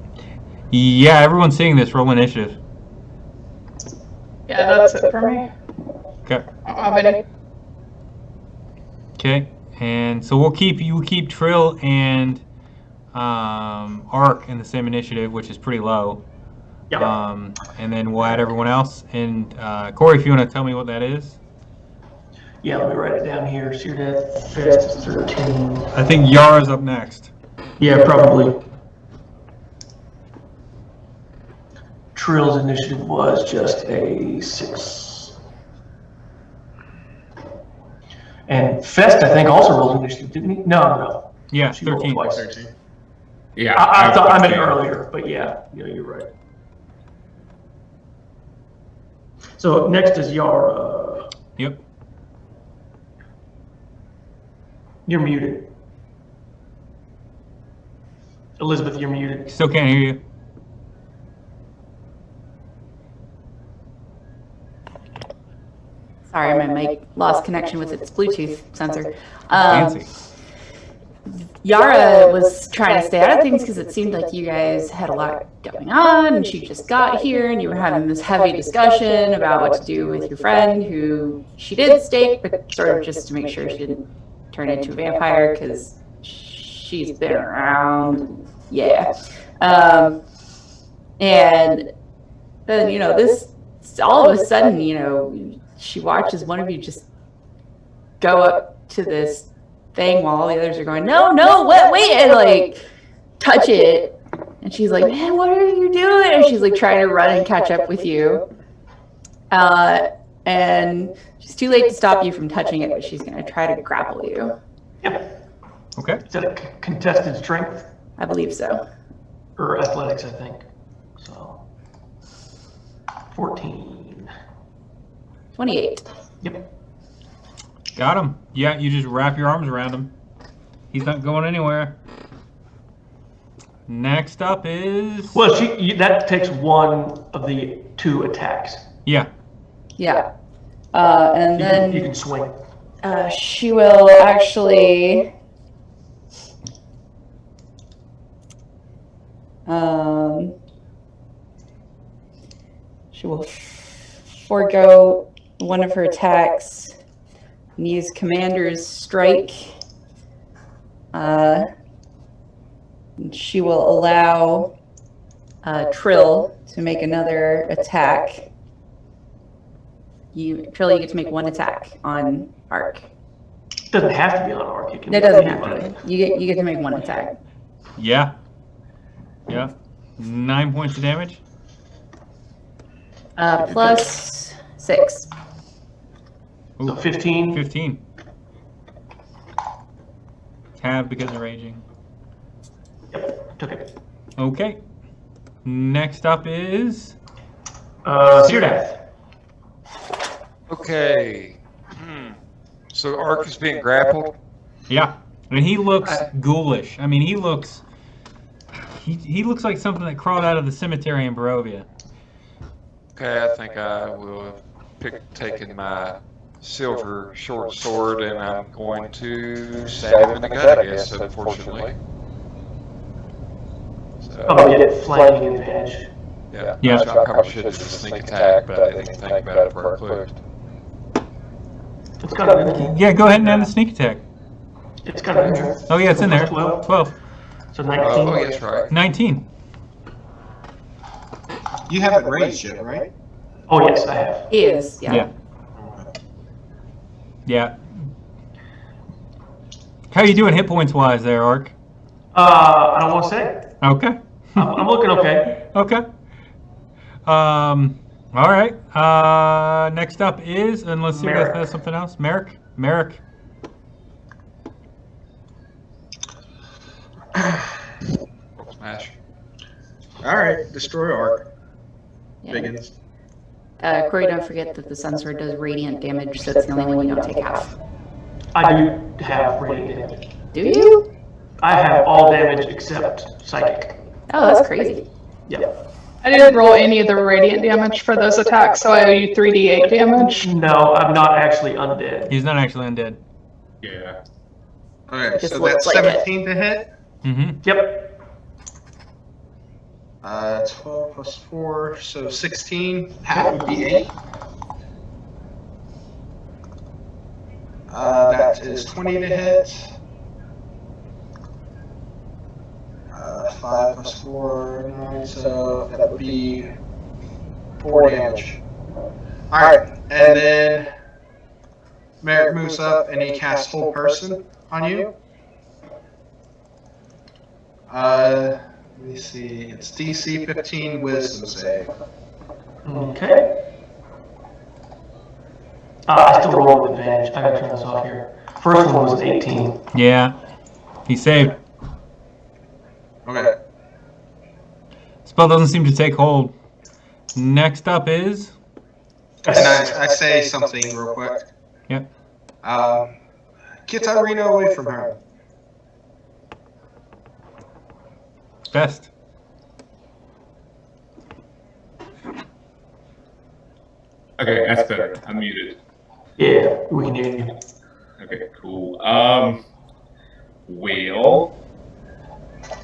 Yeah, everyone's seeing this. Roll initiative. Yeah, that's it for me. Okay. I don't have any. Okay. And so we'll keep Trill and Ark in the same initiative, which is pretty low. Yep. And then we'll add everyone else. And Corey, if you want to tell me what that is. Yeah, let me write it down here. Syrdath Fest is 13. I think Yara's up next. Yeah, probably. Trill's initiative was just a 6. And Fest, I think, also rolled initiative, didn't he? No. Yeah, She rolled 13. twice. 13. Yeah. I thought I meant 13. earlier, but yeah, you're right. So next is Yara. Yep. You're muted. Elizabeth, you're muted. Still can't hear you. Sorry, my mic lost connection with its Bluetooth sensor. Fancy. Yara was trying to stay out of things because it seemed like you guys had a lot going on, and she just got here, and you were having this heavy discussion about what to do with your friend, who she did stake, but sort of just to make sure she didn't turn into a vampire, because she's been around. Yeah. And then, this, all of a sudden, she watches one of you just go up to this thing while all the others are going, no, wait, and like touch it. And she's like, man, what are you doing? And she's like trying to run and catch up with you. And she's too late to stop you from touching it, but she's going to try to grapple you. Yep. Okay. Is that a contested strength? I believe so. Or athletics, I think. So 14. 28. Yep. Got him. Yeah, you just wrap your arms around him. He's not going anywhere. Next up is... Well, that takes one of the 2 attacks. Yeah. Yeah. And then you can swing. She will actually... she will forego one of her attacks and use Commander's Strike. She will allow Trill to make another attack. Trill, you get to make 1 attack on Arc. It doesn't have to be on Arc. It doesn't have to. You get to make 1 attack. Yeah. Yeah. 9 points of damage. Plus 6. So 15. 15. Tab because of raging. Yep, took it. Okay. Next up is... Syrdath. Okay. So Ark is being grappled? Yeah. And he looks ghoulish. I mean, he looks... He looks like something that crawled out of the cemetery in Barovia. Okay, I think I will have taken my silver short sword and I'm going to stab him in the gut, I guess, unfortunately. So, Oh, yeah, flanking advantage. yeah. Yeah. I probably should have done a sneak attack, but I didn't think about it before I clicked. It's got it in there. Yeah, go ahead and add the sneak attack. It's got it in there. Oh, yeah, it's in there. 12. 12. So 19. Oh, yes, right. 19. You haven't raised yet, right? Oh, yes, I have. He is, yeah. Yeah. Yeah. How you doing hit points wise there, Ark? I don't want to say. Okay. I'm looking okay. Okay. All right. Next up is, unless you guys Marick. have something else, Marick. Marick. Smash. Alright, destroy Ark. Yeah. Biggins. Corey, don't forget that the Sun Sword does radiant damage, so it's the only one you don't take half. I do have radiant damage. Do you? I have all damage except psychic. Oh, that's crazy. Yeah. I didn't roll any of the radiant damage for those attacks, so I owe you 3d8 damage. No, I'm not actually undead. He's not actually undead. Yeah. Alright, Just so looks that's like it. 17 to hit. Mm-hmm. Yep. 12 plus 4, so 16. Half would be 8. That is 20 to hit. 5 plus 4, 9, so that would be 4 damage. Alright, and then Marick moves up and he casts Whole Person on you. Let me see, it's DC 15 Wisdom save. Okay. I still roll with advantage. I gotta turn this off here. First one was 18. Yeah. He saved. Okay. Spell doesn't seem to take hold. Next up is... And I say something real quick. Yep. Get Irina away from her. Best. Okay, that's better. I'm muted. Yeah, we can hear you. Okay, cool. Well,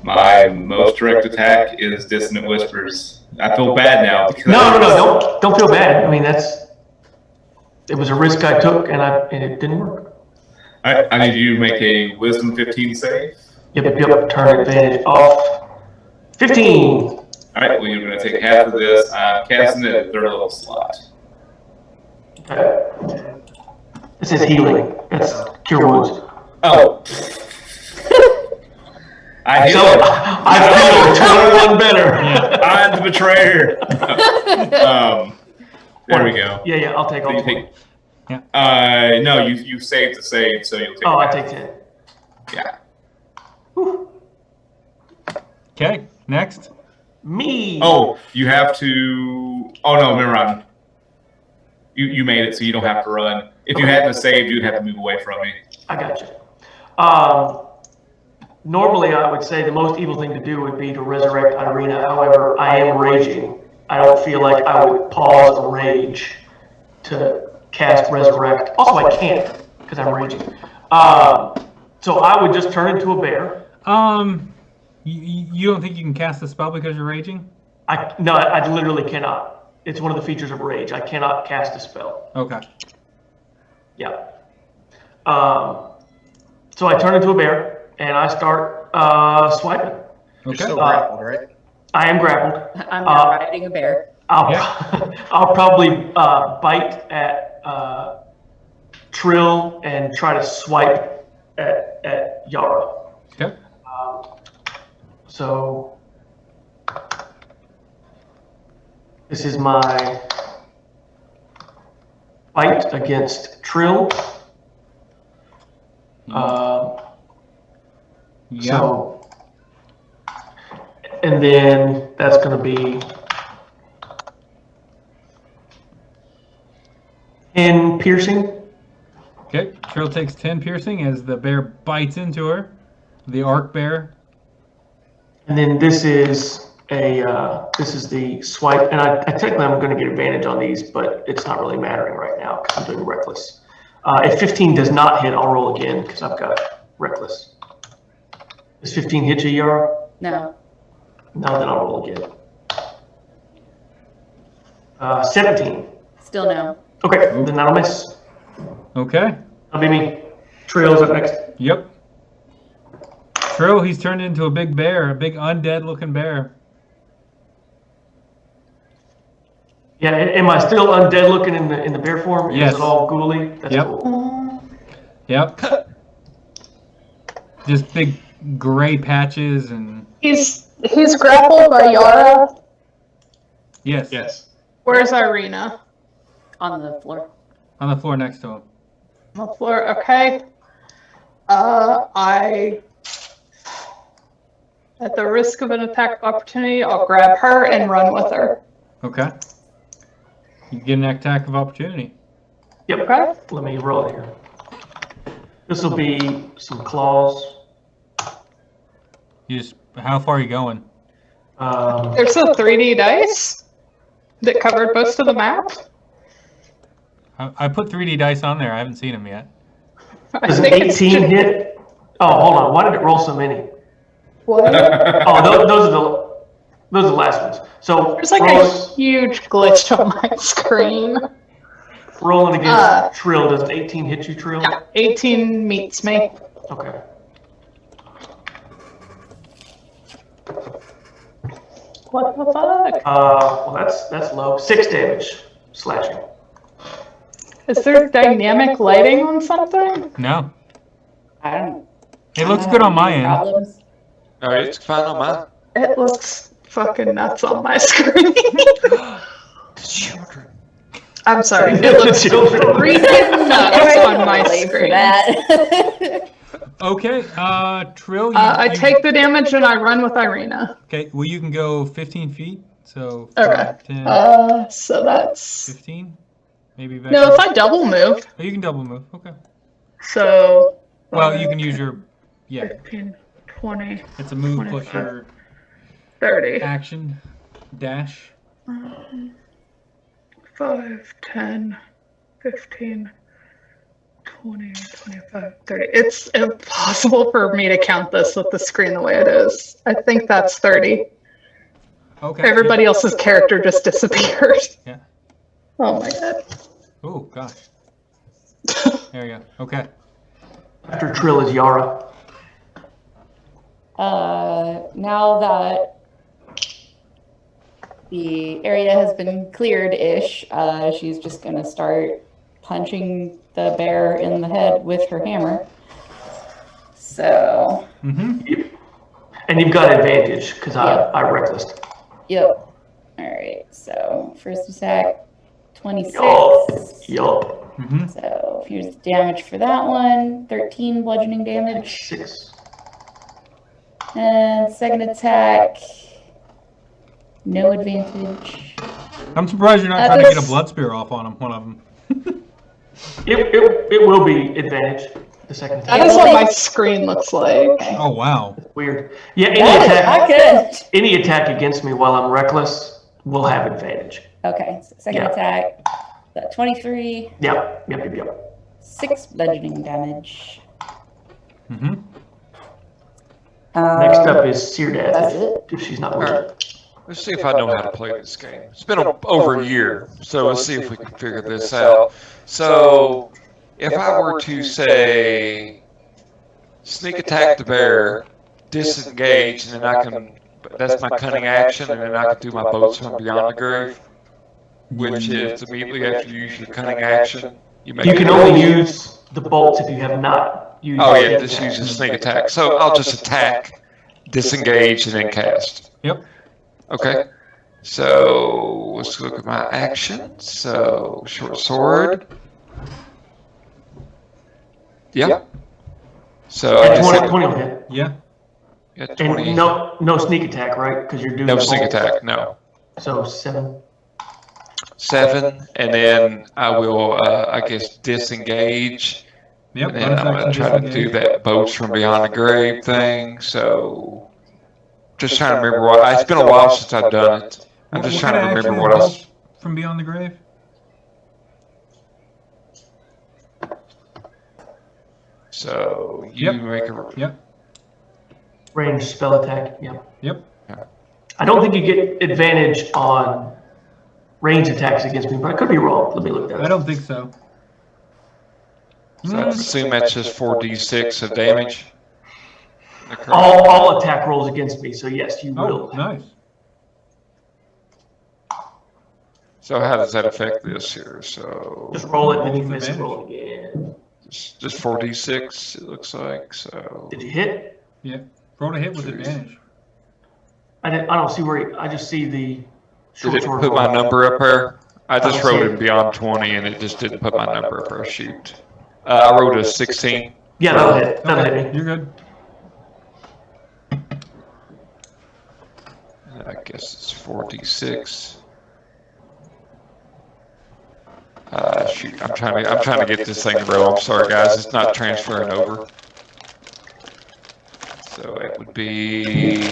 my most direct attack is Dissonant Whispers. I feel bad now. Because No, don't feel bad. I mean, it was a risk I took, and it didn't work. I need you to make a Wisdom 15 save. Yep, turn advantage off. 15! Alright, well, you're going to take half of this. I'm casting it at 3rd level slot. Okay. This is healing. That's cure wounds. Oh. I feel 21 better. I'm the betrayer. There we go. Yeah, I'll take all So you 20. take, no, you saved the save, so you'll take Oh, I half. take 10. Yeah. Okay, next. Me. Oh, you have to. Oh no, never mind. You made it, so you don't have to run. If you hadn't saved, you'd have to move away from me. I got you. Normally, I would say the most evil thing to do would be to resurrect Irina. However, I am raging. I don't feel like I would pause a rage to cast resurrect. Also, I can't because I'm raging. So I would just turn into a bear. You don't think you can cast a spell because you're raging? No, I literally cannot. It's one of the features of rage. I cannot cast a spell. Okay. Yeah. So I turn into a bear and I start swiping. Okay. You're still grappled, right? I am grappled. I'm now riding a bear. I'll probably bite at Trill and try to swipe at Yara. Okay. So this is my fight against Trill. So, and then that's going to be 10 piercing. Okay, Trill takes 10 piercing as the bear bites into her. The arc bear. And then this is the swipe, and I technically I'm going to get advantage on these, but it's not really mattering right now because I'm doing reckless. If 15 does not hit, I'll roll again because I've got reckless. Does 15 hit you, Yara? No. No, then I'll roll again. 17. Still no. Okay, then that'll miss. Okay. That'll be me. Trill's up next. Yep. Trill, he's turned into a big bear, a big undead looking bear. Yeah, am I still undead looking in the bear form? Yes. Is it all ghouly? That's Yep. cool. Yep. Just big gray patches and. He's grappled by Yara. Yes. Yes. Where's Irina? On the floor. On the floor next to him. On the floor. Okay. At the risk of an attack of opportunity, I'll grab her and run with her. Okay. You get an attack of opportunity. Yep. Okay. Let me roll it here. This will be some claws. You just. How far are you going? There's a 3D dice that covered most of the map. I put 3D dice on there. I haven't seen them yet. Does an 18 hit? Oh, hold on. Why did it roll so many? What? Oh, those are the last ones. So There's like a huge glitch on my screen. rolling against Trill. Does an 18 hit you, Trill? Yeah, 18 meets me. Okay. What the fuck? Well, that's low. 6 damage slashing. Is there dynamic lighting on something? No. I don't. It looks good on my end. Problems. No, it's fine on mine. It looks fucking nuts on my screen. Children. I'm sorry. It looks freaking nuts on my Late for screen. that. Okay, Trill. I take the damage and I run with Irina. Okay, well you can go 15 feet. So Okay. 5, 10, So that's 15, maybe. Back no. up. If I double move, Oh, you can double move. Okay. so Well, you can use your 15, 20, It's a move plus 25, your 30, action dash. 5, 10, 15, 20, 25, 30. It's impossible for me to count this with the screen the way it is. I think that's 30. Okay. Everybody else's character just disappeared. Yeah. Oh my god. Oh gosh. There you go. Okay. After Trill is Yara. Now that the area has been cleared-ish, she's just gonna start punching the bear in the head with her hammer. So. Mm-hmm. And you've got advantage because I reckless. Yep. All right. So first attack, 26. Yup. Mm-hmm. So here's the damage for that one. 13 bludgeoning damage. 6. And second attack, no advantage. I'm surprised you're not trying to get a blood spear off on him. One of them. It will be advantage. The second attack. That is what my screen looks like. Oh wow. Weird. Yeah, Not good. any attack against me while I'm reckless will have advantage. Okay, so second attack, 23. Yep. 6 bludgeoning damage. Mm-hmm. Next up is Syrdath. That's it. If she's not All looking. right. Let's see if I know how to play this game. It's been over a year, so let's see if we can figure this out. So, if I were to say, sneak attack the bear, disengage, and then I can, that's my cunning action, and then I can do my bolts from beyond the grave, which is immediately after you use your cunning action. You can only use the bolts if you have not used. Oh yeah, just use a sneak attack. So I'll just attack, disengage, and then cast. Yep. Okay. So let's look at my actions. So short sword. Yeah. So I just 20 will hit. Yeah. yeah, 20. And no sneak attack, right? Because you're doing No the sneak bolt. attack. No. So 7. 7, and then I will, I guess, disengage. Yep. And then I'm gonna try to do that bolts from beyond the grave thing. So just trying to remember what. It's been a while since I've done it. I'm just trying to remember what else. From beyond the grave. So you make a. Yep. Range spell attack. Yep. I don't think you get advantage on range attacks against me, but I could be wrong. Let me look that up. I don't think so. So I assume that's just 4d6 of damage. All attack rolls against me, so yes, you will. Oh, nice. So how does that affect this here? So Just roll it, and then you miss it, roll it again. just 4d6, it looks like. So Did you hit? Yeah. Roll a hit with advantage. I don't see where. I just see the short did it sword put my roll. number up there? I just don't see wrote it. it beyond 20, and it just didn't put my number up there. Shoot. I wrote a 16. Yeah, that'll hit. That'll hit me. You're good. I guess it's 4d6. Shoot, I'm trying to get this thing to roll. I'm sorry, guys. It's not transferring over. So it would be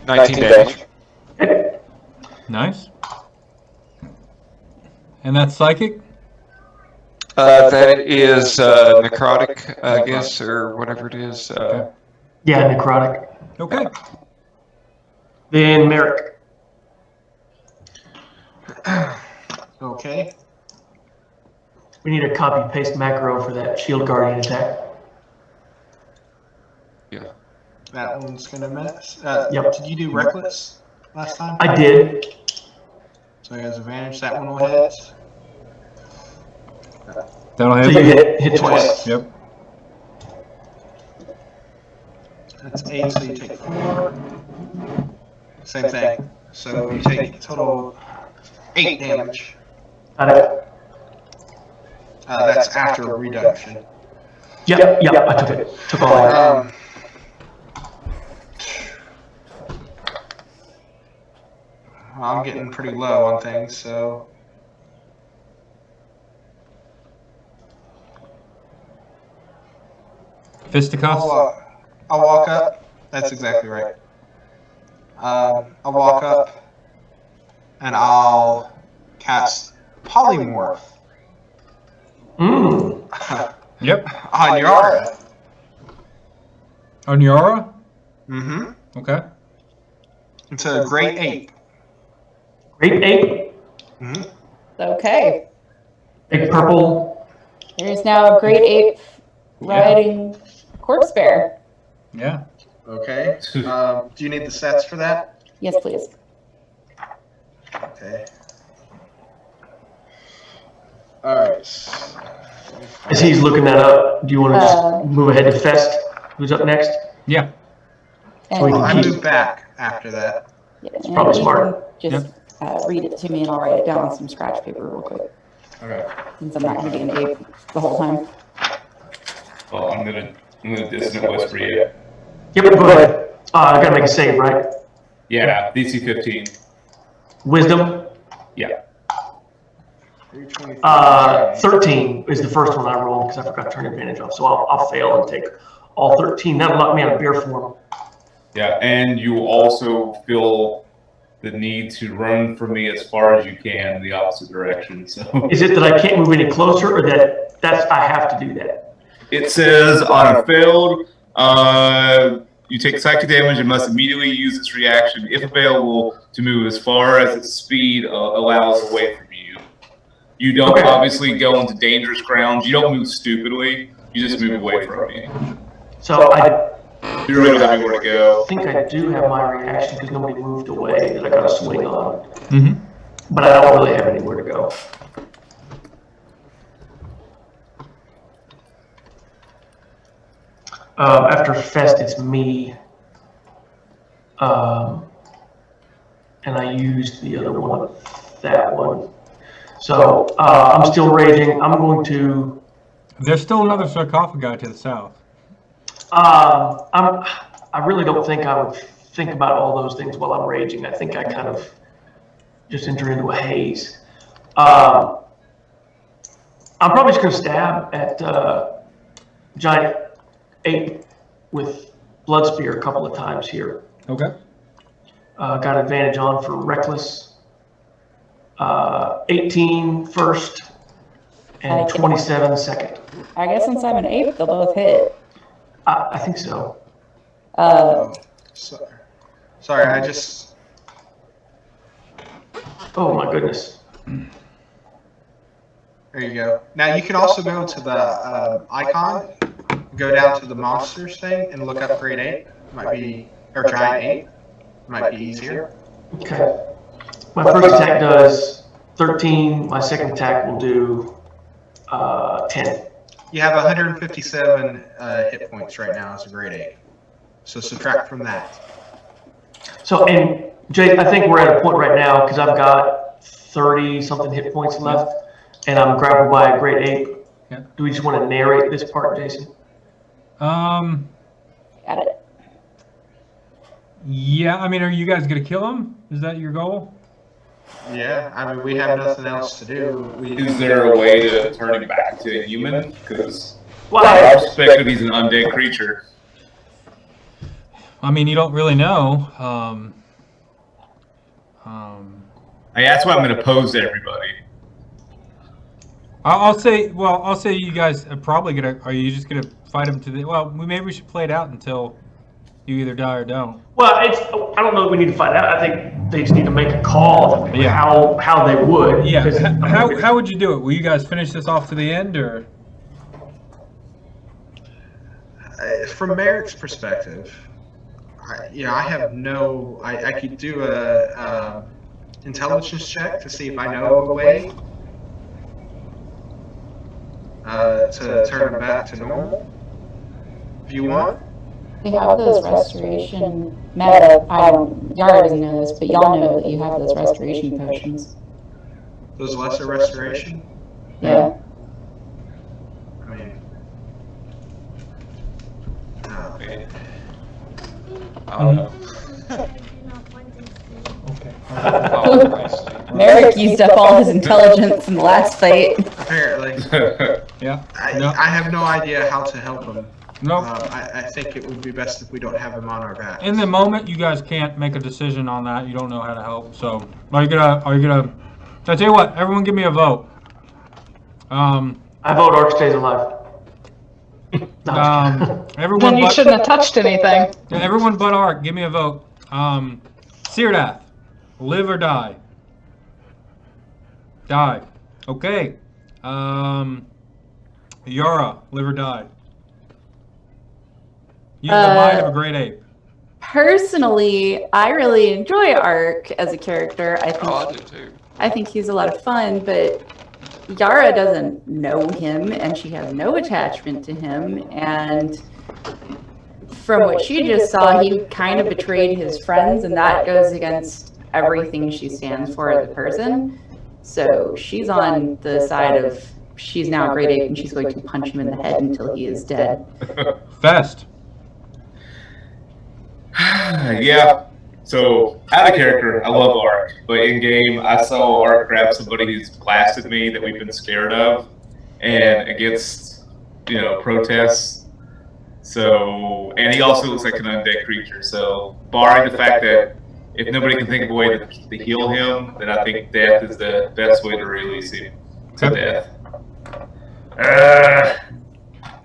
19 damage. Nice. And that's psychic? That is necrotic, I guess, or whatever it is. Yeah, necrotic. Okay. Then Marick. Okay. We need a copy paste macro for that shield guardian attack. Yeah. That one's gonna miss. Yep. Did you do reckless last time? I did. So he has advantage. That one will hit. That'll So hit. you hit twice. Yep. That's 8, so you take 4. Same thing. So you take total 8 damage. Got it. That's after reduction. Yep, I took it. Took all that. I'm getting pretty low on things, so Fisticuffs? I'll walk up. That's exactly right. I'll walk up and I'll cast Polymorph Yep. on Yara. On Yara? Mm-hmm. Okay. It's a great ape. Great ape. Mm-hmm. Okay. Big purple. There's now a great ape riding corpse bear. Yeah. Okay. Do you need the sets for that? Yes, please. Okay. All right. As he's looking that up, do you want to just move ahead to Fest? Who's up next? Yeah. So we And, can I keep- moved back after that. yeah, and probably you smart. can just read it to me and I'll write it down on some scratch paper real quick, Okay. since I'm not going to be an ape the whole time. Well, I'm gonna dissonant whisper you. Yep, go ahead. I gotta make a save, right? Yeah, DC 15. Wisdom. Yeah. 13 is the first one I rolled because I forgot to turn advantage off. So I'll fail and take all 13. That'll knock me out of bear form. Yeah, and you also feel the need to run from me as far as you can in the opposite direction. So is it that I can't move any closer, or that's I have to do that? It says on a failed, you take psychic damage and must immediately use its reaction, if available, to move as far as its speed allows away from you. You don't obviously go into dangerous grounds. You don't move stupidly. You just move away from me. So I You really don't have anywhere to go. think I do have my reaction because nobody moved away that I got to swing on. Mm-hmm. But I don't really have anywhere to go. After Fest, it's me. And I used the other one, that one. So I'm still raging. I'm going to. There's still another sarcophagi to the south. I really don't think I would think about all those things while I'm raging. I think I kind of just enter into a haze. I'm probably just going to stab at giant ape with blood spear a couple of times here. Okay. Got advantage on for reckless. 18 first and 27 second. I guess since I'm an ape, they'll both hit. I think so. Sorry, I just. Oh my goodness. There you go. Now you can also go to the icon, go down to the monsters thing, and look up grade 8. Might be, or giant 8. Might be easier. Okay. My first attack does 13. My second attack will do 10. You have 157 hit points right now as a grade 8. So subtract from that. So, and Jay, I think we're at a point right now because I've got 30 something hit points left, and I'm grappled by a grade 8. Yeah. Do we just want to narrate this part, Jason? Got it. Yeah, I mean, are you guys gonna kill him? Is that your goal? Yeah, I mean, we have nothing else to do. Is there a way to turn him back to a human? Because Well, I suspect that he's an undead creature. I mean, you don't really know. That's why I'm going to pose to everybody. I'll say you guys are probably gonna. Are you just gonna fight him to the? Well, maybe we should play it out until you either die or don't. well, I don't know if we need to find out. I think they just need to make a call of how they would. Yeah. because- How would you do it? Will you guys finish this off to the end, or? From Marick's perspective, I have no. I could do a intelligence check to see if I know of a way to turn him back to normal. If you want. They have those restoration meta. Yara doesn't know this, but y'all know that you have those restoration potions. Those lesser restoration? Yeah. I mean, Okay. I don't know. Okay. Marick used up all his intelligence in the last fight. apparently. Yeah. I have no idea how to help him. No. I think it would be best if we don't have him on our back. In the moment, you guys can't make a decision on that. You don't know how to help. So, are you gonna? I tell you what. Everyone, give me a vote. I vote Ark stays alive. No, Everyone Then you but shouldn't have touched anything. everyone but Ark, give me a vote. Syrdath, live or die? Die. Okay. Yara, live or die? You have the mind of a great ape. Personally, I really enjoy Ark as a character. I do too. I think he's a lot of fun, but Yara doesn't know him and she has no attachment to him. And from what she just saw, he kind of betrayed his friends, and that goes against everything she stands for as a person. So she's on the side of she's now a great ape and she's going to punch him in the head until he is dead. Fest. Yeah. So out of character, I love Ark, but in game, I saw Ark grab somebody who's blasted me that we've been scared of, and against protests. So, and he also looks like an undead creature. So, barring the fact that if nobody can think of a way to heal him, then I think death is the best way to release him to death.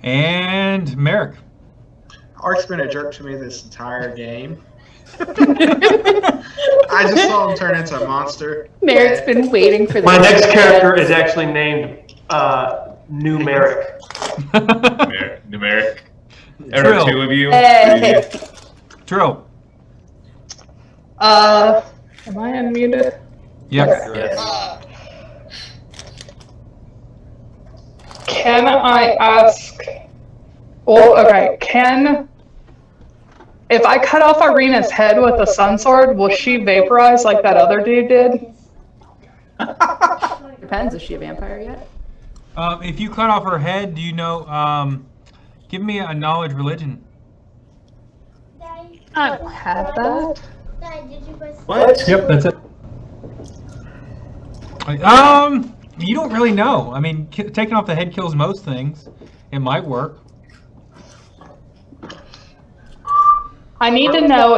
And Marick. Ark's been a jerk to me this entire game. I just saw him turn into a monster. Marick's been waiting for this. My next character is actually named New Marick. Numeric. There are two of you. Hey. Trill. Am I unmuted? Yep. Okay. Yes. Can I ask? Well, okay. If I cut off Irina's head with a sun sword, will she vaporize like that other dude did? Depends. Is she a vampire yet? If you cut off her head, do you know? Give me a knowledge religion. Daddy, I don't have that. Daddy, did you guys? What? Yep, that's it. You don't really know. I mean, taking off the head kills most things. It might work. I need to know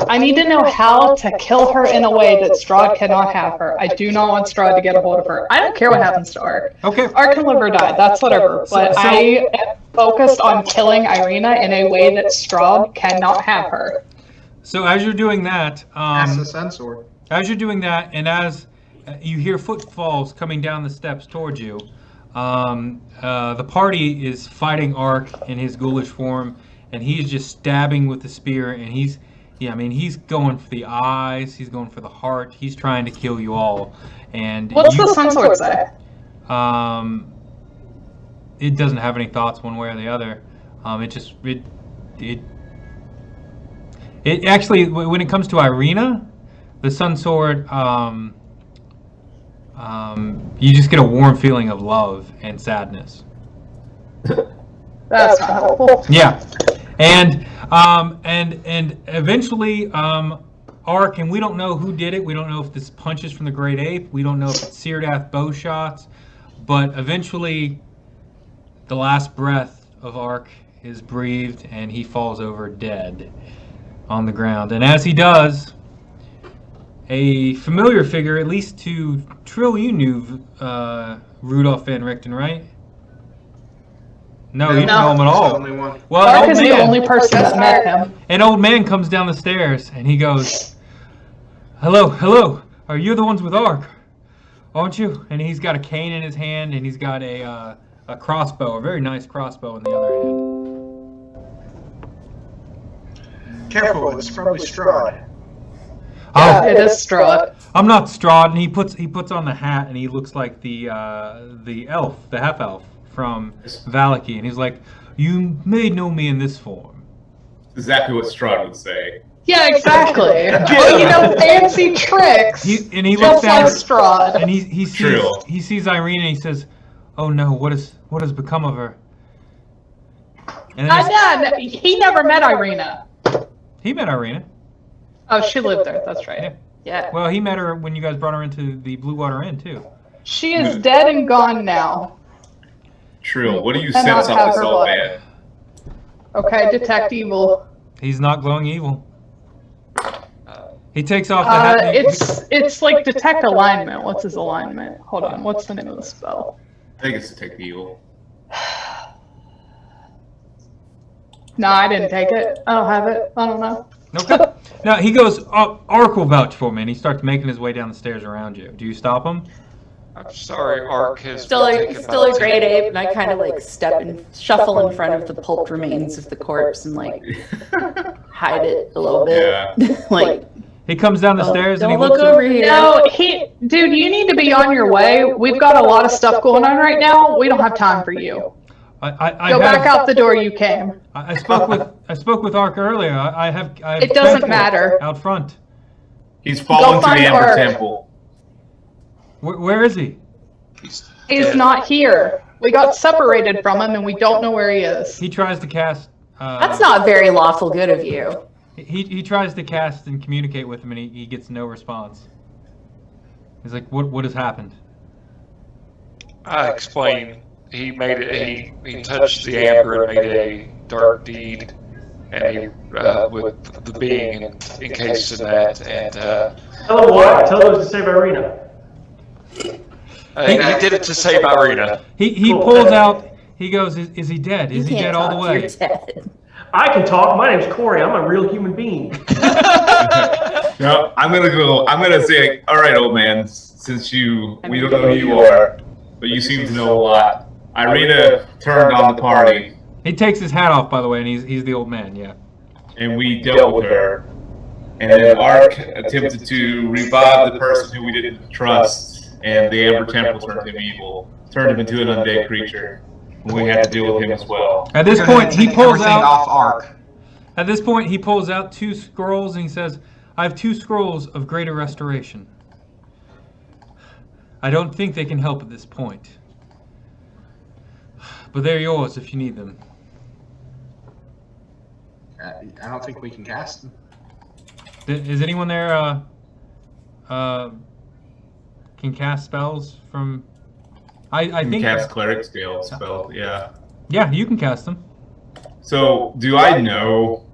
I need to know how to kill her in a way that Strahd cannot have her. I do not want Strahd to get a hold of her. I don't care what happens to Ark. Okay. Ark can live or die. That's whatever. But I am focused on killing Irina in a way that Strahd cannot have her. So as you're doing that, That's the sensor. as you're doing that, and as you hear footfalls coming down the steps towards you, the party is fighting Ark in his ghoulish form, and he's just stabbing with the spear, and he's going for the eyes, he's going for the heart, he's trying to kill you all. And What's the sun sword say? It doesn't have any thoughts one way or the other. It actually, when it comes to Irina, the sun sword, you just get a warm feeling of love and sadness. That's not helpful. Yeah, and eventually, Ark, and we don't know who did it. We don't know if this punches from the Great Ape. We don't know if it's Syrdath bow shots, but eventually, the last breath of Ark is breathed, and he falls over dead on the ground. And as he does, a familiar figure, at least to Trill, you knew Rudolph Van Richten, right? No, you didn't know him at all. Only one. Well, Ark is the only person that met him. An old man comes down the stairs and he goes, hello, are you the ones with Ark? Aren't you? And he's got a cane in his hand, and he's got a crossbow, a very nice crossbow in the other hand. Careful, it's probably Strahd. Yeah, it is Strahd. I'm not Strahd, and he puts on the hat, and he looks like the elf, the half elf from Valaki, and he's like, "You may know me in this form." Exactly what Strahd would say. Yeah, exactly. Oh, fancy tricks. He looks Just down, like Strahd. and he sees Irina, and he says, "Oh no, what has become of her?" And then He never met Irina. he met Irina. Oh, she lived there. That's right. Yeah. Well, he met her when you guys brought her into the Blue Water Inn too. She is dead and gone now. Trill, what do you And sense not on have this her old blood. man? Okay, detect evil. He's not glowing evil. He takes off the hat. and It's like detect alignment. What's his alignment? Hold on. What's the name of the spell? I think it's Detect Evil. No, I didn't take it. I don't have it. I don't know. Okay. Now he goes, Ark will vouch for me, and he starts making his way down the stairs around you. Do you stop him? I'm sorry, Ark has Still taken a about great 10 ape, and I kind of like shuffle in front of the pulped remains of the corpse and like hide it a little bit. Yeah. Like, He comes down the stairs and he don't looks look over here. No, dude, you need to be on your way. We've got a lot of stuff going on right now. We don't have time for you. Go back out the door you came. I spoke with Ark earlier. I have It doesn't matter. out front. He's fallen to the find Amber Ark. Temple. Where is he? He's not here. We got separated from him, and we don't know where he is. He tries to cast. That's not very lawful good of you. He tries to cast and communicate with him, and he gets no response. He's like, "What has happened?" I explain. He made it. He touched the amber and made a dark deed, and he with the being encased in that. And Tell him why. Tell him to save Irina. he did it to save Irina. He pulls out. He goes, "Is he dead? Is he dead all the way?" I can talk. My name's Corey. I'm a real human being. No, I'm gonna say, all right, old man. Since we don't know who you are, but you seem to know a lot. Irina turned on the party. He takes his hat off, by the way, and he's the old man. Yeah. And we dealt with her. And then Ark attempted to revive the person who we didn't trust, and the Amber Temple turned him evil, turned him into an undead creature. And we had to deal with him as well. At this point, he pulls out. Off Ark. At this point, he pulls out 2 scrolls and he says, "I have 2 scrolls of greater restoration. I don't think they can help at this point, but they're yours if you need them." I don't think we can cast them. Is anyone there can cast spells from? I think cast cleric spell, yeah. Yeah, you can cast them. So, do I know,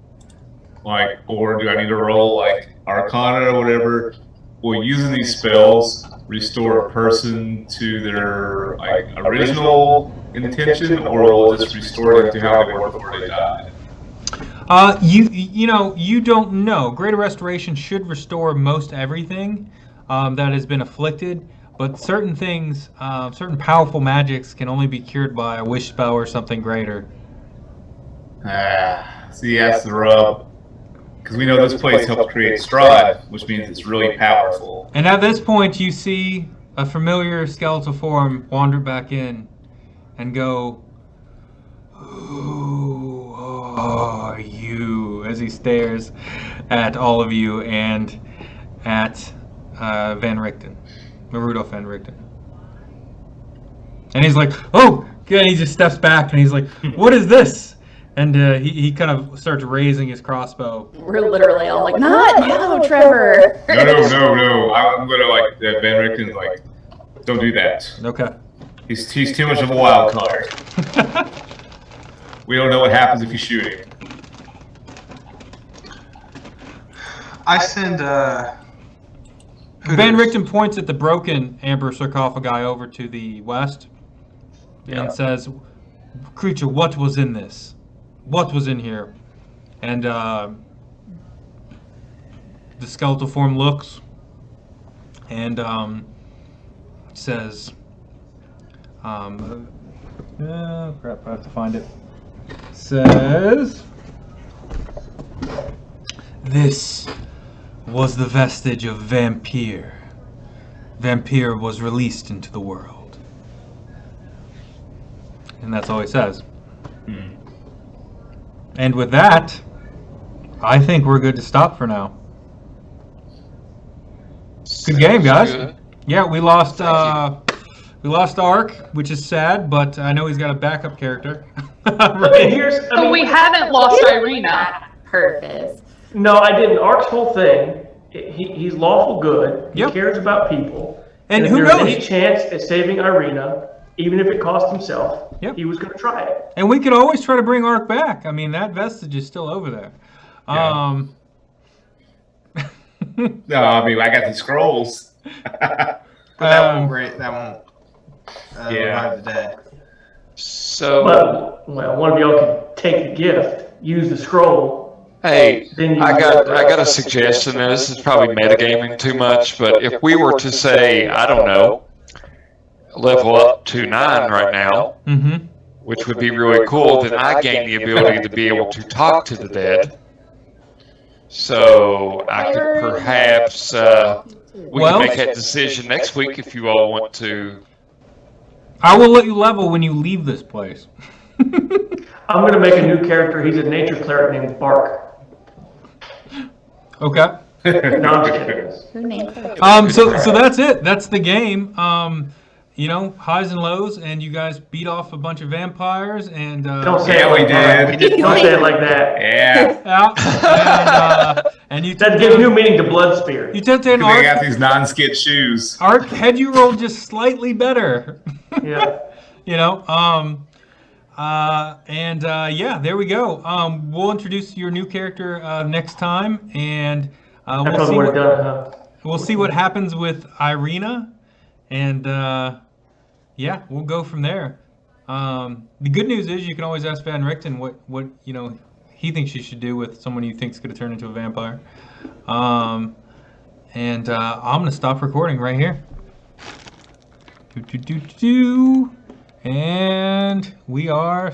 or do I need to roll Arcana or whatever? Will using these spells restore a person to their original intention, or will it just restore them to how they were before they died? You don't know. Greater Restoration should restore most everything that has been afflicted, but certain things, certain powerful magics can only be cured by a wish spell or something greater. See, that's the rub. Because we know this place helps create Strahd, which means it's really powerful. And at this point, you see a familiar skeletal form wander back in and go, "Who are you?" as he stares at all of you and at Van Richten, Rudolph Van Richten. And he's like, "Oh!" And he just steps back and he's like, "What is this?" And he kind of starts raising his crossbow. We're literally all like, "Not now, Trevor." No. I'm gonna Van Richten's like, don't do that. Okay. He's too much of a wild card. We don't know what happens if you shoot him. I send Van Richten points at the broken amber sarcophagi over to the west and says, "Creature, what was in this? What was in here?" And the skeletal form looks and says, crap, I have to find it. Says, "This was the vestige of Vampire. Vampire was released into the world." And that's all he says. And with that, I think we're good to stop for now. Good game, guys. Good. Yeah, we lost Ark, which is sad, but I know he's got a backup character. Right. So we haven't lost Irina. Purpose. No, I didn't. Ark's whole thing, he's lawful good. He Yep. cares about people. And if who there's knows? any chance at saving Irina, even if it cost himself, Yep. he was going to try it. And we could always try to bring Ark back. I mean, that vestige is still over there. Yeah. No, I mean, I got the scrolls. But that won't revive the dead. So, But, well, one of y'all can take the gift, use the scroll. hey, Then you I got a suggestion, and this is probably metagaming too much, but if we were to say, I don't know, level up to 9 right now, Mm-hmm. which would be really cool, then I gain the ability to be able to talk to the dead. So I could perhaps, we can make that decision next week if you all want to. I will let you level when you leave this place. I'm going to make a new character. He's a nature cleric named Bark. Okay. No, I'm just kidding. Who named her? So that's it. That's the game. Highs and lows, and you guys beat off a bunch of vampires, and Don't say Yeah, it we like that. did. Don't say it like that. Yeah. yeah, And you That gives new meaning to blood spear. You took an They got these non-skid shoes. Arc, had you rolled just slightly better. Yeah. You know, yeah, there we go. We'll introduce your new character next time, and we'll see what happens with Irina, and yeah, we'll go from there. The good news is you can always ask Van Richten what he thinks you should do with someone you think's going to turn into a vampire. I'm going to stop recording right here. And we are